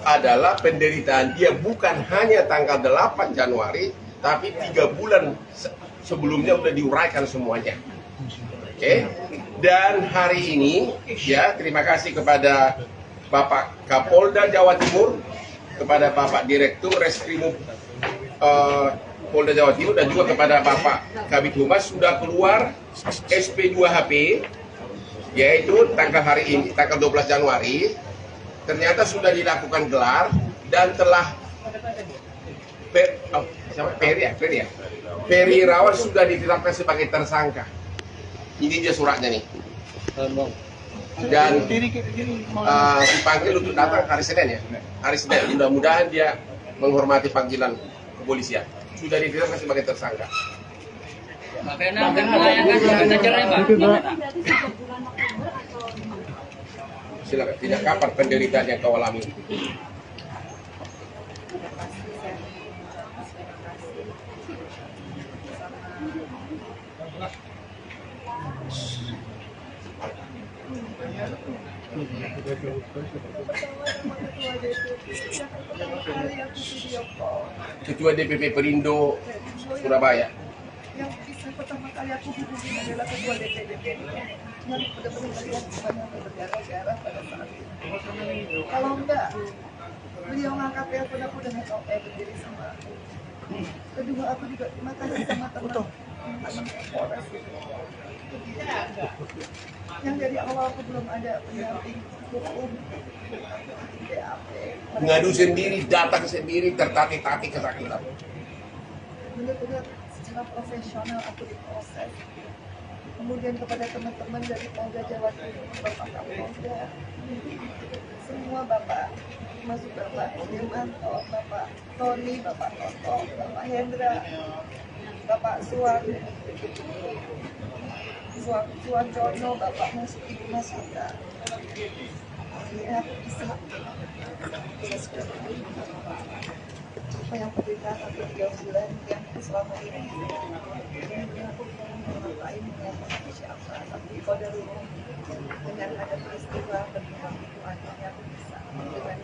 adalah penderitaan dia bukan hanya tanggal 8 Januari, tapi 3 bulan sebelumnya udah diuraikan semuanya. Oke. Dan hari ini, ya, terima kasih kepada Bapak Kapolda Jawa Timur, kepada Bapak Direktur Reskrimum Polda Jawa Timur, dan juga kepada Bapak Kabid Humas sudah keluar SP2HP, yaitu hari ini tanggal 12 Januari ternyata sudah dilakukan gelar, dan telah Ferry Irawan sudah ditetapkan sebagai tersangka. Ini dia suratnya nih, dan dipanggil untuk datang hari Senin ya, hari Senin. Mudah-mudahan dia menghormati panggilan kepolisian. Sudah ditetapkan sebagai tersangka. Silakan, tidak kapan penderitaan yang kau alami? Ketua DPP Perindo Surabaya. Yang bisa pertama kali aku hubungi adalah ketua DPP yang benar-benar melihat semuanya berdarah-darah pada saat itu. Kalau enggak, beliau ngangkat telepon aku dan berdiri sama aku. Kedua, aku juga terima kasih sama teman-teman Polres. Yang dari awal aku belum ada pendamping hukum, BAP. Ngadu sendiri, datang sendiri, tertatih-tatih kesakitan. Benar-benar secara profesional aku diproses. Kemudian kepada teman-teman dari Polda Jawa Timur, Bapak Kapolda, semua Bapak, masuk Bapak Dirmanto, Bapak Tony, Bapak Toto, Bapak Hendra, Bapak Suwancono, Bapak Ibu Masuka. Ya, bisa sudah apa yang penderitaan aku 3 bulan yang selama ini aku ngapain dengan siapa, tapi pada rumah dengan ada peristiwa berkembang itu akhirnya aku bisa dengan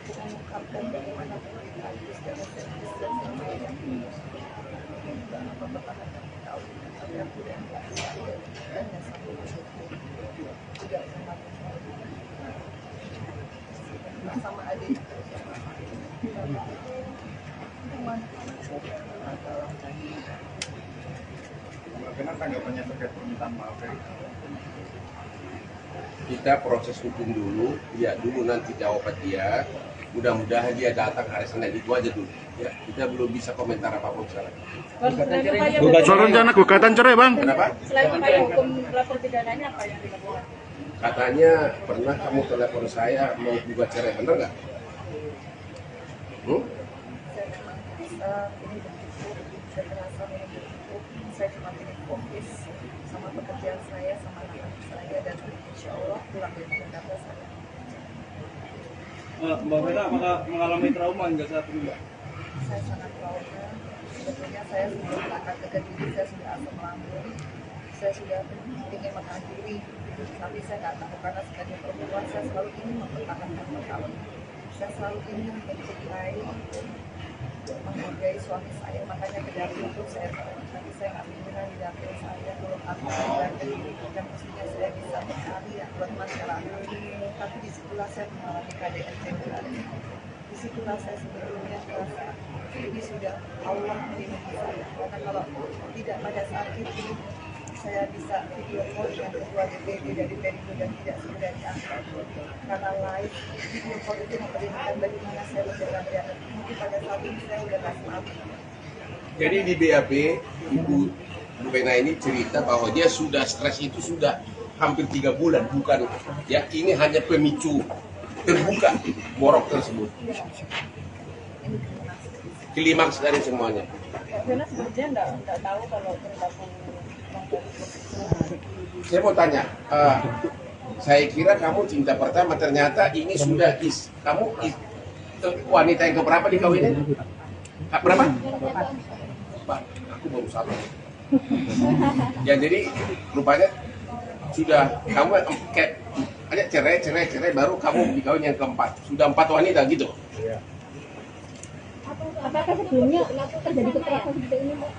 mengungkapkan bagaimana penderitaan secara serius dan semuanya apa pertahanan tahu tapi aku dan saya dan sampai tidak sama adik Bagaimana tanggapannya terkait permintaan maaf dari Kita proses hukum dulu, lihat dulu nanti jawaban dia. Mudah-mudahan dia datang hari Senin, itu aja dulu. Ya, kita belum bisa komentar apapun sekarang. Soal rencana gugatan cerai, Bang. Kenapa? Selain upaya hukum lapor pidananya apa yang dilakukan? Katanya pernah kamu telepon saya mau gugat cerai, benar nggak? saya memang bisa ini bercukup, saya merasa ini bercukup, saya cuma ingin fokus sama pekerjaan saya, sama anak-anak saya, dan insya Allah pulang dari Jakarta saya. Mbak Vera, apakah mengalami trauma hingga saat ini, Mbak? Saya sangat trauma, sebetulnya saya sudah berangkat ke diri, saya sudah asam lambung, saya sudah ingin mengakhiri, tapi saya nggak tahu karena sebagai perempuan saya selalu ingin mempertahankan perkawinan. Saya selalu ingin mencintai, menghargai suami saya, makanya ke dapur itu saya tapi saya nggak pimpinan di dapur saya kalau aku belajar dan mestinya saya bisa mencari buat masyarakat, tapi disitulah saya mengalami KDRT berat. Disitulah saya sebelumnya merasa ini sudah Allah melindungi saya, karena kalau tidak pada saat itu saya bisa video call dengan ketua DPD dari Perindo dan tidak segera diangkat karena live video call itu memperlihatkan bagaimana saya berjalan-jalan. Mungkin pada saat ini saya sudah kasih maaf. Jadi di BAP, Ibu Vena ini cerita bahwa dia sudah stres itu sudah hampir 3 bulan, bukan ya, ini hanya pemicu terbuka borok tersebut. Klimaks dari semuanya. Karena sebenarnya nggak tahu kalau perilaku Saya mau tanya, saya kira kamu cinta pertama, ternyata ini sudah wanita yang keberapa dikawinin? Berapa? Pak, aku baru satu. Ya jadi rupanya sudah kamu kayak ada cerai baru kamu dikawin yang keempat. Sudah 4 wanita gitu. apakah sebelumnya terjadi kekerasan seperti ini, Mbak?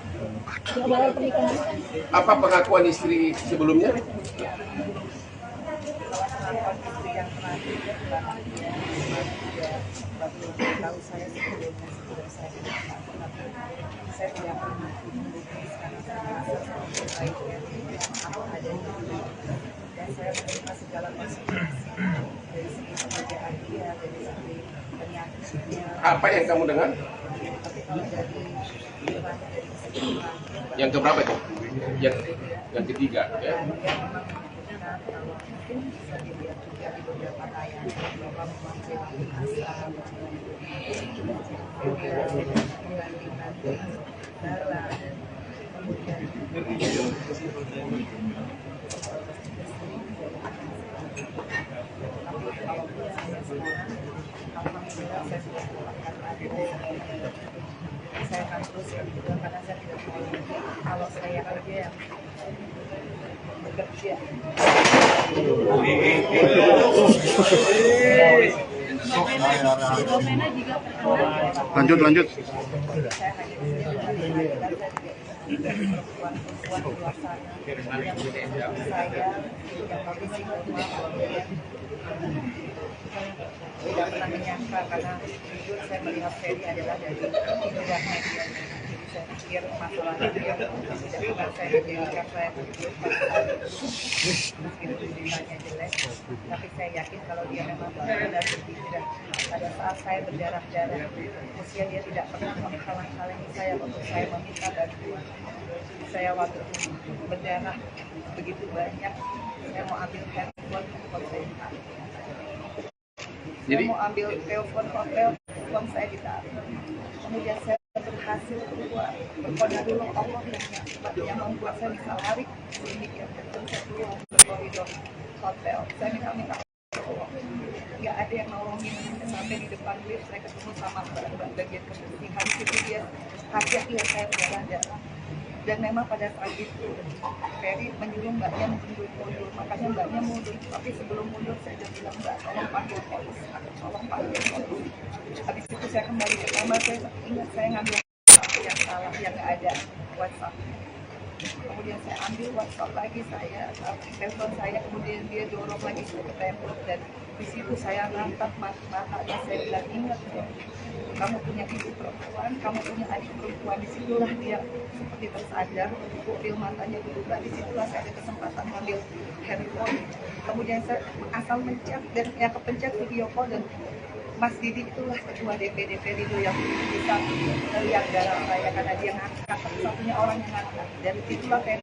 Di awal pernikahan? Apa pengakuan istri sebelumnya? Pengakuan istri yang terakhir dia tahu saya sebelum saya saya tidak pernah menulis karena saya merasa baiknya apa ada di diri dan saya menerima segala konsekuensi dari segi pekerjaan dia, dari segi penyakitnya. Apa yang kamu dengar? Tapi kalau dari segi Yang keberapa itu? Yang ketiga ya. dia memang menyebutkan kalau mungkin bisa dilihat juga di beberapa tayangan bahwa memang jadi asal pembandingan darah kemudian tapi kalau saya sekarang alhamdulillah saya sudah mendapatkan lagi saya akan terus juga karena saya tidak mau kalau saya kerja yang bekerja. Lanjut. Saya hanya perempuan-perempuan di luar sana yang saya yang kondisi tidak pernah menyangka karena jujur saya melihat Ferry adalah dari indahnya dia. Saya pikir masalahnya dia tidak pernah saya jadikan saya berpikir meskipun ceritanya jelek, tapi saya yakin kalau dia memang benar-benar berpikiran pada saat saya berdarah-darah usia dia tidak pernah menghalang-halangi saya untuk saya meminta bantuan. Saya waktu berdarah begitu banyak, saya mau ambil handphone saya ditarik. Saya mau ambil telepon saya ditarik. Kemudian saya berhasil keluar. Berkoda dulu Allah yang membuat saya bisa lari sedikit. Dan saya keluar ke koridor hotel. Saya minta tolong. Nggak ada yang nolongin. Sampai di depan lift saya ketemu sama mbak bagian kebersihan. Itu dia kaget lihat saya berdarah. Dan memang pada saat itu Ferry menyuruh mbaknya mundur, makanya mbaknya mundur. Tapi sebelum mundur saya sudah bilang, mbak tolong panggil polisi, tolong panggil polisi. Habis itu saya kembali ke kamar, saya ingat saya ngambil yang salah, yang nggak ada WhatsApp. Kemudian saya ambil WhatsApp lagi, saya telepon saya, kemudian dia dorong lagi saya ke tembok, dan di situ saya natap matanya, saya bilang, ingat ya, kamu punya ibu perempuan, kamu punya adik perempuan. Disitulah dia seperti tersadar, pupil matanya berubah. Disitulah saya ada kesempatan ngambil handphone, kemudian saya asal mencet dan yang kepencet video call, dan Mas Didi itulah ketua DPD Perindo yang bisa melihat darah saya karena dia ngangkat, satunya orang yang ngangkat. Dan itulah Perindo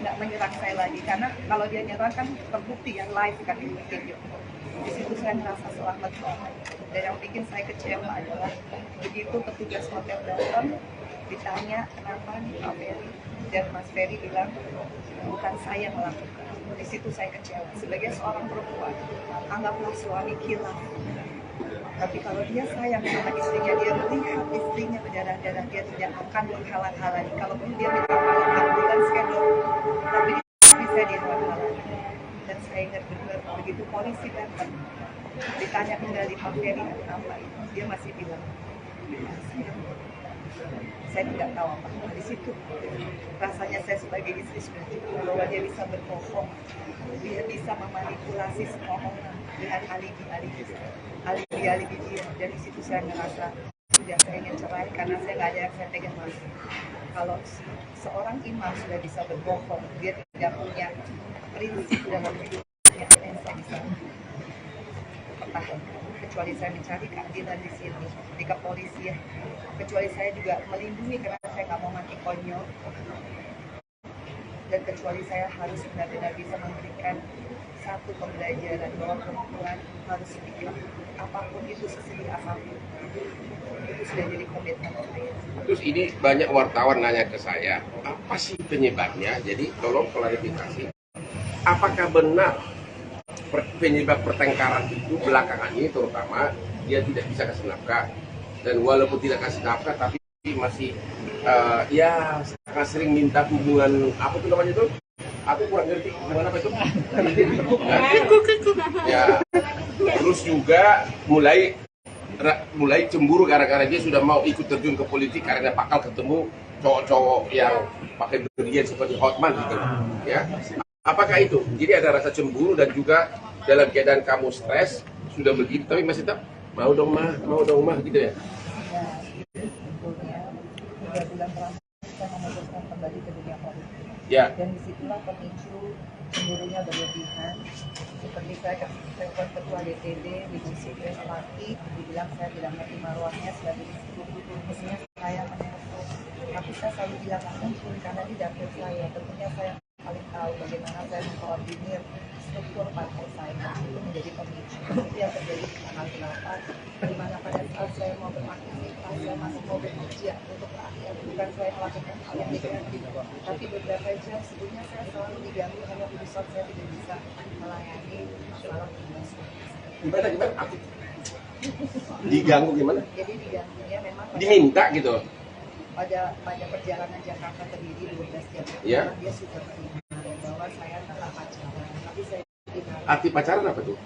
nggak menyerang saya lagi, karena kalau dia nyerang kan terbukti yang live kan di video. Di situ saya merasa selamat banget. Dan yang bikin saya kecewa adalah begitu petugas hotel datang, ditanya kenapa nih Pak Ferry, dan Mas Ferry bilang bukan saya yang melakukan. Di situ saya kecewa. Sebagai seorang perempuan, anggaplah suami kilaf. Tapi kalau dia sayang sama istrinya, dia melihat istrinya berdarah-darah, dia tidak akan menghalang-halangi. Kalaupun dia minta ambulans schedule, tapi bisa dihalang-halangi. Dan saya ingat benar, begitu polisi datang, ditanya kembali Pak Ferry apa itu, dia masih bilang, saya tidak tahu apa. Di situ rasanya saya sebagai istri sudah cukup, bahwa dia bisa berbohong, dia bisa memanipulasi semua orang dengan alibi-alibi dia. Dan di situ saya merasa sudah saya ingin cerai karena saya nggak ada yang saya pegang lagi. Kalau seorang imam sudah bisa berbohong, dia tidak punya prinsip dalam hidupnya, yang saya bisa pertahankan. Kecuali saya mencari keadilan di sini, di kepolisian. Kecuali saya juga melindungi karena saya nggak mau mati konyol. Dan kecuali saya harus benar-benar bisa memberikan satu pembelajaran bahwa perempuan harus sedikit apapun itu, sesedih apapun. Itu sudah jadi komitmen saya. Terus ini banyak wartawan nanya ke saya, apa sih penyebabnya? Jadi tolong klarifikasi. Apakah benar penyebab pertengkaran itu belakangan ini, terutama dia tidak bisa kasih nafkah, dan walaupun tidak kasih nafkah tapi masih ya sangat sering minta hubungan, apa tuh namanya itu? Aku kurang ngerti gimana apa itu? Ya, terus juga mulai cemburu gara-gara dia sudah mau ikut terjun ke politik karena bakal ketemu cowok-cowok yang pakai berlian seperti Hotman gitu, ya. Apakah itu? Jadi ada rasa cemburu dan juga dalam keadaan kamu stres sudah begitu tapi masih tetap mau dong mah gitu ya? Ya, sebetulnya 3 bulan terakhir saya memutuskan kembali ke dunia politik. Ya. Dan disitulah pemicu cemburunya berlebihan. Seperti saya kasih telepon ketua DPD di Sipres Laki, dibilang saya tidak ngerti marwahnya sebagai istri. Mestinya saya menelpon, tapi saya selalu bilang mungkin karena di dapur saya, tentunya saya paling tahu bagaimana saya mengkoordinir struktur partai saya. Itu menjadi pemicu. Itu yang terjadi di tanggal 8, di mana pada saat saya mau beraktivitas, saya masih mau bekerja untuk rakyat, bukan saya melakukan hal yang negatif. Tapi beberapa jam sebelumnya saya selalu diganggu karena urusan saya tidak bisa melayani masalah tugas. Gimana? Diganggu gimana? Jadi diganggunya memang Diminta gitu? pada perjalanan Jakarta ke Diri 12 jam. Ya. Dia sudah terima bahwa saya tetap pacaran, tapi saya tidak. Arti pacaran apa tuh?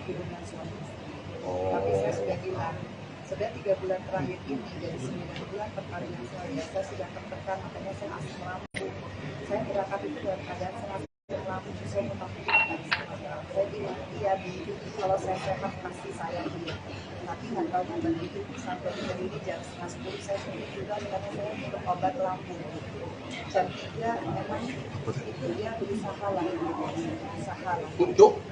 Hubungan suami istri. Oh. Tapi saya sudah bilang, sudah 3 bulan terakhir ini dari 9 bulan perkawinan saya sudah tertekan, makanya saya asam lambung. Saya berangkat itu dalam keadaan saya asam lambung, saya memang saya bilang, iya Bu, kalau saya sehat pasti saya dia. Tapi nggak tahu begitu sampai di jam 9:30 saya sudah juga karena saya minum obat lambung. Jam 3 memang itu dia berusaha lah, Untuk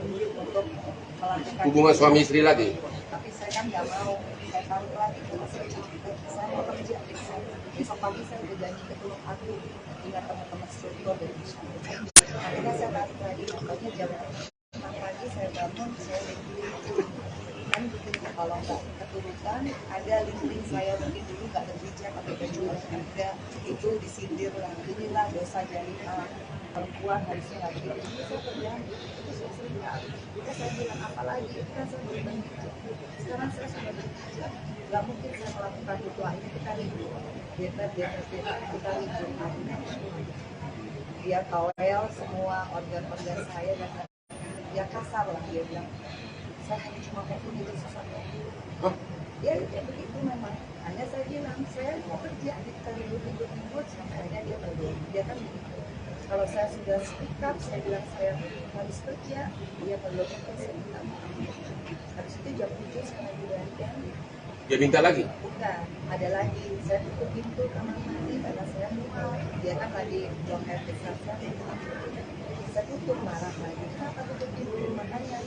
melakukan hubungan suami istri lagi? tapi saya kan nggak mau, saya taruh lagi karena saya mau kerja di sana. Besok pagi saya udah janji ke Tulung Agung dengan teman-teman struktur dari Indonesia. Akhirnya saya balik lagi, makanya jam 6 pagi saya bangun, saya link kan bikin kalau nggak keturutan, ada link saya mungkin dulu nggak berbijak atau kejual ada, itu disindir lah, inilah dosa jariah perempuan harusnya nggak begitu. Itu saya terjadi, itu saya bilang, saya bilang apa lagi, kan saya belum berbijak. Sekarang saya sudah berbijak, nggak mungkin saya melakukan itu, akhirnya kita ribut. Dia kita liburkan. Dia towel semua organ-organ saya dan dia kasar lah, dia bilang saya hanya cuma mau itu susah. Ya begitu memang. Hanya saya bilang saya mau kerja, kita ribut sampai akhirnya dia belum. Dia kan begitu. Kalau saya sudah speak up, saya bilang saya harus kerja, dia belum, saya minta maaf. Habis itu jam 7 saya lagi balikan. Dia minta lagi? Bukan, ada lagi. Saya tutup pintu kamar mandi karena saya mual. Dia kan tadi buang air besar saya tutup, marah lagi. Kenapa tutup pintu? Makanya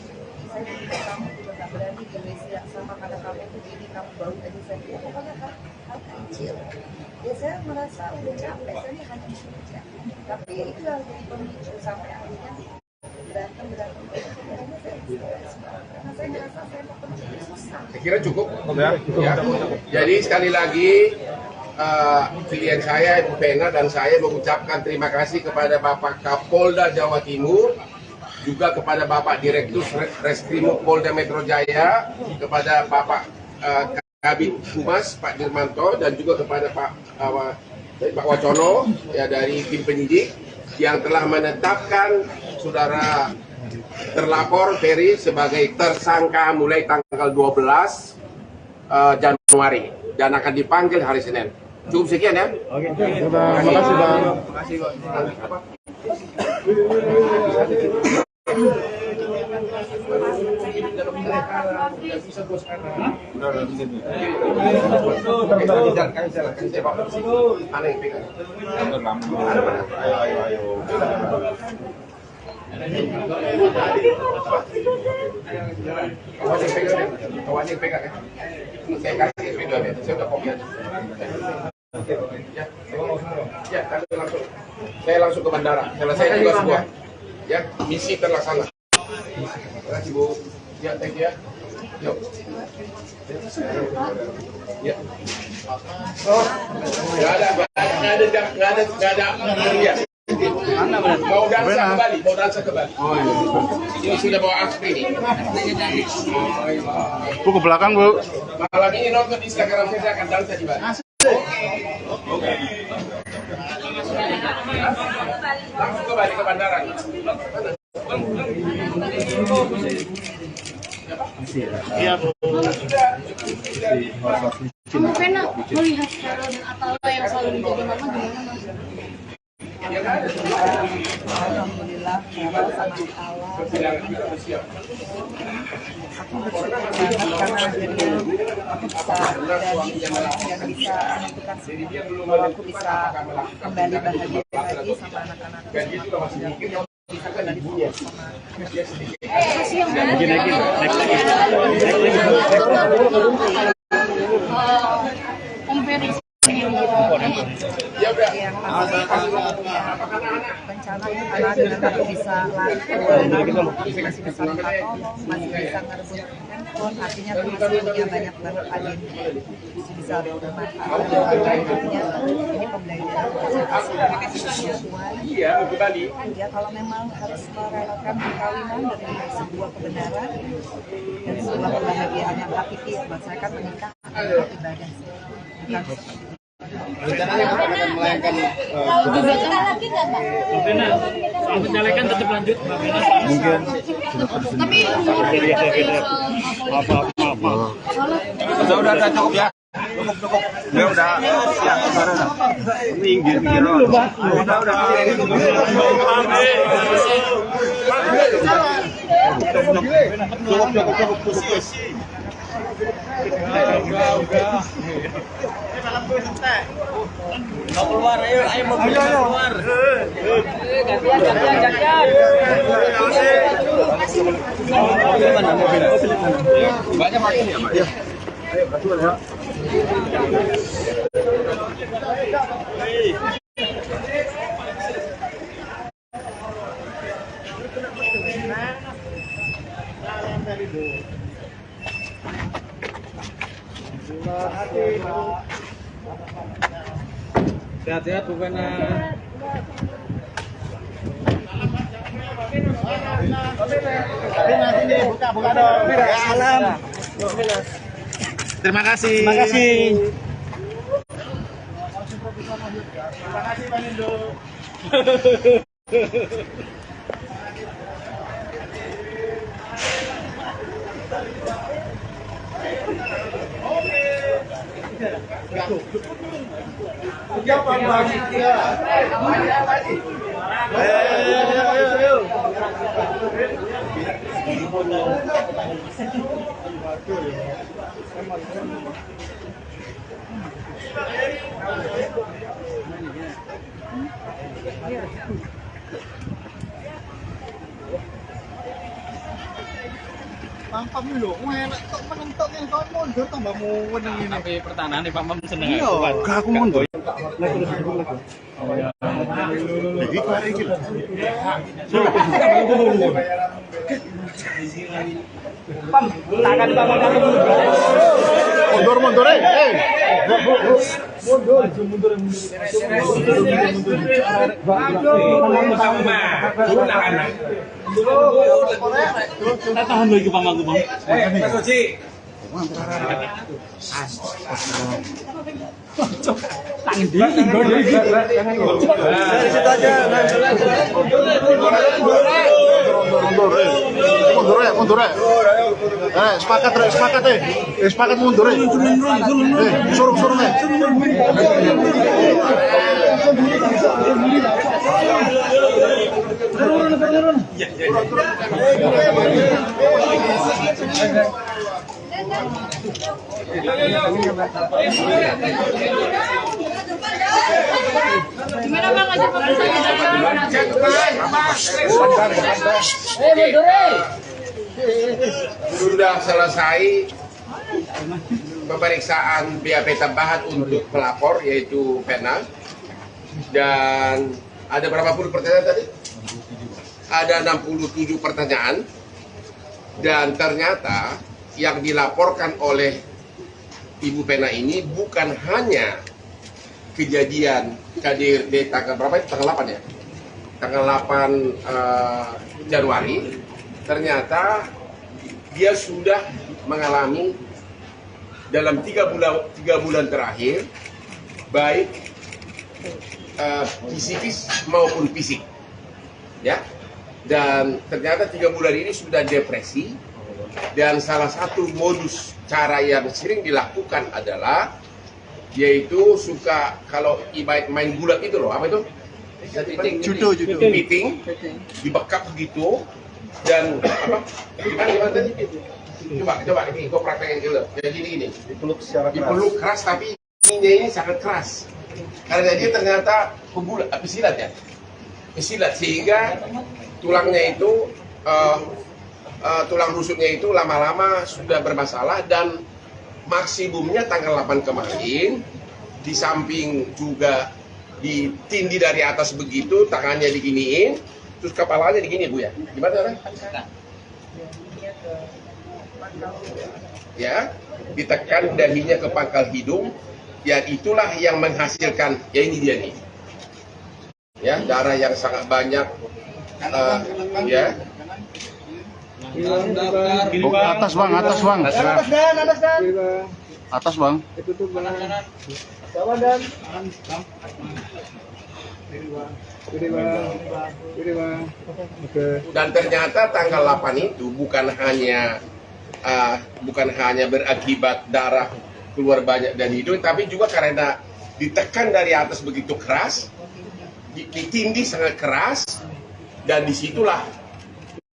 saya bilang kamu juga gak berani di Malaysia sama karena kamu tuh gini, kamu baru aja saya bilang pokoknya hal kecil. Ya saya merasa udah capek, saya ini hanya bekerja. Tapi ya itu yang jadi pemicu sampai akhirnya berantem. Karena saya ngerasa saya mau kerja susah. Saya kira cukup. Ya. Jadi sekali lagi klien saya, Ibu Pena dan saya mengucapkan terima kasih kepada Bapak Kapolda Jawa Timur, juga kepada Bapak Direktur Reskrimum Polda Metro Jaya, kepada Bapak Kabid Humas Pak Dirmanto, dan juga kepada Pak Wacono ya, dari tim penyidik yang telah menetapkan saudara terlapor Ferry sebagai tersangka mulai tanggal 12 Januari dan akan dipanggil hari Senin. Cukup sekian ya. Oke. Terima kasih Bang. Terima kasih Bang. Kawan yang pegang ya. Saya kasih video ya. Saya udah kopi aja. Ya, saya langsung ke bandara. Selesai juga semua. Ya, misi terlaksana. Terima kasih Bu. Ya, thank you ya. Yuk. Ya. Oh, nggak ada. Mau dansa kembali. Oh iya. Ini sudah bawa aspri ini. Bu ke belakang Bu. Malam ini nonton di Instagram saya akan dansa di Bali. Langsung kembali ke bandara. Iya Bu. Kamu pernah melihat Carol dan Atala yang selalu menjadi mama gimana Mas? Alhamdulillah, Carol sama Allah. Aku bersyukur banget karena akhirnya aku bisa dan bisa menentukan bahwa aku bisa kembali bahagia lagi sama anak-anak. Bisa kembali bersama. Kasih yang mana? Om Ferry. Ya udah. Yang rencana karena dengan aku bisa lari masih bisa minta tolong, masih bisa ngerebut handphone, artinya aku masih punya banyak banget agenda, bisa bermanfaat. Artinya ini pembelajaran semua. Iya, kembali. Ya kalau memang harus merelakan perkawinan demi sebuah kebenaran dan sebuah kebahagiaan yang hakiki, buat saya kan menikah adalah ibadah. Bukan Rencananya Bapak akan melayangkan Kita lagi nggak Pak? Soal penyalekan tetap lanjut, Mbak Bena. Mungkin Tapi apa. Udah cukup ya. Cukup. Ya udah siang sekarang. Minggir. Cukup. Mau keluar, ayo mobil keluar. Gantian. Banyak makin ya, Pak? Iya. Ayo, kasih ya. Sehat-sehat Bu Bena. buka dong. Salam. Terima kasih. Terima kasih Pak Nindo. Pam lho, enak tok menentok yang kau mundur tambah muwen nang ngene. Tapi pertahanan Pak Mam seneng Iya, aku. Gak aku mundur. Mundur, Tahan lagi Pak Mam. mundur. Sepakat mundur. Suruh. Gimana Bang aja Sudah selesai pemeriksaan BAP tambahan untuk pelapor yaitu Pena, dan ada berapa puluh pertanyaan tadi? Ada 67 pertanyaan, dan ternyata yang dilaporkan oleh Ibu Pena ini bukan hanya kejadian KDRT tanggal berapa itu? Tanggal 8 ya? Tanggal 8 Januari. Ternyata dia sudah mengalami dalam 3 bulan terakhir baik psikis maupun fisik, ya. Dan ternyata 3 bulan ini sudah depresi, dan salah satu modus cara yang sering dilakukan adalah yaitu suka kalau main gulat itu loh, apa itu? Judo. Piting, dibekap begitu, dan apa? Gimana tadi? Coba ini gue praktekin dulu. Jadi gini, dipeluk keras, tapi ini sangat keras. Karena dia ternyata pesilat ya, pesilat, sehingga tulangnya itu tulang rusuknya itu lama-lama sudah bermasalah, dan maksimumnya tanggal 8 kemarin, di samping juga ditindih dari atas begitu, tangannya diginiin, terus kepalanya digini Bu ya. Gimana orang? Ya, ditekan dahinya ke pangkal hidung, ya itulah yang menghasilkan, ya ini dia nih. Ya, darah yang sangat banyak, ya. Atas bang. Atas bang. Dan ternyata tanggal 8 itu bukan hanya berakibat darah keluar banyak dari hidung, tapi juga karena ditekan dari atas begitu keras, ditindih sangat keras, dan disitulah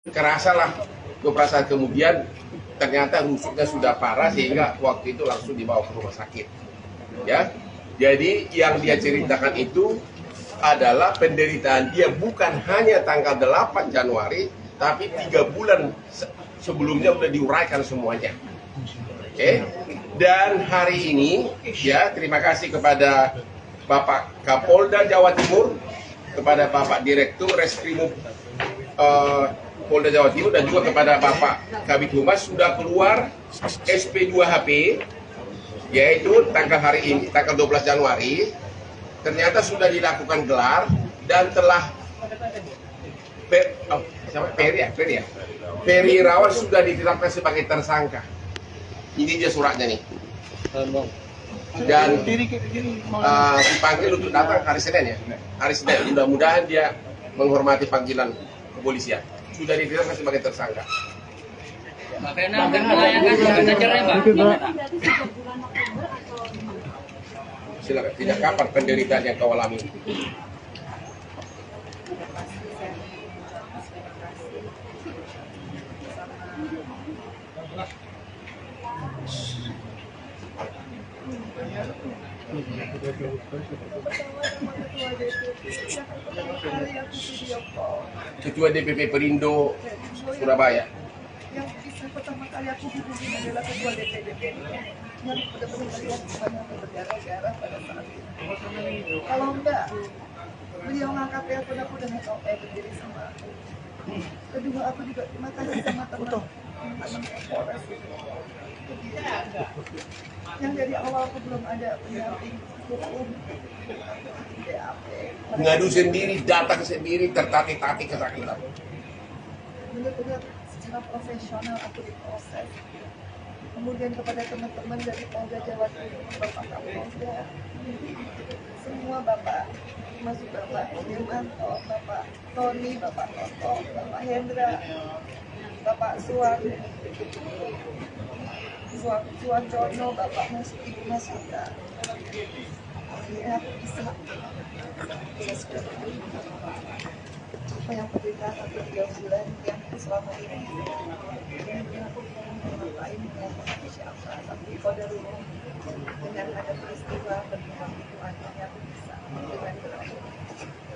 kerasalah beberapa saat kemudian ternyata rusuknya sudah parah, sehingga waktu itu langsung dibawa ke rumah sakit. Ya, jadi yang dia ceritakan itu adalah penderitaan dia bukan hanya tanggal 8 Januari, tapi 3 bulan sebelumnya sudah diuraikan semuanya. Oke. Dan hari ini, ya, terima kasih kepada Bapak Kapolda Jawa Timur, kepada Bapak Direktur Reskrimum Polda Jawa Timur, dan juga kepada Bapak Kabid Humas sudah keluar SP2HP, yaitu tanggal 12 Januari, ternyata sudah dilakukan gelar dan telah Peri Irawan sudah ditetapkan sebagai tersangka. Ini dia suratnya nih. dan dipanggil untuk datang hari Senin ya. Hari Senin, mudah-mudahan dia menghormati panggilan kepolisian. Sudah ditetapkan sebagai tersangka. Pak Vena akan melayangkan gugatan cerai, Pak. Silakan. Tidak kapan penderitaan yang kau alami. Ketua DPP Perindo Surabaya. Yang bisa pertama kali aku hubungi adalah ketua DPP yang benar-benar melihat gimana aku berdarah-darah pada saat itu. Kalau enggak, beliau ngangkat telepon aku dan tahu berdiri sama aku. Kedua, aku juga terima kasih sama teman Polres. Yang dari awal aku belum ada pendamping hukum, BAP. Ngadu sendiri, datang sendiri, tertati-tati kesakitan. Benar-benar secara profesional aku diproses. Kemudian kepada teman-teman dari Polda Jawa Timur, Bapak Kapolda, semua Bapak, termasuk Bapak Dirmanto, Bapak Tony, Bapak Toto, Bapak Hendra, Bapak Suwarjono, Bapak Ibu Mas Yuda. Akhirnya aku bisa apa yang penderitaan aku 3 bulan yang selama ini aku ngapain dengan siapa, tapi qadarullah dengan ada peristiwa berkembang itu akhirnya aku bisa dengan berani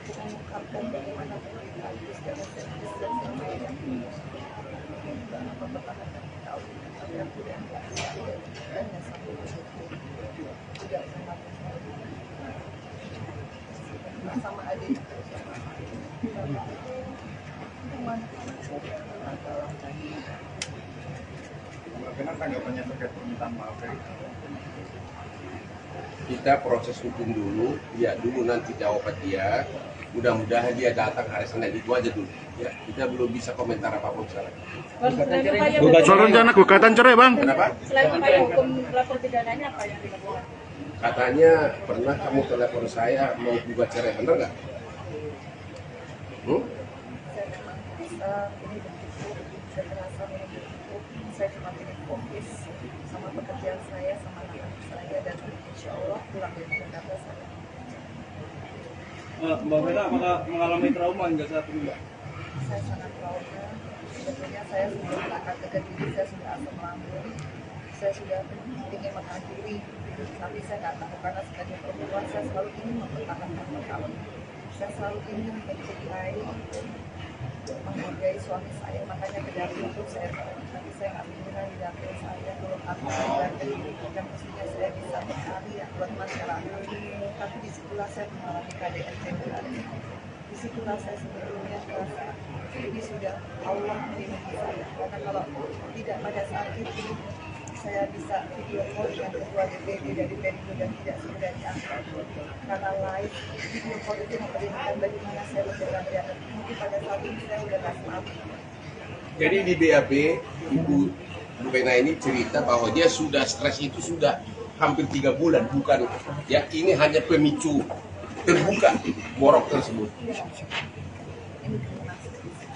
mengungkapkan bagaimana penderitaan itu secara serius dan saya mempertahankan tahu tapi aku dan hanya sampai tidak sama adik Bagaimana tanggapannya terkait permintaan maaf dari Kita proses hukum dulu, lihat dulu nanti jawaban dia. Mudah-mudahan dia datang hari Senin, itu aja dulu. Ya, kita belum bisa komentar apapun sekarang. Soal rencana gugatan cerai, Bang. Kenapa? Selain upaya hukum lapor pidananya apa yang dilakukan? Katanya pernah kamu telepon saya mau gugat cerai, bener nggak? saya memang bisa ini bentuk kekerasan ini bentuk saya cuma ingin fokus sama pekerjaan saya sama anak saya dan insya Allah pulang dari Jakarta saya. Mbak Vena apakah mengalami trauma hingga saat ini, Mbak? Saya sangat trauma. Sebetulnya saya sudah mengangkat harga diri, saya sudah asam lambung, saya sudah ingin mengakhiri, tapi saya nggak tahu karena sebagai perempuan saya selalu ingin mempertahankan perkawinan. Saya selalu ingin mencintai, menghargai suami saya, makanya ke dapur itu saya tahu. Tapi saya nggak mengira di dapur saya belum aku berada yang mestinya saya bisa berkarya buat masyarakat. Tapi disitulah saya mengalami KDRT berada. Disitulah saya sebetulnya merasa ini sudah Allah melindungi saya. Karena kalau tidak pada saat itu saya bisa video call dengan ketua DPD dari Perindo dan tidak segera diangkat karena live video call itu memperlihatkan bagaimana saya berjalan-jalan. Mungkin pada saat ini saya sudah nggak selamat. Jadi di BAP, Ibu Vena ini cerita bahwa dia sudah stres itu sudah hampir 3 bulan, bukan ya, ini hanya pemicu terbuka borok tersebut.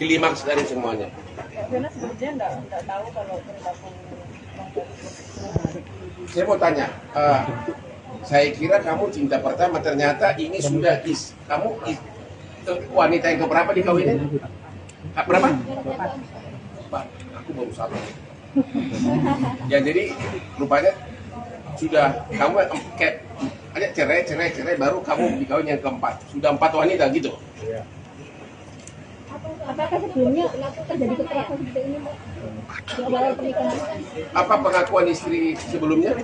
Klimaks dari semuanya. Vena sebetulnya nggak tahu kalau berlaku. Saya mau tanya, saya kira kamu cinta pertama, ternyata ini sudah wanita yang keberapa dikawinin? Berapa? Pak, aku baru 1. Ya jadi rupanya sudah kamu kayak ada cerai baru kamu dikawin yang keempat. Sudah 4 wanita gitu. Apakah sebelumnya terjadi kekerasan seperti ini, Mbak? Di awal pernikahan? Apa pengakuan istri sebelumnya? Yang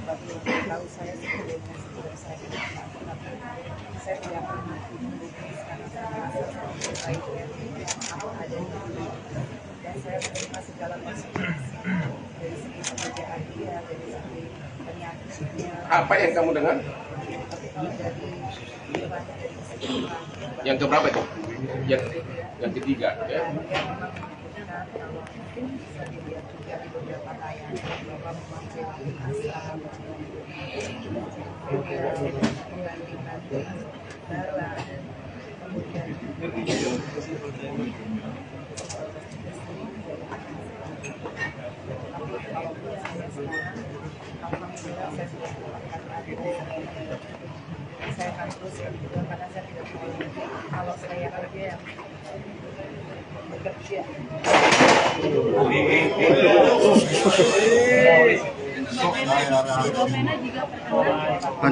terakhir tahu saya sebelumnya saya tidak pernah karena saya merasa baiknya apa ada dan saya menerima segala konsekuensi dari segi pekerjaan dia, dari segi penyakitnya. Apa yang kamu dengar? Tapi kalau dari Yang keberapa itu? Yang ketiga ya. mengingatkan kalau mungkin bisa dilihat juga di beberapa tayangan bahwa memang perilaku kasar, mengganti-ganti darah, kemudian tapi kalau saya sekarang, alhamdulillah saya sudah mendapatkan adil. Saya akan terus kerja karena saya tidak mau kalau saya kerja yang bekerja.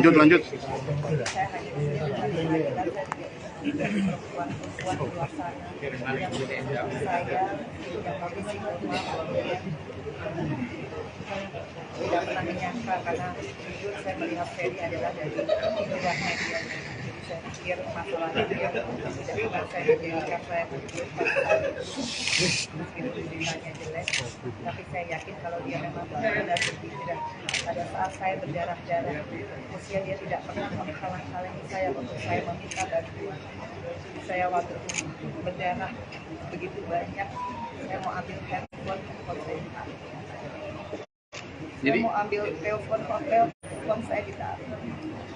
Lanjut. Saya hanya perempuan-perempuan di luar sana yang saya yang kondisi normal tidak pernah menyangka karena jujur saya melihat Ferry adalah dari luar media. Saya pikir masalah itu yang tidak pernah saya jadikan saya pikir meskipun ceritanya jelek, tapi saya yakin kalau dia memang benar-benar berpikiran pada saat saya berdarah-darah usia dia tidak pernah menghalang-halangi saya untuk saya meminta bantuan. Saya waktu berdarah begitu banyak, saya mau ambil handphone saya ditarik. Saya mau ambil telepon hotel, telepon saya ditarik.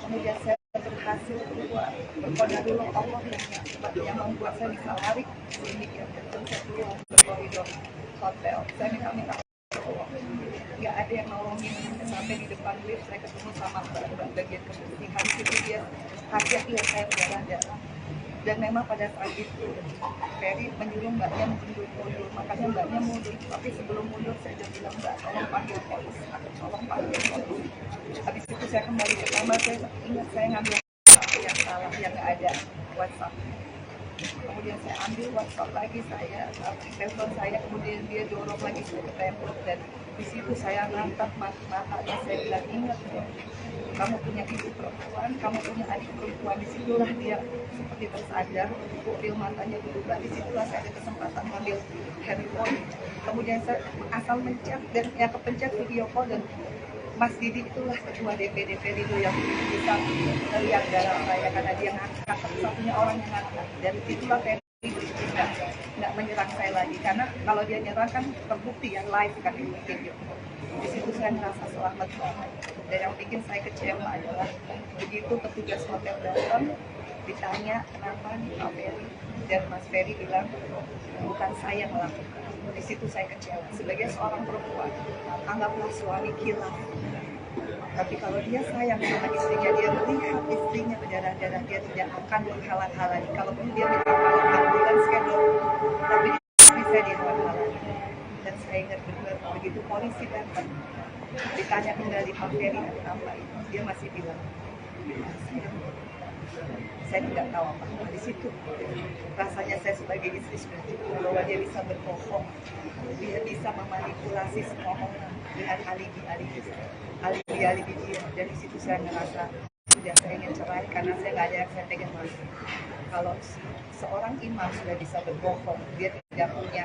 Kemudian saya berhasil keluar. Berkodarullah Allah yang membuat saya bisa lari sedemikian kencang. Saya keluar ke koridor hotel. Saya minta tolong. Nggak ada yang nolongin. Sampai di depan lift saya ketemu sama mbak bagian kebersihan. Itu dia hati-hati ya saya berdarah. Dan memang pada saat itu Ferry menyuruh mbaknya mundur, makanya mbaknya mundur. Tapi sebelum mundur saya sudah bilang, mbak tolong panggil polisi, tolong panggil polisi. Habis itu saya kembali ke kamar, saya ingat saya ngambil yang salah, yang nggak ada WhatsApp. Kemudian saya ambil WhatsApp lagi, saya telepon saya, kemudian dia dorong lagi saya ke tembok dan di situ saya natap matanya, saya bilang ingat ya, kamu punya ibu perempuan, kamu punya adik perempuan. Disitulah dia seperti tersadar, pupil matanya berubah. Disitulah saya ada kesempatan mengambil handphone. Kemudian saya asal mencet dan yang kepencet video call dan Mas Didi itulah ketua DPD itu yang bisa melihat darah saya karena dia ngangkat, satu-satunya orang yang ngangkat. Dan itulah Ferry nggak menyerang saya lagi karena kalau dia nyerang kan terbukti ya live kan di video. Di situ saya merasa selamat banget. Dan yang bikin saya kecewa adalah begitu petugas hotel datang ditanya kenapa nih Pak Ferry dan Mas Ferry bilang bukan saya melakukan. Di situ saya kecewa. Sebagai seorang perempuan, anggaplah suami kilaf. Tapi kalau dia sayang sama istrinya, dia melihat istrinya berdarah-darah, dia tidak akan menghalang-halangi. Kalaupun dia minta tolong ambulans kan, tapi bisa dihalang-halangi. Dan saya ingat benar begitu polisi datang, ditanya kembali Pak Ferry apa itu, dia masih bilang, saya tidak tahu apa di situ. Rasanya saya sebagai istri sudah cukup bahwa dia bisa berbohong, dia bisa memanipulasi semua orang dengan alibi-alibi dia. Dan di situ saya merasa sudah saya ingin cerai karena saya nggak ada yang saya pegang lagi. Kalau seorang imam sudah bisa berbohong, dia tidak punya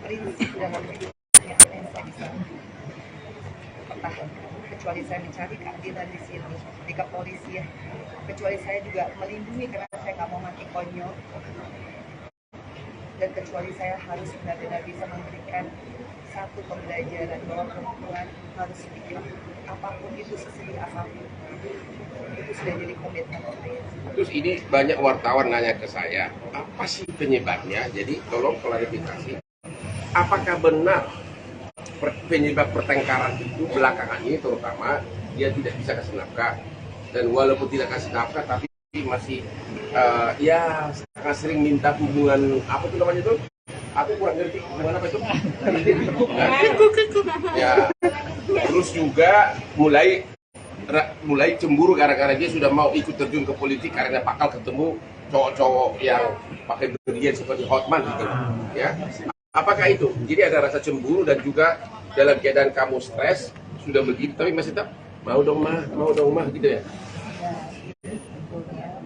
prinsip dalam hidupnya, yang saya bisa pertahankan. Kecuali saya mencari keadilan di sini, di kepolisian. Kecuali saya juga melindungi karena saya nggak mau mati konyol. Dan kecuali saya harus benar-benar bisa memberikan satu pembelajaran bahwa perempuan harus pikir apapun itu sesedih apapun. Itu sudah jadi komitmen saya. Terus ini banyak wartawan nanya ke saya, apa sih penyebabnya? Jadi tolong klarifikasi. Apakah benar penyebab pertengkaran itu belakangan ini terutama dia tidak bisa kasih nafkah, dan walaupun tidak kasih nafkah tapi masih ya sangat sering minta hubungan apa tuh namanya tuh, aku kurang ngerti hubungan apa itu. Ya terus juga mulai cemburu gara-gara dia sudah mau ikut terjun ke politik karena bakal ketemu cowok-cowok yang pakai berlian seperti Hotman gitu ya. Apakah itu? Jadi ada rasa cemburu dan juga dalam keadaan kamu stres sudah begitu tapi masih tetap mau dong mah gitu ya. Sebetulnya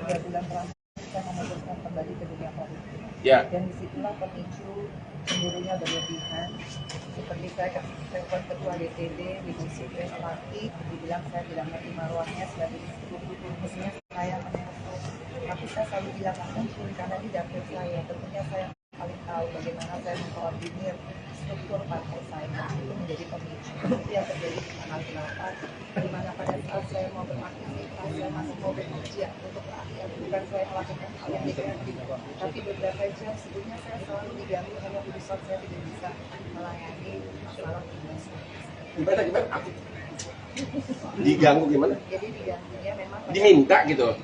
3 bulan terakhir saya memutuskan kembali ke dunia politik. Ya. Dan disitulah pemicu cemburunya berlebihan. Seperti saya kasih telepon ketua DPD di Musi laki, dibilang saya tidak menerima ruangnya sebagai istri. Mestinya saya menelpon, tapi saya selalu bilang mungkin karena di dapur saya, tentunya saya paling tahu tahu bagaimana saya mengkoordinir struktur partai saya itu menjadi pemicu. Itu yang terjadi di tanggal 8, di mana pada saat saya mau beraktivitas, saya masih mau bekerja untuk rakyat, bukan saya melakukan hal yang negatif. Tapi beberapa jam sebelumnya saya selalu diganggu hanya urusan saya tidak bisa melayani masalah tugas. Gimana? Diganggu gimana? Jadi diganggunya memang Diminta gitu?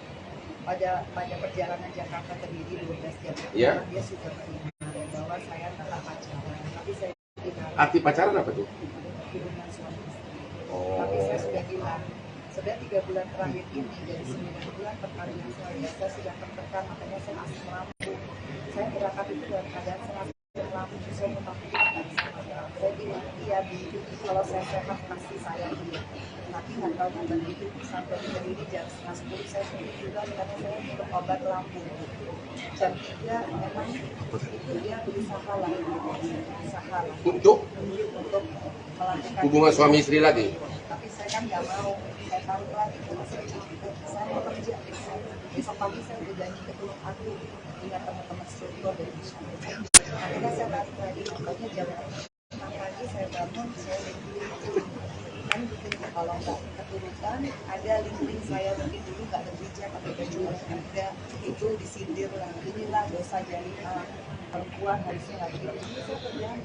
pada perjalanan Jakarta Kediri 12 jam Ya. dia sudah mengingatkan bahwa saya telah pacaran, tapi saya tidak Arti pacaran apa tuh? hubungan suami istri. Oh. Tapi saya sudah bilang, sudah 3 bulan terakhir ini dari 9 bulan perkawinan saya sudah tertekan, makanya saya asam lambung. Saya berangkat itu dalam keadaan saya asam lambung, saya memakai saya bilang, iya Bu, kalau saya sehat pasti saya dia. Tapi nggak tahu kan itu sampai di jam 9:30 saya sudah juga karena saya minum obat lambung. Jam 3 memang itu dia berusaha lah, Untuk melakukan hubungan suami istri lagi? tapi saya kan nggak mau, saya taruh lagi saya mau kerja besok pagi saya udah janji ke Gunung Agung dengan teman-teman struktur dari masyarakat. Akhirnya saya taruh lagi, makanya jam 6 pagi saya bangun, saya kan bikin kalau nggak keturutan ada link saya mungkin dulu nggak berbijak pakai baju olahraga itu disindir lah, inilah dosa jadi perempuan harusnya nggak begitu. Itu saya kerjaan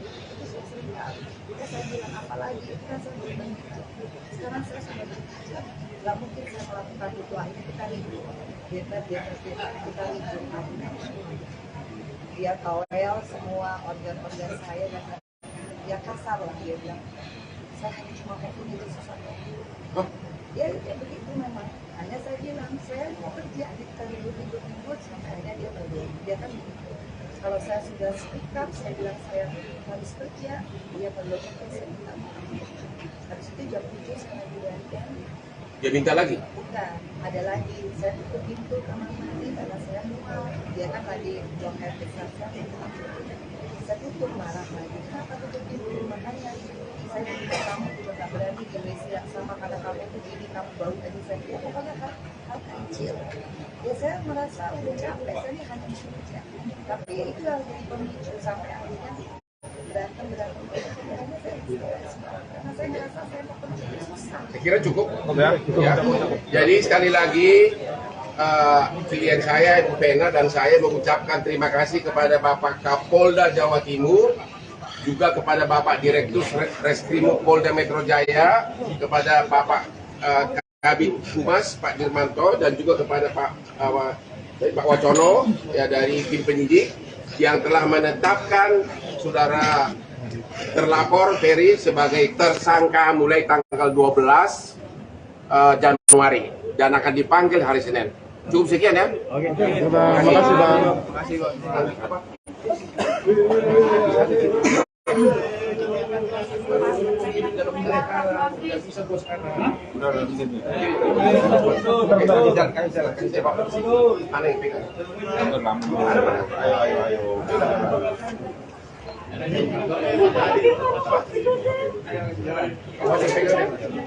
itu saya bilang apa lagi itu kan saya belum berbijak. Sekarang saya sudah berbijak, nggak mungkin saya melakukan itu. Akhirnya kita ribut, kita ribut dia towel semua organ-organ saya dan dia kasar lah, dia bilang saya hanya cuma mau itu sesuatu. Ya begitu memang. Hanya saya bilang saya mau kerja, kita ribut sampai akhirnya dia berdoa. Dia kan begitu. Kalau saya sudah speak up, saya bilang saya harus kerja, dia berdoa saya minta maaf. Habis itu jam 7 saya bilang Dia minta lagi? bukan, ada lagi. Saya tutup pintu kamar mandi karena saya mual. Dia kan lagi buang air besar saya tutup, marah lagi. Kenapa tutup pintu? Makanya saya minta kamu juga gak berani di WC yang sama karena kamu itu gini, kamu baru tadi saya bilang, pokoknya hal kecil. Ya saya merasa udah capek, saya ini hanya kerja. Tapi ya itu yang jadi pemicu sampai akhirnya berantem. Karena saya merasa saya mau kerja susah. Saya kira cukup. Ya. Jadi sekali lagi klien saya Ibu Pena dan saya mengucapkan terima kasih kepada Bapak Kapolda Jawa Timur, juga kepada Bapak Direktur Reskrimum Polda Metro Jaya, kepada Bapak Kabid Humas Pak Dirmanto, dan juga kepada Pak Wacono ya, dari tim penyidik yang telah menetapkan saudara terlapor Ferry sebagai tersangka mulai tanggal 12 Januari dan akan dipanggil hari Senin. Cukup sekian ya. Oke. Terima kasih Bang.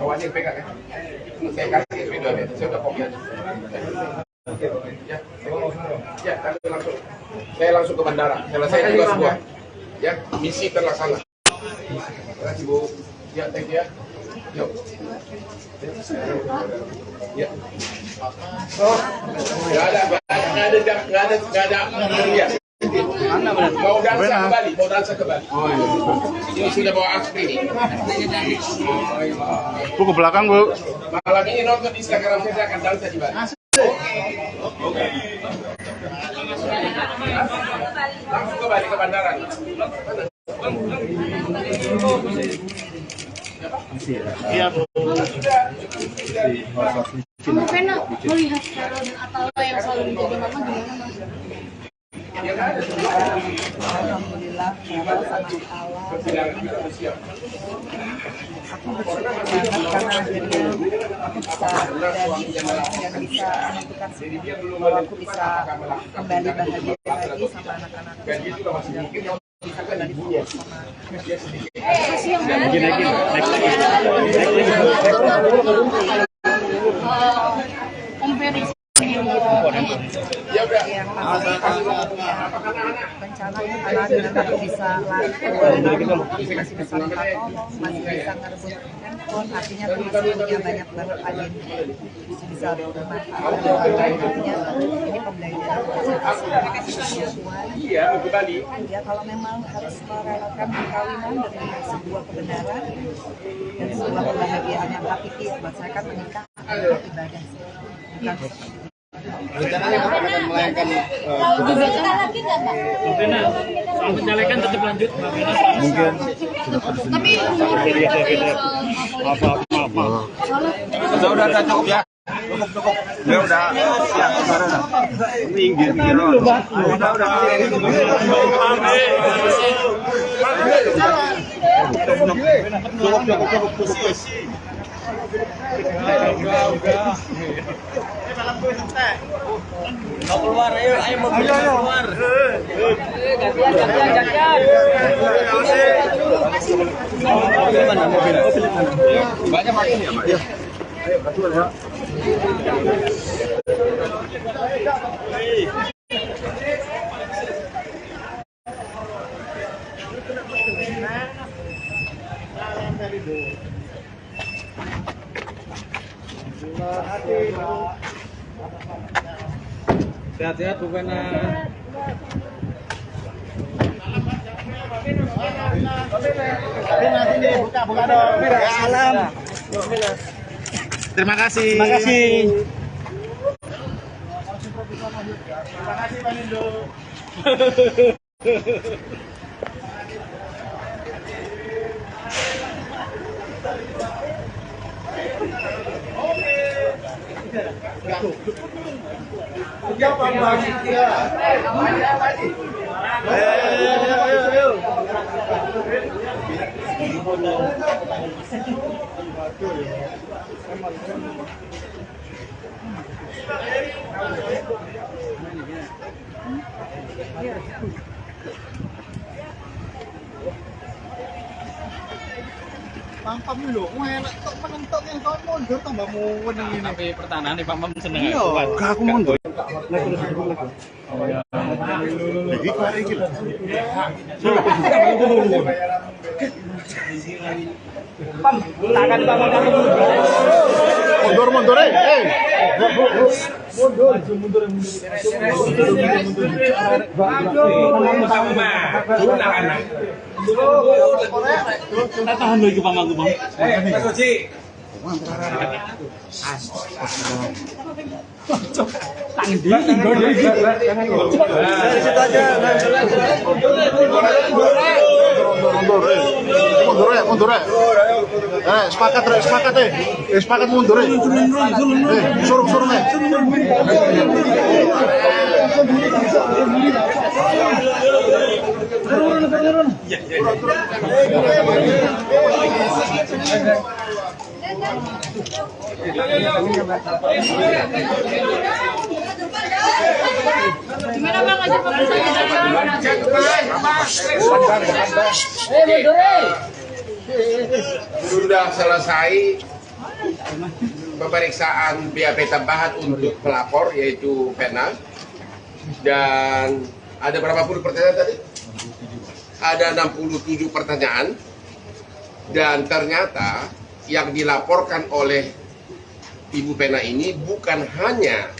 Awasin pegang ya. Saya kasih video ya. Saya udah kopi aja. Ya, saya langsung ke bandara. Selesai tugas gua. Ya, misi terlaksana. Terima kasih Bu. Ya, thank you ya. Yuk. Ya. Oh, nggak ada. Ya. Mau dansa kembali. Oh iya. Ini sudah bawa aspri. Bu ke belakang Bu. Malam ini nonton di Instagram saya akan dansa di Bali. Oke. Langsung kembali ke bandara. Iya Bu. Kamu pernah melihat Carol dan Atala yang selalu menjaga mama gimana Mas? Alhamdulillah, Carol sama Allah. Aku bersyukur banget karena akhirnya aku bisa dari yang bisa menentukan bahwa aku bisa kembali bahagia lagi sama anak-anak, sama keluarga. Bisa kembali fokus sama Om Ferry Ya udah. yang pasti kalau punya rencana itu karena bisa lari masih bisa minta tolong, masih bisa ngerebut handphone, artinya tuh masih punya banyak banget agen bisa bermanfaat. Artinya ini pembelajaran Iya, kembali. ya kalau memang harus merelakan perkawinan demi sebuah kebenaran dan sebuah kebahagiaan yang hakiki, buat saya kan menikah adalah ibadah, bukan Rencananya Bapak akan melayangkan lagi nggak, Pak? Soal pencalekan tetap lanjut, Mbak Vena. Mungkin Tapi Udah cukup ya. Cukup. Ya udah siap sekarang. Minggir. Cukup. Mau keluar, ayo mau keluar. Banyak makin ya, Pak. Sehat-sehat Bu Vena. Buka dong. Salam. Terima kasih. Terima kasih. Terima kasih Pak Nindo. Siapa bagi dia? Ayo. Pam dulu, enak tok menentok yang kau mundur tambah muwen yang ini. Tapi pertahanan nih Pak Mam seneng Iya, gak aku mundur. Pam, tangan Pak Mam Mundur, tahan lagi Pak Mam. Tangan dia tinggal dari situ aja. Mundur. Sepakat mundur. Suruh. gimana Bang aja Sudah selesai pemeriksaan BAP tambahan untuk pelapor yaitu Vena, dan ada berapa puluh pertanyaan tadi? Ada 67 pertanyaan, dan ternyata yang dilaporkan oleh Ibu Vena ini bukan hanya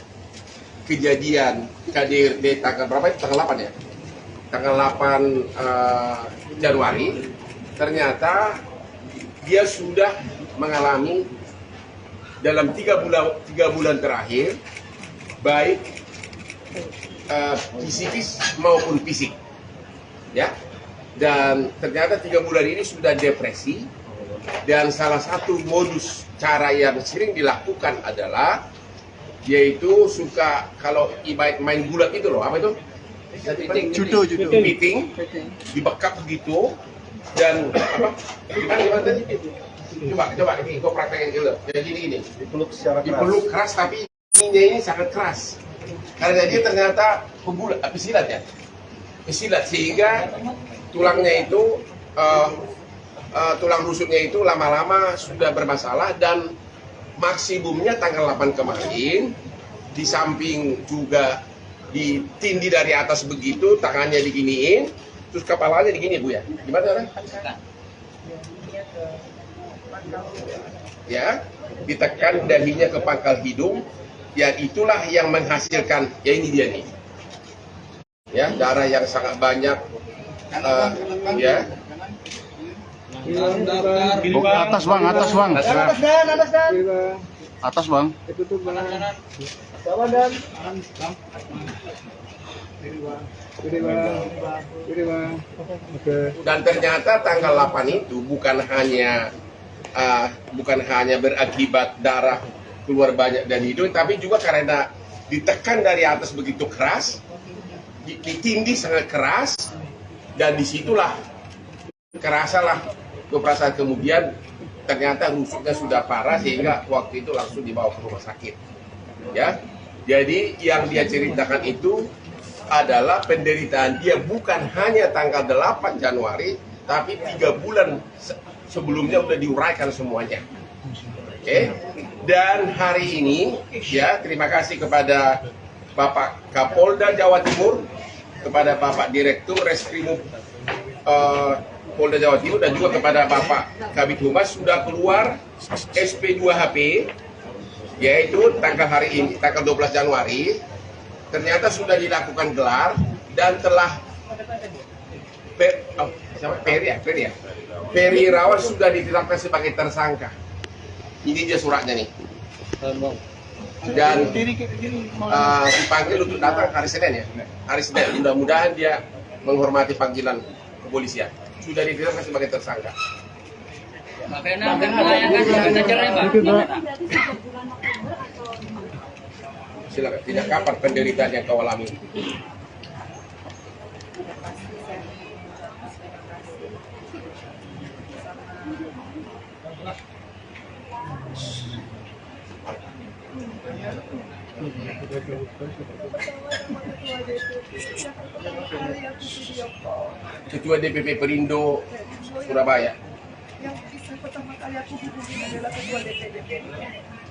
kejadian KDRT tanggal berapa itu? Tanggal 8 ya? Tanggal 8 Januari. Ternyata dia sudah mengalami dalam 3 bulan terakhir, baik psikis maupun fisik, ya. Dan ternyata 3 bulan ini sudah depresi, dan salah satu modus cara yang sering dilakukan adalah yaitu suka kalau main gulat itu loh, apa itu? Judo. Meeting, dibekap begitu, dan apa? Gimana tadi? Coba ini kau praktekin dulu. Jadi gini. Dipeluk keras, tapi ininya ini sangat keras. Karena dia ternyata pesilat ya. Pesilat, sehingga tulangnya itu tulang rusuknya itu lama-lama sudah bermasalah, dan maksimumnya tanggal 8 kemarin di samping juga ditindih dari atas begitu, tangannya diginiin, terus kepalanya digini Bu ya. Gimana orang? Ya, ditekan dahinya ke pangkal hidung, ya itulah yang menghasilkan, ya ini dia nih. Ya, darah yang sangat banyak, ya. Oh, atas bang, atas bang. Atas bang. Dan ternyata tanggal 8 itu bukan hanya berakibat darah keluar banyak dari hidung, tapi juga karena ditekan dari atas begitu keras, ditindih sangat keras, dan disitulah kerasalah keperasaan. Kemudian ternyata rusuknya sudah parah sehingga waktu itu langsung dibawa ke rumah sakit. Ya, jadi yang dia ceritakan itu adalah penderitaan dia bukan hanya tanggal 8 Januari, tapi 3 bulan sebelumnya udah diuraikan semuanya. Oke. Dan hari ini, ya, terima kasih kepada Bapak Kapolda Jawa Timur, kepada Bapak Direktur Reskrimum Polda Jawa Timur, dan juga kepada Bapak Kabid Humas sudah keluar SP2HP, yaitu tanggal hari ini, tanggal 12 Januari, ternyata sudah dilakukan gelar dan telah Peri Irawan sudah ditetapkan sebagai tersangka. Ini dia suratnya nih. Dan dipanggil untuk datang hari Senin ya. Hari Senin, mudah-mudahan dia menghormati panggilan kepolisian. Sudah ditetapkan sebagai tersangka. Pak Vena akan melayangkan gugatan cerai, Pak. Silakan. Tidak kapan penderitaan yang kau alami. Ketua DPP Perindo Surabaya. Yang bisa pertama kali aku hubungi adalah ketua DPP yang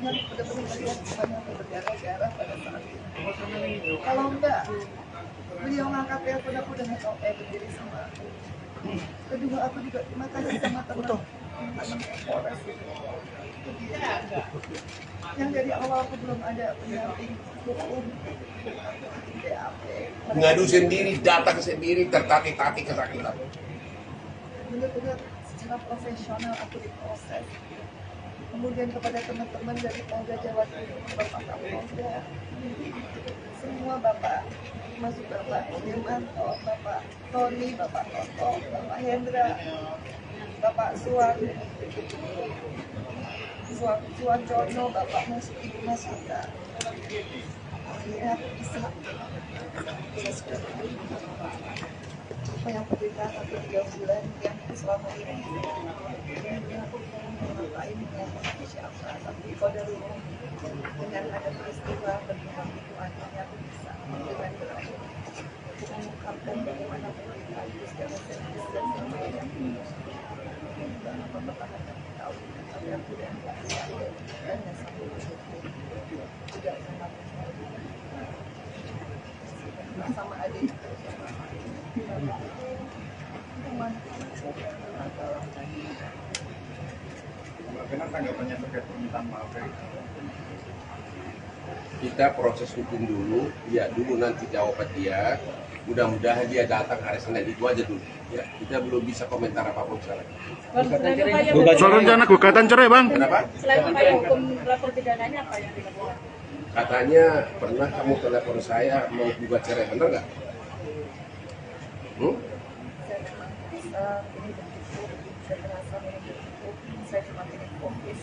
benar-benar melihat semuanya berdarah-darah pada saat itu. Kalau enggak, beliau ngangkat telepon aku dengan berdiri sama aku. Kedua, aku juga terima kasih sama teman-teman Polres. Yang dari awal aku belum ada pendamping hukum, BAP. Ngadu sendiri, datang sendiri, tertatih-tatih kesakitan. Benar-benar secara profesional aku diproses. Kemudian kepada teman-teman dari Polda Jawa Timur, Bapak Kapolda, semua Bapak, termasuk Bapak Dirmanto, Bapak Tony, Bapak Toto, Bapak Hendra, Bapak Suwancono, Bapak Ibu Masita. Akhirnya aku bisa apa yang penderitaan aku 3 bulan yang selama ini aku ngapain ya siapa, tapi qadarullah dengan ada peristiwa berhubung itu akhirnya aku bisa dengan berani mengungkapkan bagaimana penderitaan itu secara serius dan semuanya dan mempertahankan tahu tapi aku dan nggak sampai dan nggak sampai tidak sama adik Tanggapannya terkait permintaan maaf Kita proses hukum dulu, lihat dulu nanti jawaban dia. Mudah-mudahan dia datang hari Senin, itu aja dulu. Ya, kita belum bisa komentar apapun sekarang. Soal rencana gugatan cerai bang. Kenapa? Selain upaya hukum lapor pidananya apa yang dilakukan? Katanya pernah kamu telepon saya mau gugat cerai, benar nggak? Saya memang bisa ini bentuk kekerasan ini bentuk saya cuma ingin fokus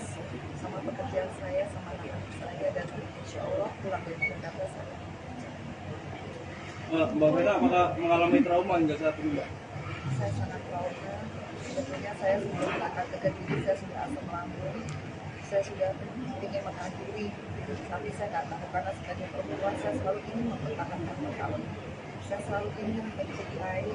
sama pekerjaan saya sama anak saya dan insya Allah pulang dari Jakarta saya. Mbak Vena apakah mengalami trauma hingga saat ini Mbak? Saya sangat trauma. Sebetulnya saya sudah mengangkat harga diri, saya sudah asam lambung, saya sudah ingin mengakhiri, tapi saya nggak tahu karena sebagai perempuan saya selalu ingin mempertahankan perkawinan. Saya selalu ingin mencintai,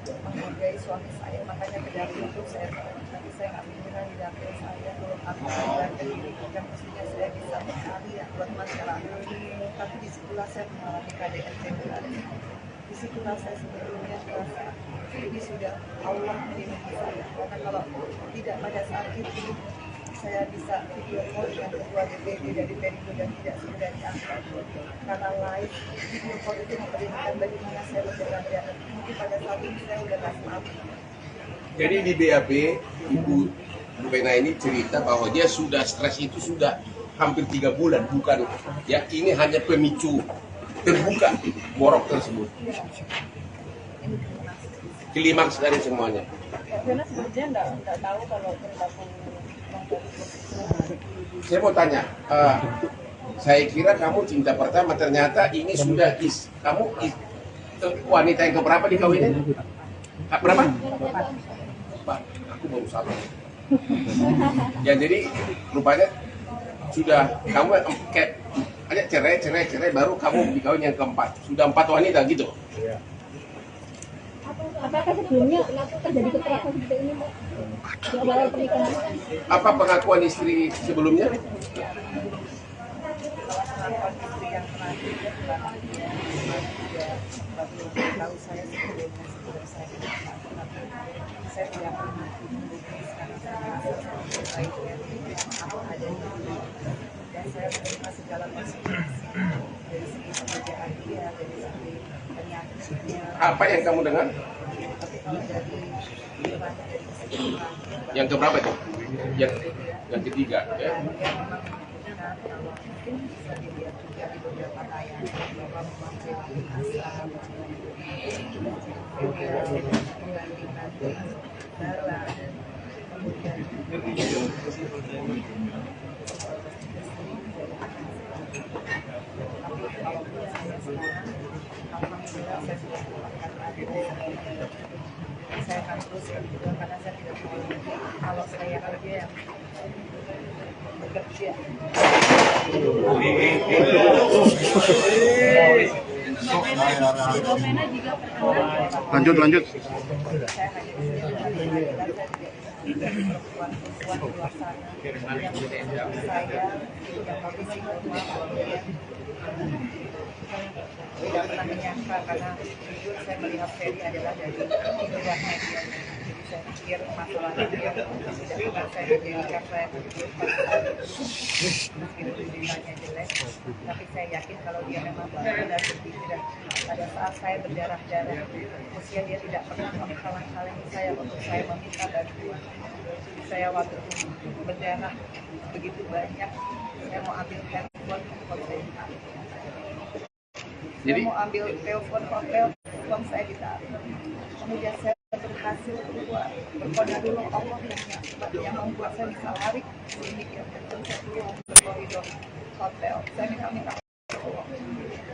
menghormati mencurigai suami saya, makanya dari itu saya tapi saya nggak mengira di dapur saya belum aku belajar diri dan mestinya saya bisa berkarya buat masyarakat, tapi disitulah saya mengalami KDRT berat. Disitulah saya sebetulnya merasa ini sudah Allah melindungi saya, karena kalau tidak pada saat itu saya bisa video call dengan ketua DPD dari Perindo dan tidak segera diangkat karena live video call itu memperlihatkan bagaimana saya berjalan-jalan. Mungkin pada saat ini saya udah nggak mampu. Jadi di BAP Ibu Vena ini cerita bahwa dia sudah stres itu sudah hampir 3 bulan, bukan ya, ini hanya pemicu terbuka borok tersebut. Klimaks dari semuanya. Karena sebenarnya nggak tahu kalau berlaku. Saya mau tanya, saya kira kamu cinta pertama, ternyata ini sudah wanita yang keberapa dikawinin? Berapa? Pak, aku baru salah. Ya jadi rupanya sudah kamu kayak ada cerai baru kamu dikawin yang keempat. Sudah 4 wanita gitu. Apakah sebelumnya terjadi kekerasan seperti ini, Mbak? Di awal pernikahan? Apa pengakuan istri sebelumnya? Apa yang kamu dengar? Yang keberapa itu? Yang ketiga ya. Saya akan terus kerja karena saya tidak mau kalau saya kerja yang bekerja. Lanjut. Saya hanya perempuan-perempuan di luar sana yang saya punya kondisi normal tidak pernah menyangka karena jujur saya melihat Ferry adalah dari luar media. Saya pikir masalahnya dia tidak pernah saya jadikan saya pikir meskipun dirinya jelek, tapi saya yakin kalau dia memang benar berpikiran pada saat saya berdarah-darah usia dia tidak pernah menghalang-halangi saya untuk saya meminta bantuan. Saya waktu berdarah begitu banyak, saya mau ambil handphone hotel. Saya mau ambil telepon hotel, uang saya ditaruh. Kemudian saya berhasil keluar. Berkona dulu Allah yang membuat saya bisa lari sedikit kencang, saya keluar ke koridor hotel. Saya minta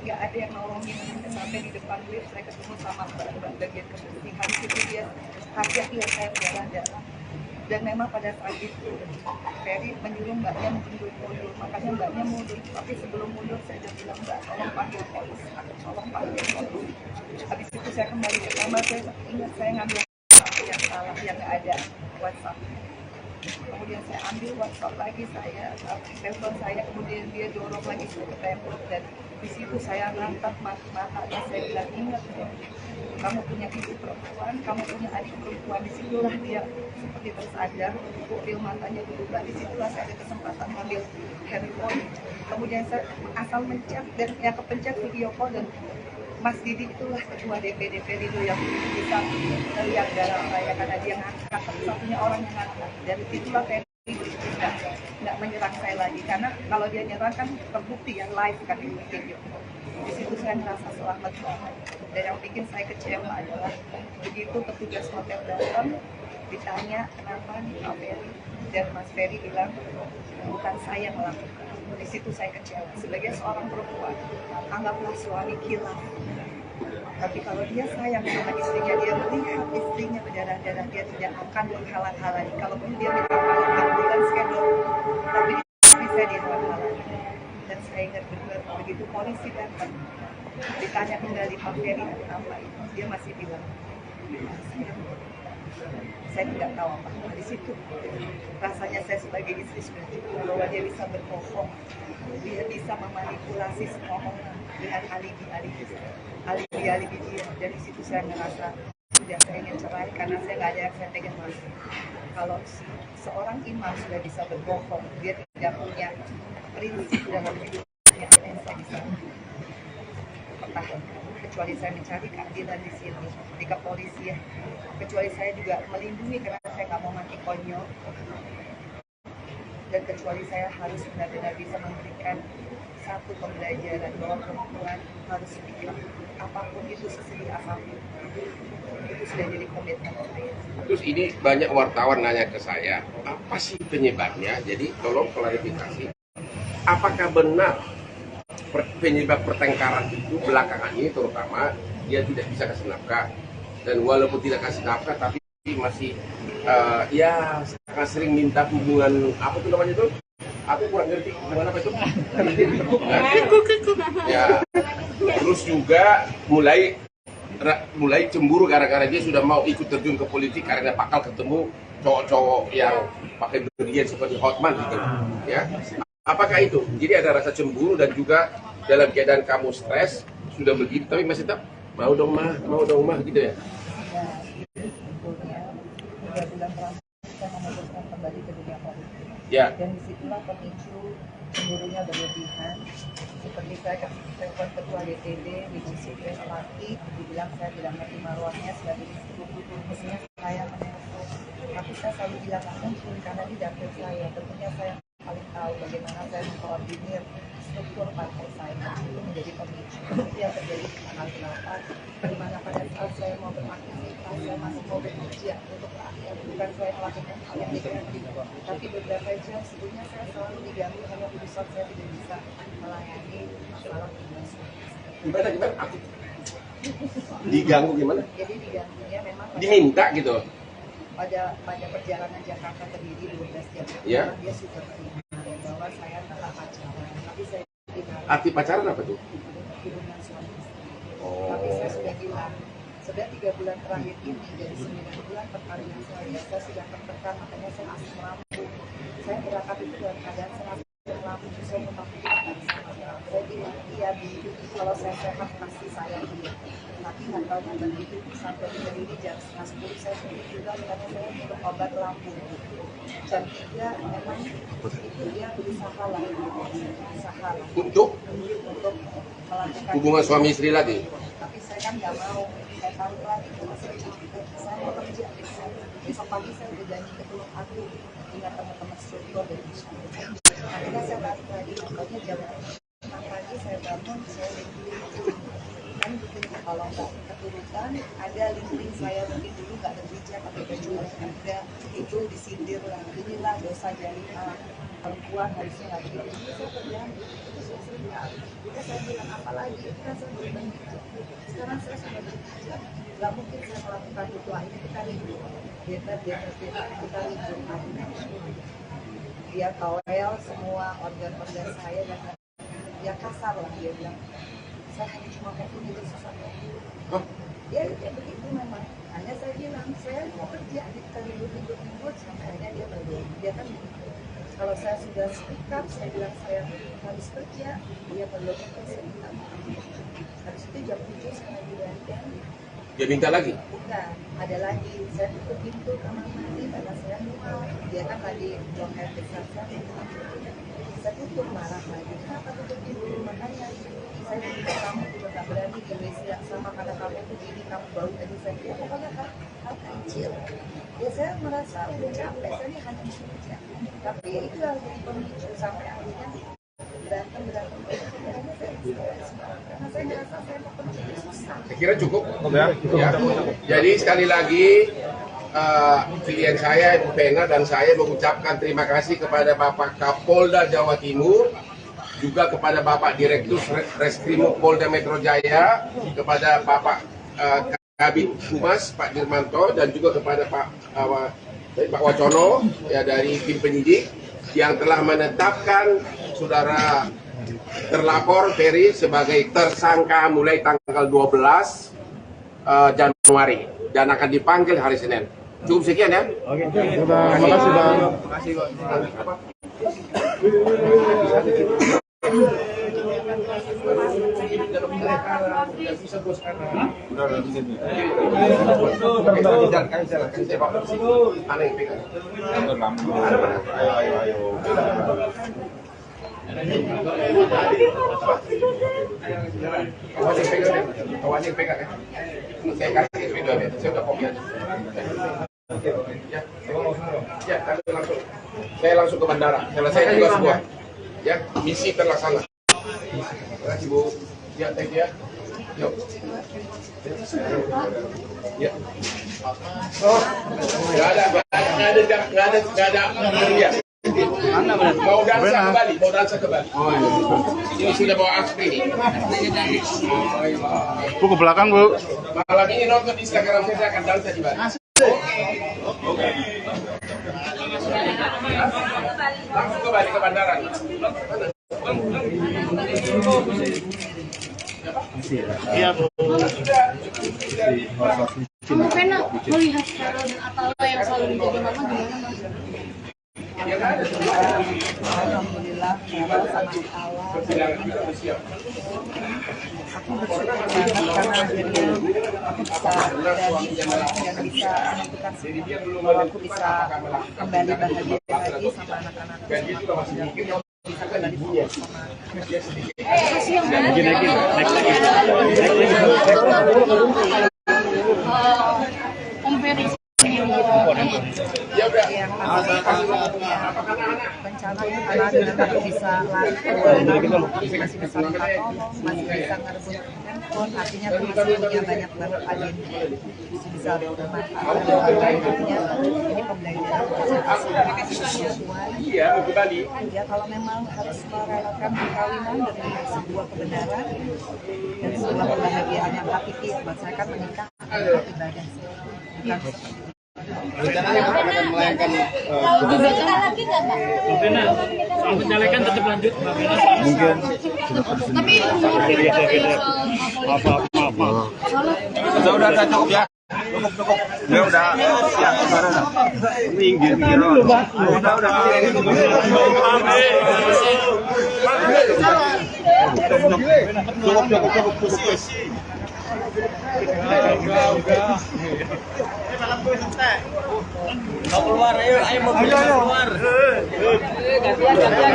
nggak ada yang nolongin sampai di depan lift saya ketemu sama mbak bagian kebersihan. Itu dia hati-hati ya saya berdarah. Dan memang pada saat itu Ferry menyuruh mbaknya mundur, makanya mbaknya mundur. Tapi sebelum mundur saya sudah bilang mbak tolong panggil polisi, tolong panggil polisi. Habis itu saya kembali ke kamar, saya ingat saya ngambil yang salah, yang nggak ada WhatsApp. Kemudian saya ambil WhatsApp lagi, saya telepon saya, kemudian dia dorong lagi saya ke tembok dan di situ saya natap matanya, saya bilang ingat ya, kamu punya ibu perempuan, kamu punya adik perempuan. Disitulah dia seperti tersadar, pupil matanya berubah. Disitulah saya ada kesempatan ambil handphone. Kemudian saya asal mencet dan yang kepencet video call dan Mas Didi itulah ketua DPD Perindo yang bisa melihat darah saya karena dia ngangkat, satu-satunya orang yang ngangkat. Dari situlah saya nggak menyerang saya lagi karena kalau dia nyerang kan terbukti yang live kan di video. Di situ saya merasa selamat banget. Dan yang bikin saya kecewa adalah begitu petugas hotel datang ditanya kenapa nih Pak Ferry dan Mas Ferry bilang bukan saya yang melakukan. Di situ saya kecewa. Sebagai seorang perempuan, anggaplah suami kilaf. Tapi kalau dia sayang sama istrinya, dia melihat istrinya berdarah-darah, dia tidak akan menghalang-halangi. Kalaupun dia minta ambulans schedule, tapi bisa dihalang-halangi. Dan saya ingat benar begitu polisi datang, ditanya kembali Pak Ferry apa itu, dia masih bilang Saya tidak tahu apa di situ. Rasanya saya sebagai istri sudah cukup bahwa dia bisa berbohong, dia bisa memanipulasi semua orang dengan alibi-alibi dia. Dari situ saya merasa sudah pengen cerai karena saya nggak ada yang saya pegang lagi. Kalau seorang imam sudah bisa berbohong, dia tidak punya prinsip dalam hidupnya, apa yang saya bisa pertahankan. Kecuali saya mencari keadilan di sini, di kepolisian. Kecuali saya juga melindungi karena saya nggak mau mati konyol. Dan kecuali saya harus benar-benar bisa memberikan satu pembelajaran bahwa perempuan harus ikhlas apapun itu, sesedih apapun. Itu sudah jadi komitmen saya. Terus ini banyak wartawan nanya ke saya, apa sih penyebabnya? Jadi tolong klarifikasi. Apakah benar penyebab pertengkaran itu belakangan ini terutama dia tidak bisa kasih nafkah, dan walaupun tidak kasih nafkah tapi masih ya sangat sering minta hubungan apa tuh namanya itu? Aku kurang ngerti hubungan apa itu? Ya, terus juga mulai cemburu gara-gara dia sudah mau ikut terjun ke politik karena bakal ketemu cowok-cowok yang pakai berlian seperti Hotman gitu, ya. Apakah itu? Jadi ada rasa cemburu dan juga dalam keadaan kamu stres sudah begitu tapi masih tetap mau dong mah gitu ya. Sebetulnya 3 bulan terakhir saya memutuskan kembali ke dunia politik. Ya. Dan disitulah pemicu cemburunya berlebihan. Seperti saya telepon ketua DPD, which is Sukres Laki, dibilang saya tidak ngerti maruahnya sebagai istri. Mestinya saya menelpon. Tapi saya selalu bilang nggak mungkin karena di dapil saya. Tentunya saya paling tahu bagaimana saya mengkoordinir struktur partai saya. Itu menjadi pemicu. Itu yang terjadi di tanggal 8, di mana pada saat saya mau beraktivitas, saya masih mau bekerja untuk rakyat, bukan saya melakukan hal yang negatif. Tapi beberapa jam sebelumnya saya selalu diganggu karena urusan saya tidak bisa melayani masalah tugas. Gimana? Diganggu gimana? Jadi diganggunya memang Diminta gitu. pada perjalanan Jakarta ke Diri 12 jam. Ya. Dia sudah terima bahwa saya adalah pacaran. Tapi saya tidak Arti pacaran apa tuh? hubungan suami istri. Oh. Tapi saya sudah bilang, sudah 3 bulan terakhir ini dari 9 bulan perkawinan saya sudah tertekan, makanya saya asam lambung. Saya berangkat itu dalam keadaan saya asam lambung, saya memakai saya bilang, iya Bi, kalau saya sehat pasti saya dia. Tapi nggak tahunya begitu sampai di Diri jam 9:30 saya sudah juga karena saya minum obat lambung. Jam 3 memang itu dia berusaha lah, Untuk melakukan hubungan suami istri lagi. tapi saya kan nggak mau, saya taruh lagi karena saya capek, saya mau kerja besok pagi saya udah janji ke Gunung Agung dengan teman-teman struktur dan akhirnya saya tarik lagi, makanya jam 6 pagi saya bangun, saya LinkedIn kan bikin kalau nggak keturutan ada LinkedIn saya mungkin dulu nggak berbijak pakai baju olahraga itu disindir lah, inilah dosa jariah perempuan harusnya nggak begitu. Saya terjadi itu saya sering kali. Saya bilang apalagi itu kan saya berubah. Sekarang saya sudah berbijak, nggak mungkin saya melakukan itu akhirnya kita ribut, kita ribut dia kawel semua organ-organ saya dan dia kasar lah, dia bilang saya hanya cuma mau punya sesuatu. Dia begitu memang. Hanya saya bilang saya mau kerja, kita ribut sampai akhirnya dia berdoa. Dia kan kalau saya sudah sikap, saya bilang saya harus kerja, dia belum saya minta maaf. Habis itu jam 7 saya bilang Dia minta lagi? bukan, ada lagi. Saya tutup pintu kamar mandi karena saya mual. Dia kan lagi buang air besar saya tutup, marah lagi. Kenapa tutup pintu? Makanya saya minta kamu juga gak berani di WC yang sama karena kamu tuh gini, kamu bau tadi. Saya bilang pokoknya hal kecil. Ya saya merasa udah capek, saya ini hanya kerja. Tapi itu yang jadi pemicu sampai akhirnya berantem. Karena saya merasa saya mau kerja susah. Saya kira cukup. Ya. Jadi sekali lagi klien saya Ibu Pena dan saya mengucapkan terima kasih kepada Bapak Kapolda Jawa Timur, juga kepada Bapak Direktur Reskrimum Polda Metro Jaya, kepada Bapak Kabid Humas Pak Dirmanto, dan juga kepada Pak Wacono ya dari tim penyidik yang telah menetapkan saudara terlapor Ferry sebagai tersangka mulai tanggal 12 Januari dan akan dipanggil hari Senin. Cukup sekian ya. Oke. Terima kasih bang. Saya kasih video ya, saya udah kopi aja. Ya, saya langsung ke bandara. Selesai juga semua. Ya, misi terlaksana. Terima kasih Bu. Ya, thank you ya. Yuk. Ya. Oh, nggak ada. Ya. Mau dansa kembali. Oh, ini sudah bawa aspri nih. Bu ke belakang bu. Malam ini nonton Instagram saya akan dansa di Bali. Langsung kembali ke bandara. Iya bu. Kamu pernah melihat Carol dan Atala yang selalu menjadi mama gimana mas? Alhamdulillah, Carol sama Allah. Aku bersyukur banget karena akhirnya aku bisa dan bisa menentukan bahwa aku bisa kembali bahagia lagi sama anak-anak, sama keluarga. Bisa kembali fokus sama Om Ferry Ya udah. yang rencananya karena dengan aku bisa lari masih bisa angkat ngomong, masih bisa ngerebut handphone, artinya aku masih punya banyak banget agenda bisa bermanfaat artinya ini pembelajaran Iya, mau ke Bali. ya kalau memang harus merelakan perkawinan demi sebuah kebenaran dan sebuah kebahagiaan yang hakiki buat saya kan menikah adalah ibadah bukan Rencananya Bapak akan melayangkan gugatan lagi nggak Pak? Soal pencalekan tetap lanjut. Mungkin. Tapi Udah cukup ya. Cukup. Ya udah siang sekarang. Minggir dulu. Cukup. Mau keluar, ayo mau keluar.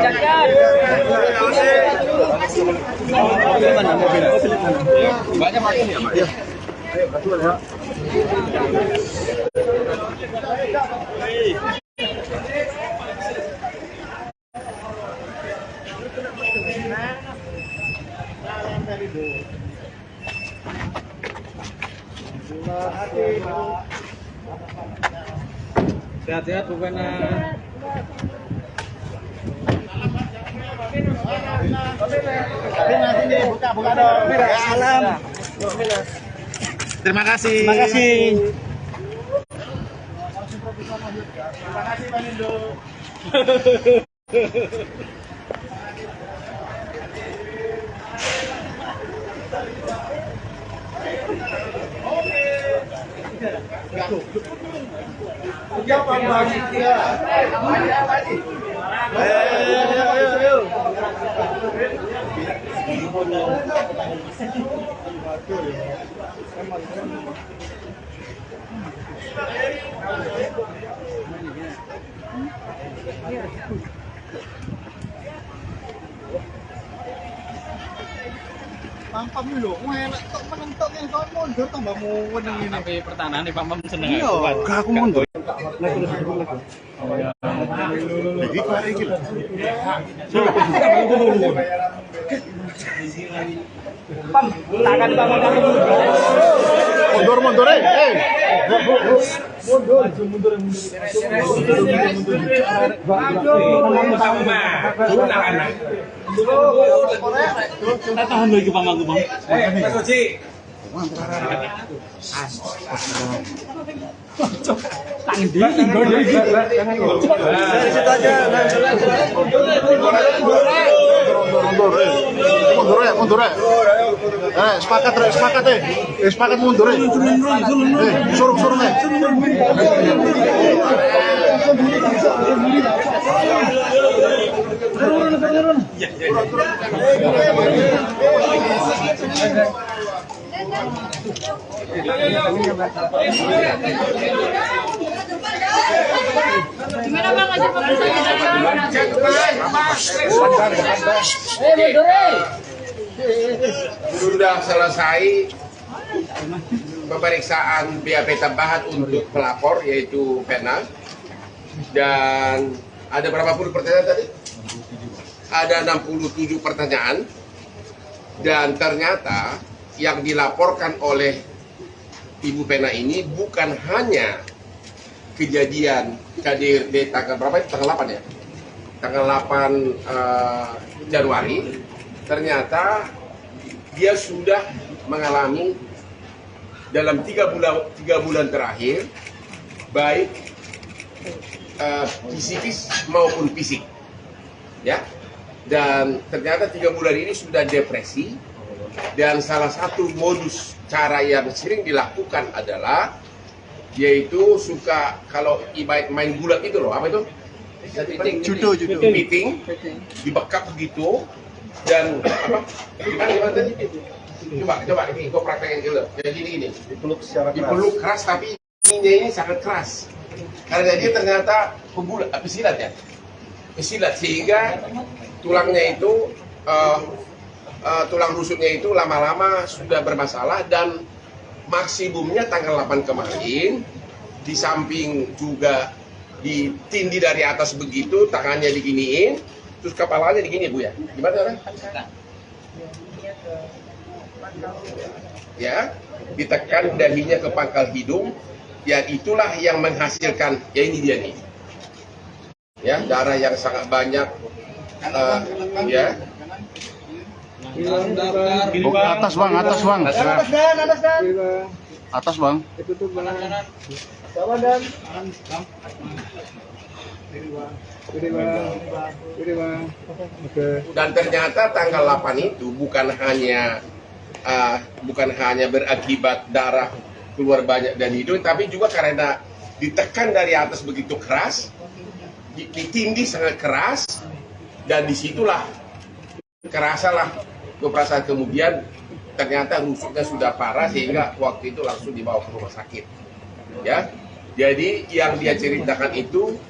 Gantian. Banyak makin ya, Pak. Sehat-sehat bukan. buka dong. Alam. Terima kasih. Terima kasih Pak Nindo. Mantap nih lho, enak tok menentok yang kau mundur tambah muweneng ini. Tapi pertahanan nih Pak Mam seneng Iya, aku. Aku mundur. Pam, tangan Pak Mam kamu. Mundur, Tahan lagi Pak Mam. Mas Oji. Tangan dia. Dari situ aja. mundur. Mundur ya. Sepakat sepakat mundur ya. Suruh ya. Gimana Bang, ngajak Sudah selesai pemeriksaan BAP tambahan untuk pelapor yaitu Pena, dan ada berapa puluh pertanyaan tadi? Ada 67 pertanyaan, dan ternyata yang dilaporkan oleh Ibu Pena ini bukan hanya kejadian KDRT tanggal berapa? Tanggal 8 ya? Tanggal 8 Januari. Ternyata dia sudah mengalami dalam 3 bulan terakhir baik psikis maupun fisik, ya. Dan ternyata 3 bulan ini sudah depresi, dan salah satu modus cara yang sering dilakukan adalah yaitu suka kalau ibarat main gulat itu loh, apa itu? Judo. Beating, dibekap begitu, dan apa? Gimana tadi? Coba ini gua praktekin dulu. Kayak gini. Dipeluk keras, tapi ininya ini sangat keras. Karena dia ternyata pesilat ya. Pesilat, sehingga tulangnya itu tulang rusuknya itu lama-lama sudah bermasalah, dan maksimumnya tanggal 8 kemarin di samping juga ditindih dari atas begitu, tangannya diginiin, terus kepalanya digini Bu ya. Gimana orang? Ya, ditekan dahinya ke pangkal hidung, yang itulah yang menghasilkan, ya ini dia nih. Ya, darah yang sangat banyak, ya. Atas bang. Atas bang. Dan ternyata tanggal 8 itu bukan hanya berakibat darah keluar banyak dari hidung, tapi juga karena ditekan dari atas begitu keras, ditindih sangat keras, dan disitulah kerasalah perasaan. Kemudian ternyata rusuknya sudah parah, sehingga waktu itu langsung dibawa ke rumah sakit, ya. Jadi yang dia ceritakan itu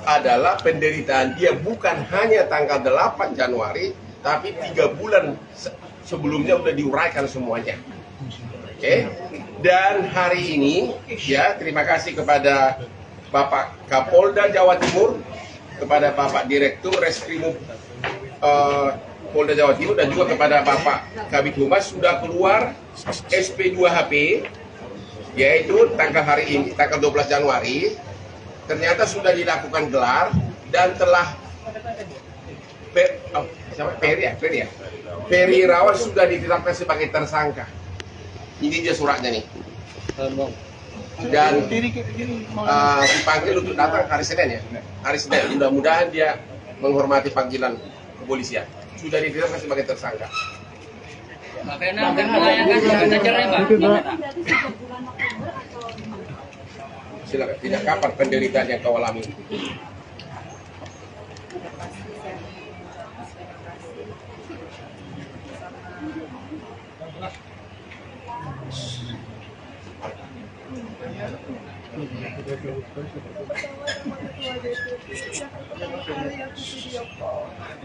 adalah penderitaan dia bukan hanya tanggal 8 Januari, tapi 3 bulan sebelumnya udah diuraikan semuanya. Oke. Dan hari ini, ya, terima kasih kepada Bapak Kapolda Jawa Timur, kepada Bapak Direktur Reskrimum Polda Jawa Timur, dan juga kepada Bapak Kabid Humas sudah keluar SP2HP, yaitu tanggal hari ini, tanggal 12 Januari, ternyata sudah dilakukan gelar dan telah Ferry Irawan sudah ditetapkan sebagai tersangka. Ini dia suratnya nih. Dan dipanggil untuk datang hari Senin ya. Hari Senin, mudah-mudahan dia menghormati panggilan kepolisian. Sudah ditetapkan sebagai tersangka. Pak Pena akan melayangkan gugatan cerai, Pak. Silakan. Tidak, kapan penderitaan yang kau alami?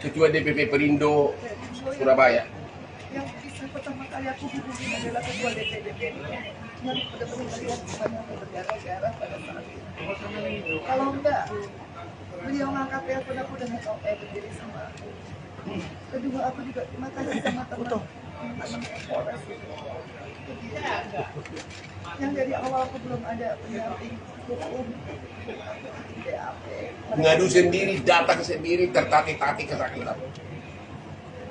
Ketua DPP Perindo Surabaya. Yang bisa pertama kali aku hubungi adalah ketua DPP yang benar-benar melihat banyak berdarah-darah pada saat itu. Kalau enggak, beliau ngangkat telepon aku dan berdiri sama aku. Kedua, aku juga terima kasih sama teman-teman Polres. Yang dari awal aku belum ada pendamping hukum, BAP. Ngadu sendiri, datang sendiri, tertatih-tatih kesakitan.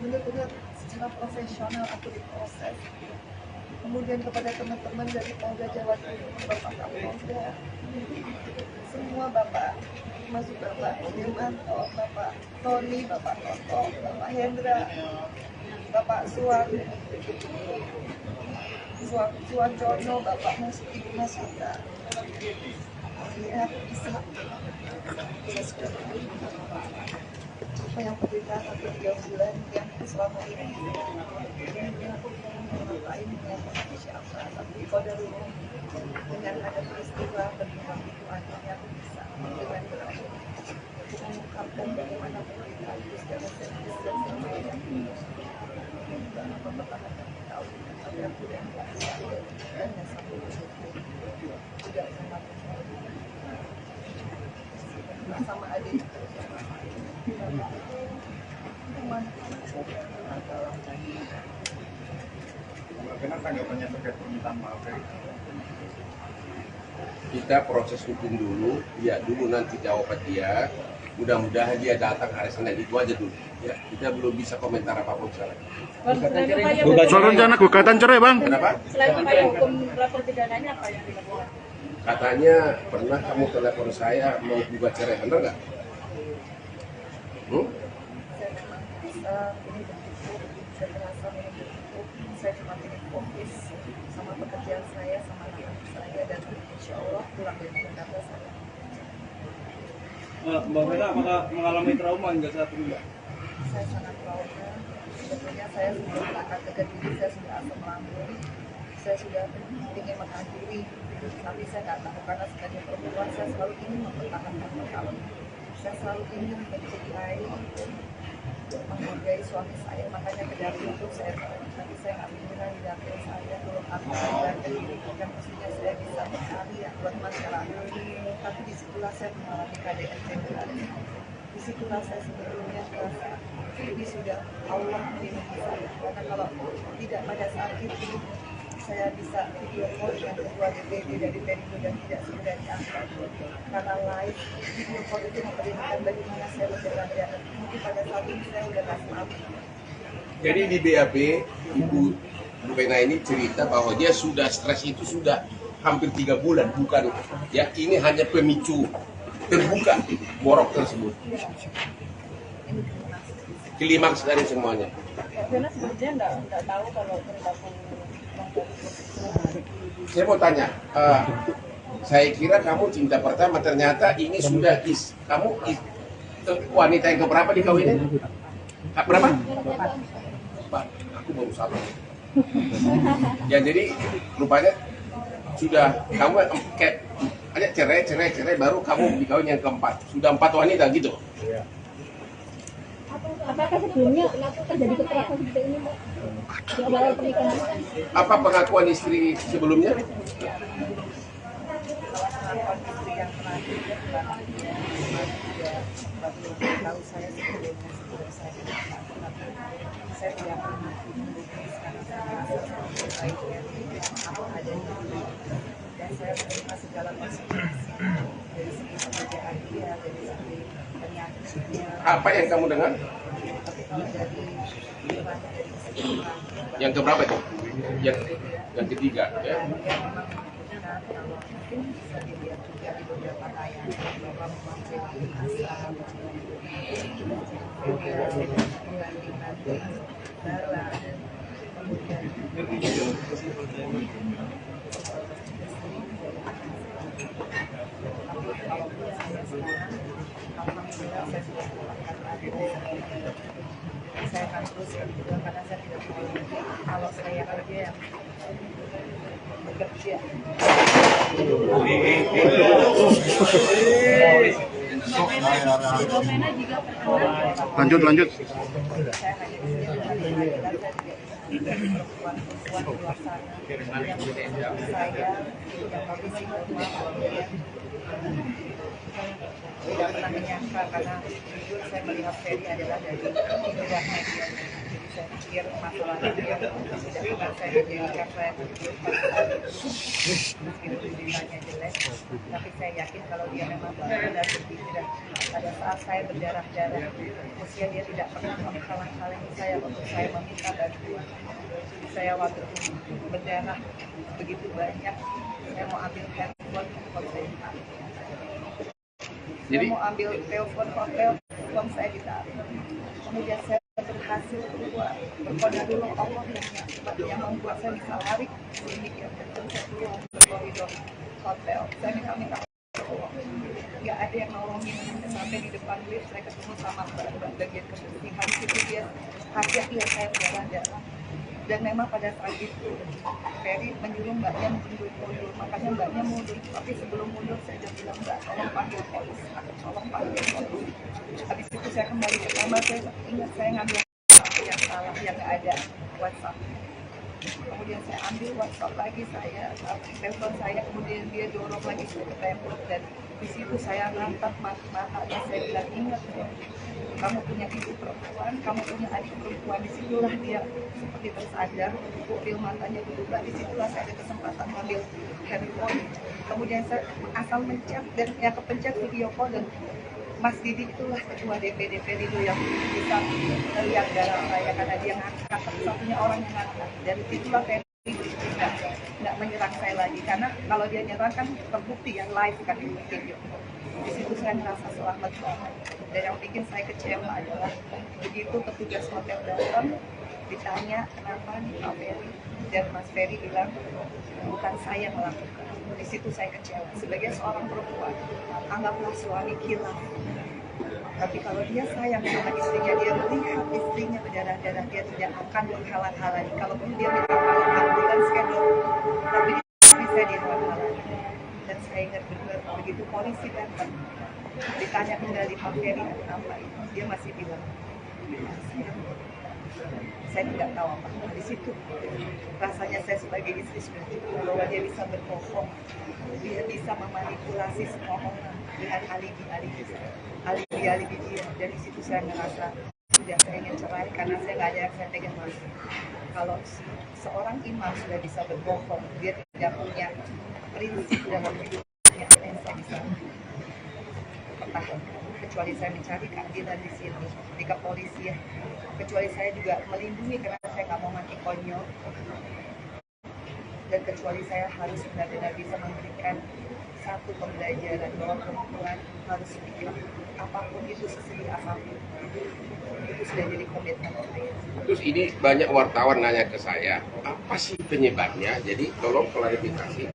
Benar-benar secara profesional aku diproses. Kemudian kepada teman-teman dari Polda Jawa Timur, Bapak Kapolda, semua Bapak termasuk Bapak Demanto, Bapak Tony, Bapak Toto, Bapak Hendra, Bapak Suwancono, Bapak Ibu Masita. Ya, bisa. Saya sudah apa yang berbeda satu 3 bulan yang selama ini ngapain siapa, tapi qadarullah dengan ada peristiwa berkembang itu akhirnya aku bisa dengan berani mengungkapkan bagaimana penderitaan itu secara serius dan semuanya apa pertahanan tahu ada aku yang tidak bisa dan yang sampai tidak sama adik Bagaimana tanggapannya terkait permintaan maaf dari Kita proses hukum dulu, lihat dulu nanti jawaban dia. Mudah-mudahan dia datang hari Senin, itu aja dulu. Ya, kita belum bisa komentar apapun sekarang. Soal rencana gugatan cerai, Bang. Kenapa? Selain upaya hukum lapor pidananya apa yang dilakukan? Katanya pernah kamu telepon saya mau gugat cerai, benar nggak? saya memang bisa ini bercukup, saya merasa ini bercukup, saya cuma ingin fokus sama pekerjaan saya, sama anak saya, dan insya Allah pulang dari Jakarta saya. Mbak Vena, apakah mengalami trauma hingga saat ini, Mbak? Saya sangat trauma, sebetulnya saya sudah melakukan diri, saya sudah asam lambung, saya sudah ingin mengakhiri, tapi saya nggak tahu karena sebagai perempuan saya selalu ingin mempertahankan perkawinan. Saya selalu ingin mencintai, menghargai suami saya, makanya dari itu saya tapi saya nggak mengira di dapur saya kalau aku belajar diri kan mestinya saya bisa berkarya buat masyarakat, tapi disitulah saya mengalami KDRT berat. Disitulah saya sebetulnya merasa ini sudah Allah melindungi saya, karena kalau tidak pada saat itu saya bisa video call dengan ketua DPD dari Perindo dan tidak segera diangkat karena live video call itu memperlihatkan bagaimana saya berjalan. Mungkin pada saat ini saya sudah kasih maaf. Jadi di BAP, Bu Vena ini cerita bahwa dia sudah stres itu sudah hampir 3 bulan, bukan ya, ini hanya pemicu terbuka borok tersebut. Klimaks dari semuanya. Vena sebenarnya nggak tahu kalau perilaku Saya mau tanya, saya kira kamu cinta pertama, ternyata ini sudah wanita yang keberapa dikawinin? Berapa? Pak, aku baru salah. Ya jadi rupanya sudah kamu kayak ada cerai baru kamu dikawin yang keempat. Sudah 4 wanita gitu. apakah sebelumnya terjadi kekerasan seperti ini, Mbak? Di awal pernikahan? Apa pengakuan istri sebelumnya? Pengakuan istri yang terakhir tahu saya sebelumnya sebelum saya menikah, tapi saya tidak pernah menulis karena saya merasa baiknya apa adanya dan saya menerima segala konsekuensi dari segi pekerjaan dia, dari segi penyakitnya. Apa yang kamu dengar? Yang keberapa itu? Yang ketiga ya. Kalau mungkin bisa dilihat juga di beberapa tayangan bahwa memang jadi asal pembandingan darah kemudian kalau saya sekarang alhamdulillah saya sudah mendapatkan adik saya akan terus juga karena saya tidak mau kalau saya kerja yang bekerja. Lanjut. Saya hanya perempuan-perempuan di luar sana yang saya yang kondisi normal tidak pernah menyangka karena jujur saya melihat Ferry adalah dari indahnya dia. Jadi saya pikir masalahnya dia tidak pernah saya menjadikan saya berpikir meskipun ceritanya jelek, tapi saya yakin kalau dia memang benar-benar berpikiran pada saat saya berdarah-darah usia dia tidak pernah menghalang-halangi saya untuk saya meminta bantuan. Saya waktu itu berdarah begitu banyak, saya mau ambil handphone kalau saya Saya mau ambil telepon hotel, uang saya ditarik. Kemudian saya berhasil keluar. Berkoda dulu Allah yang membuat saya bisa lari sini ya. Dan saya keluar ke koridor hotel. Saya minta tolong. Nggak ada yang nolongin. Sampai di depan lift saya ketemu sama mbak bagian kebersihan. Itu dia hati-hati ya saya berdarah. Dan memang pada saat itu Ferry menyuruh mbaknya mundur, makanya mbaknya mundur. Tapi sebelum mundur saya sudah bilang, mbak tolong panggil polisi, tolong panggil polisi. Habis itu saya kembali ke kamar, saya ingat saya ngambil yang salah, yang nggak ada WhatsApp. Kemudian saya ambil WhatsApp lagi, saya telepon saya, kemudian dia dorong lagi saya ke tembok, dan di situ saya ngangkat matanya, saya bilang, ingat ya, kamu punya ibu perempuan, kamu punya adik perempuan. Disitulah dia seperti tersadar, pupil matanya berubah. Disitulah saya ada kesempatan ngambil handphone. Kemudian saya asal mencet dan yang kepencet video call, dan Mas Didi itulah ketua DPD itu yang bisa melihat darah saya karena dia ngangkat, satunya orang yang ngangkat. Dan itulah Ferry nggak menyerang saya lagi, karena kalau dia nyerang kan terbukti yang live kan di video. Di situ saya merasa selamat banget. Dan yang bikin saya kecewa adalah begitu petugas hotel datang, ditanya kenapa nih Pak Ferry, dan Mas Ferry bilang bukan saya yang melakukan. Di situ saya kecewa. Sebagai seorang perempuan, anggaplah suami kilaf. Tapi kalau dia sayang sama istrinya, dia melihat istrinya berdarah-darah, dia tidak akan menghalang-halangi. Kalaupun dia minta tolong ambulans schedule, tapi bisa dihalang-halangi. Dan saya ingat benar, begitu polisi datang, ditanya kembali Pak Ferry apa itu, dia masih bilang, saya tidak tahu apa. Di situ rasanya saya sebagai istri sudah cukup, bahwa dia bisa berbohong, dia bisa memanipulasi semua orang dengan alibi-alibi dia. Dan di situ saya merasa sudah saya ingin cerai karena saya nggak ada yang saya pegang lagi. Kalau seorang imam sudah bisa berbohong, dia tidak punya prinsip dalam hidupnya, yang saya bisa pertahankan. Kecuali saya mencari keadilan di sini, di kepolisian. Kecuali saya juga melindungi karena saya nggak mau mati konyol. Dan kecuali saya harus benar-benar bisa memberikan satu pembelajaran bahwa perempuan harus pikir apapun itu, sesedih apapun. Itu sudah jadi komitmen saya. Terus ini banyak wartawan nanya ke saya, apa sih penyebabnya? Jadi tolong klarifikasi.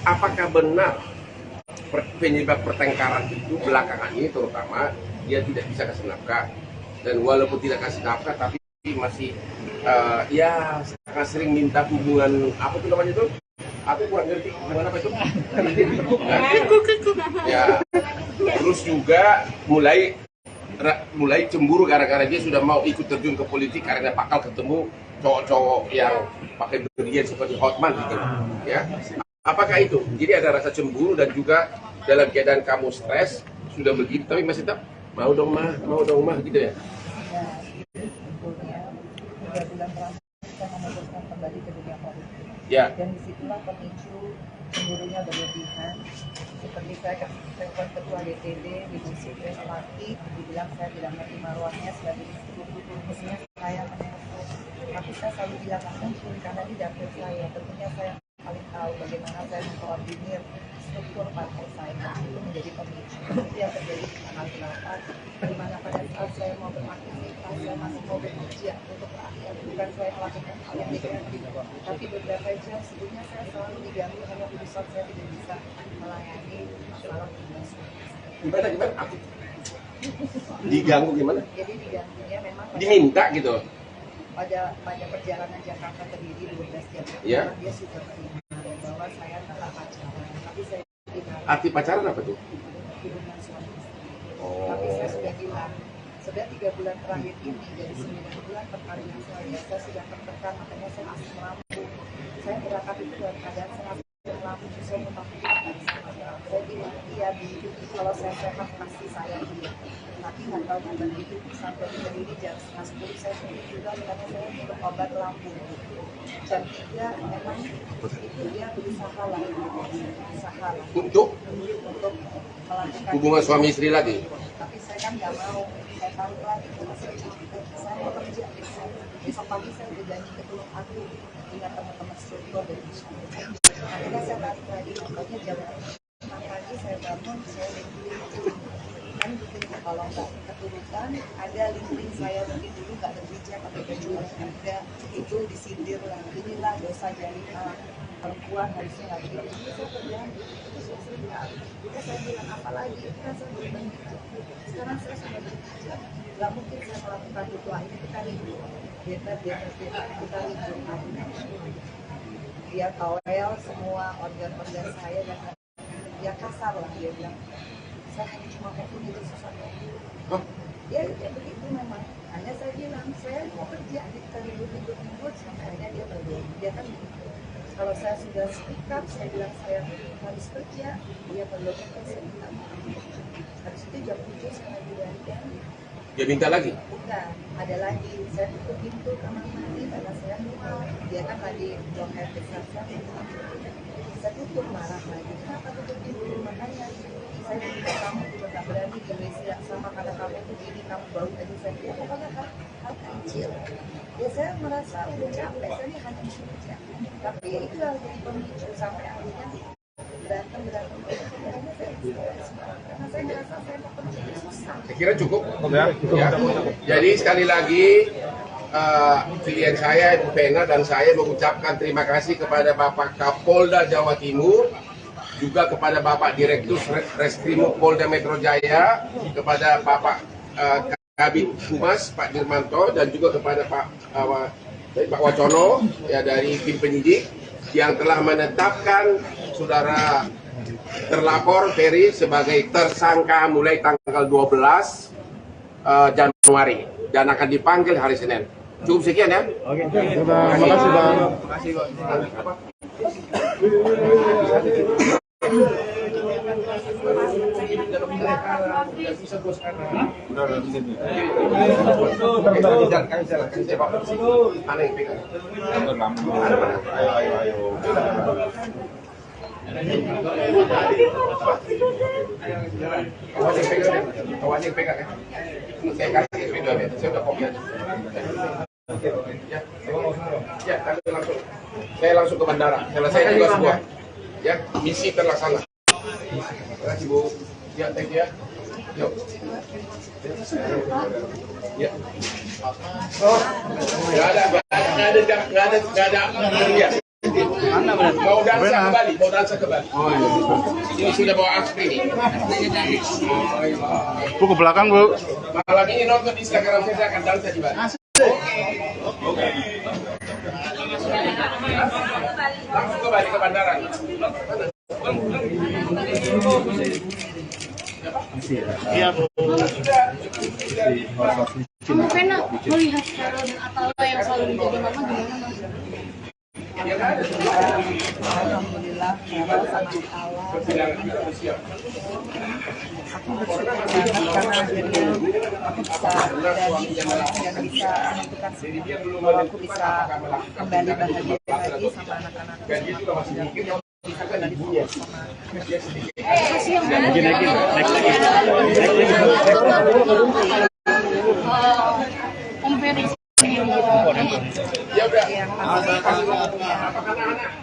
Apakah benar penyebab pertengkaran itu belakangan ini terutama dia tidak bisa kasih nafkah, dan walaupun tidak kasih nafkah tapi masih ya sangat sering minta hubungan apa tuh namanya itu? Aku kurang ngerti gimana apa itu? Ya, terus juga mulai cemburu gara-gara dia sudah mau ikut terjun ke politik karena bakal ketemu cowok-cowok yang pakai berlian seperti Hotman gitu, ya. Apakah itu? Jadi ada rasa cemburu dan juga dalam keadaan kamu stres sudah begitu tapi masih tetap mau dong mah gitu ya? Ya, sebetulnya 3 bulan terakhir saya memutuskan kembali ke dunia politik. Ya. Dan disitulah pemicu cemburunya berlebihan. Seperti saya telepon ketua DPD di Sipres Laki, dibilang saya tidak menerima ruangnya sebagai istri. Mestinya saya menelpon, tapi saya selalu bilang mungkin karena di dapur saya, tentunya saya paling tahu bagaimana saya mengkoordinir struktur partai saya. Itu menjadi pemicu. Itu yang terjadi di tanggal 8, di mana pada saat saya mau beraktivitas, saya masih mau bekerja untuk rakyat, bukan saya melakukan hal yang negatif. Tapi beberapa jam sebelumnya saya selalu diganggu karena urusan saya tidak bisa melayani masalah tugas. Gimana? Diganggu gimana? Jadi diganggunya memang Diminta gitu? pada perjalanan Jakarta ke Diri 12 jam. Ya. Dia sudah terima bahwa saya telah pacaran, tapi saya tidak. Arti pacaran apa tuh? Hubungan suami istri. Oh. Tapi saya sudah bilang, sudah 3 bulan terakhir ini dari 9 bulan perkawinan saya sudah tertekan, makanya saya masih merampung. Saya berangkat itu dalam keadaan saya masih merampung, saya memperhatikan sama dia. Saya bilang, iya Bu, kalau saya sehat pasti saya dia. Tapi nggak tahu kabar itu sampai berdiri jam 9:30 saya sendiri juga karena saya minum obat lambung. Jam 3 memang itu dia berusaha lah, Untuk melakukan hubungan suami istri lagi? tapi saya kan nggak mau, saya taruh lagi saya mau kerja besok pagi saya udah janji ke Tulung Agung dengan teman-teman struktur dari akhirnya saya tarik lagi, makanya jam 6 pagi saya bangun, saya udah kalau nggak keturutan, ada link-link saya mungkin dulu nggak berbijak atau kejual ada itu disindir lah, inilah dosa jariah perempuan harusnya nggak begini. Itu saya terjadi, itu saya bilang. Itu saya bilang apa lagi? Kan saya berubah. Sekarang saya sudah berbijak, nggak mungkin saya melakukan itu lagi. Kita ribut, kita ribut. Dia towel semua organ-organ saya dan dia kasar lah, dia bilang saya hanya cuma mau itu susah. Ya begitu memang. Hanya saya bilang saya mau kerja, kita ribut sampai akhirnya dia berdoa. Dia kan kalau saya sudah speak up, saya bilang saya harus kerja, dia perlu saya minta maaf. Habis itu jam 7 saya lagi dandan. Dia minta lagi? Bukan, ada lagi. Saya tutup pintu kamar mandi karena saya mual. Dia kan tadi buang air besar saya tutup, marah lagi. Kenapa tutup pintu? Makanya saya minta kamu juga tak berani di Malaysia sama karena kamu tuh gini, kamu baru aja saya bilang pokoknya hal kecil. Ya saya merasa udah capek, saya ini hanya bekerja. Tapi ya itu yang jadi pemicu sampai akhirnya berantem. Karena saya merasa saya mau kerja susah. Saya kira cukup. Ya. Jadi sekali lagi klien saya, Ibu Vena dan saya mengucapkan terima kasih kepada Bapak Kapolda Jawa Timur, juga kepada Bapak Direktur Reskrim Polda Metro Jaya, kepada Bapak Kabid Humas Pak Dirmanto, dan juga kepada Pak Wacono ya, dari tim penyidik yang telah menetapkan saudara terlapor Ferry sebagai tersangka mulai tanggal 12 Januari dan akan dipanggil hari Senin. Cukup sekian ya. Oke. Terima kasih Bang. Terima kasih Bang. Saya langsung ke bandara. Selesai juga semua. Ya, misi terlaksana. Terima kasih Bu. Ya, thank you ya. Yuk. Ya. Oh, nggak ada. Mau dansa kembali. Oh iya. Ini sudah bawa aspri nih. Bu ke belakang Bu. Malam ini nonton di Instagram saya akan dansa di Bali. Oke. Langsung kembali ke bandara. Iya Bu. Kamu Vena melihat Carol dan Atala yang selalu menjadi mama gimana Mas? Alhamdulillah, Carol sama Allah. Aku bersyukur banget karena akhirnya aku bisa dan bisa menentukan bahwa aku bisa kembali bahagia lagi sama anak-anak. Bisa kembali bersama. Kasih yang mana? Om Ferry. Ya udah. Yang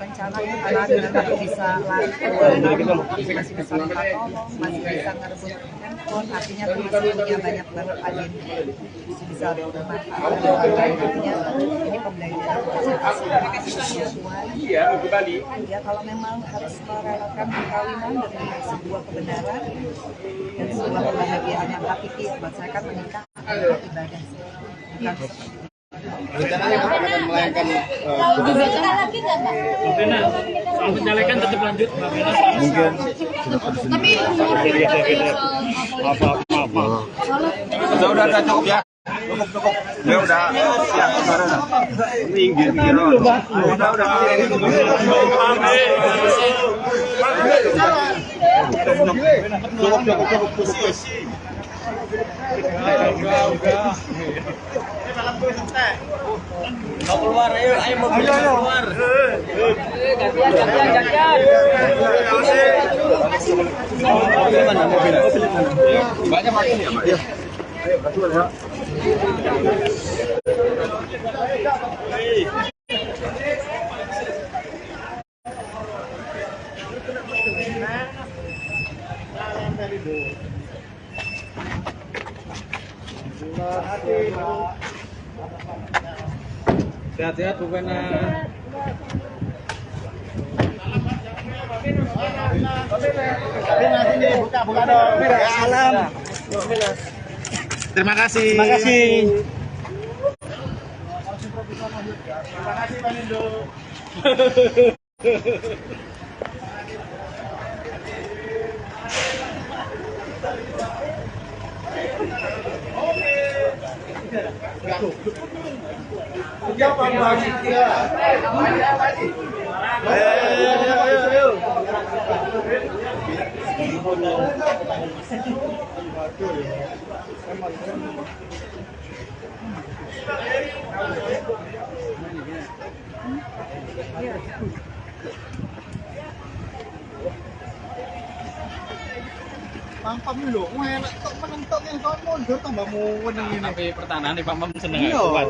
rencana karena dengan aku bisa lari masih bisa minta tolong, masih bisa ngerebut handphone, artinya termasuk punya banyak banget agenda bisa bermanfaat. Artinya ini pembelajaran semua. Iya, kembali. Ya kalau memang harus merelakan perkawinan demi sebuah kebenaran dan sebuah kebahagiaan yang hakiki, buat saya kan menikah adalah ibadah. Bukan Rencananya kapan akan melayangkan Kita lagi nggak Pak? Vena, soal pencalekan tetap lanjut, Mbak Vena. Mungkin Tapi Udah cukup ya. Cukup. Ya udah siap sekarang. Minggir. Cukup. Mau keluar, ayo mobil keluar. Gantian. Banyak makin ya, Pak. Iya. Ayo, kasih ya. Sehat-sehat Bu Pena. Buka dong. Ya, salam. Terima kasih. Terima kasih. Pam lho, enak tok menentok yang soal mundur tambah mau weneng ini. Tapi pertahanan nih Pak Mam seneng Iya. kuat.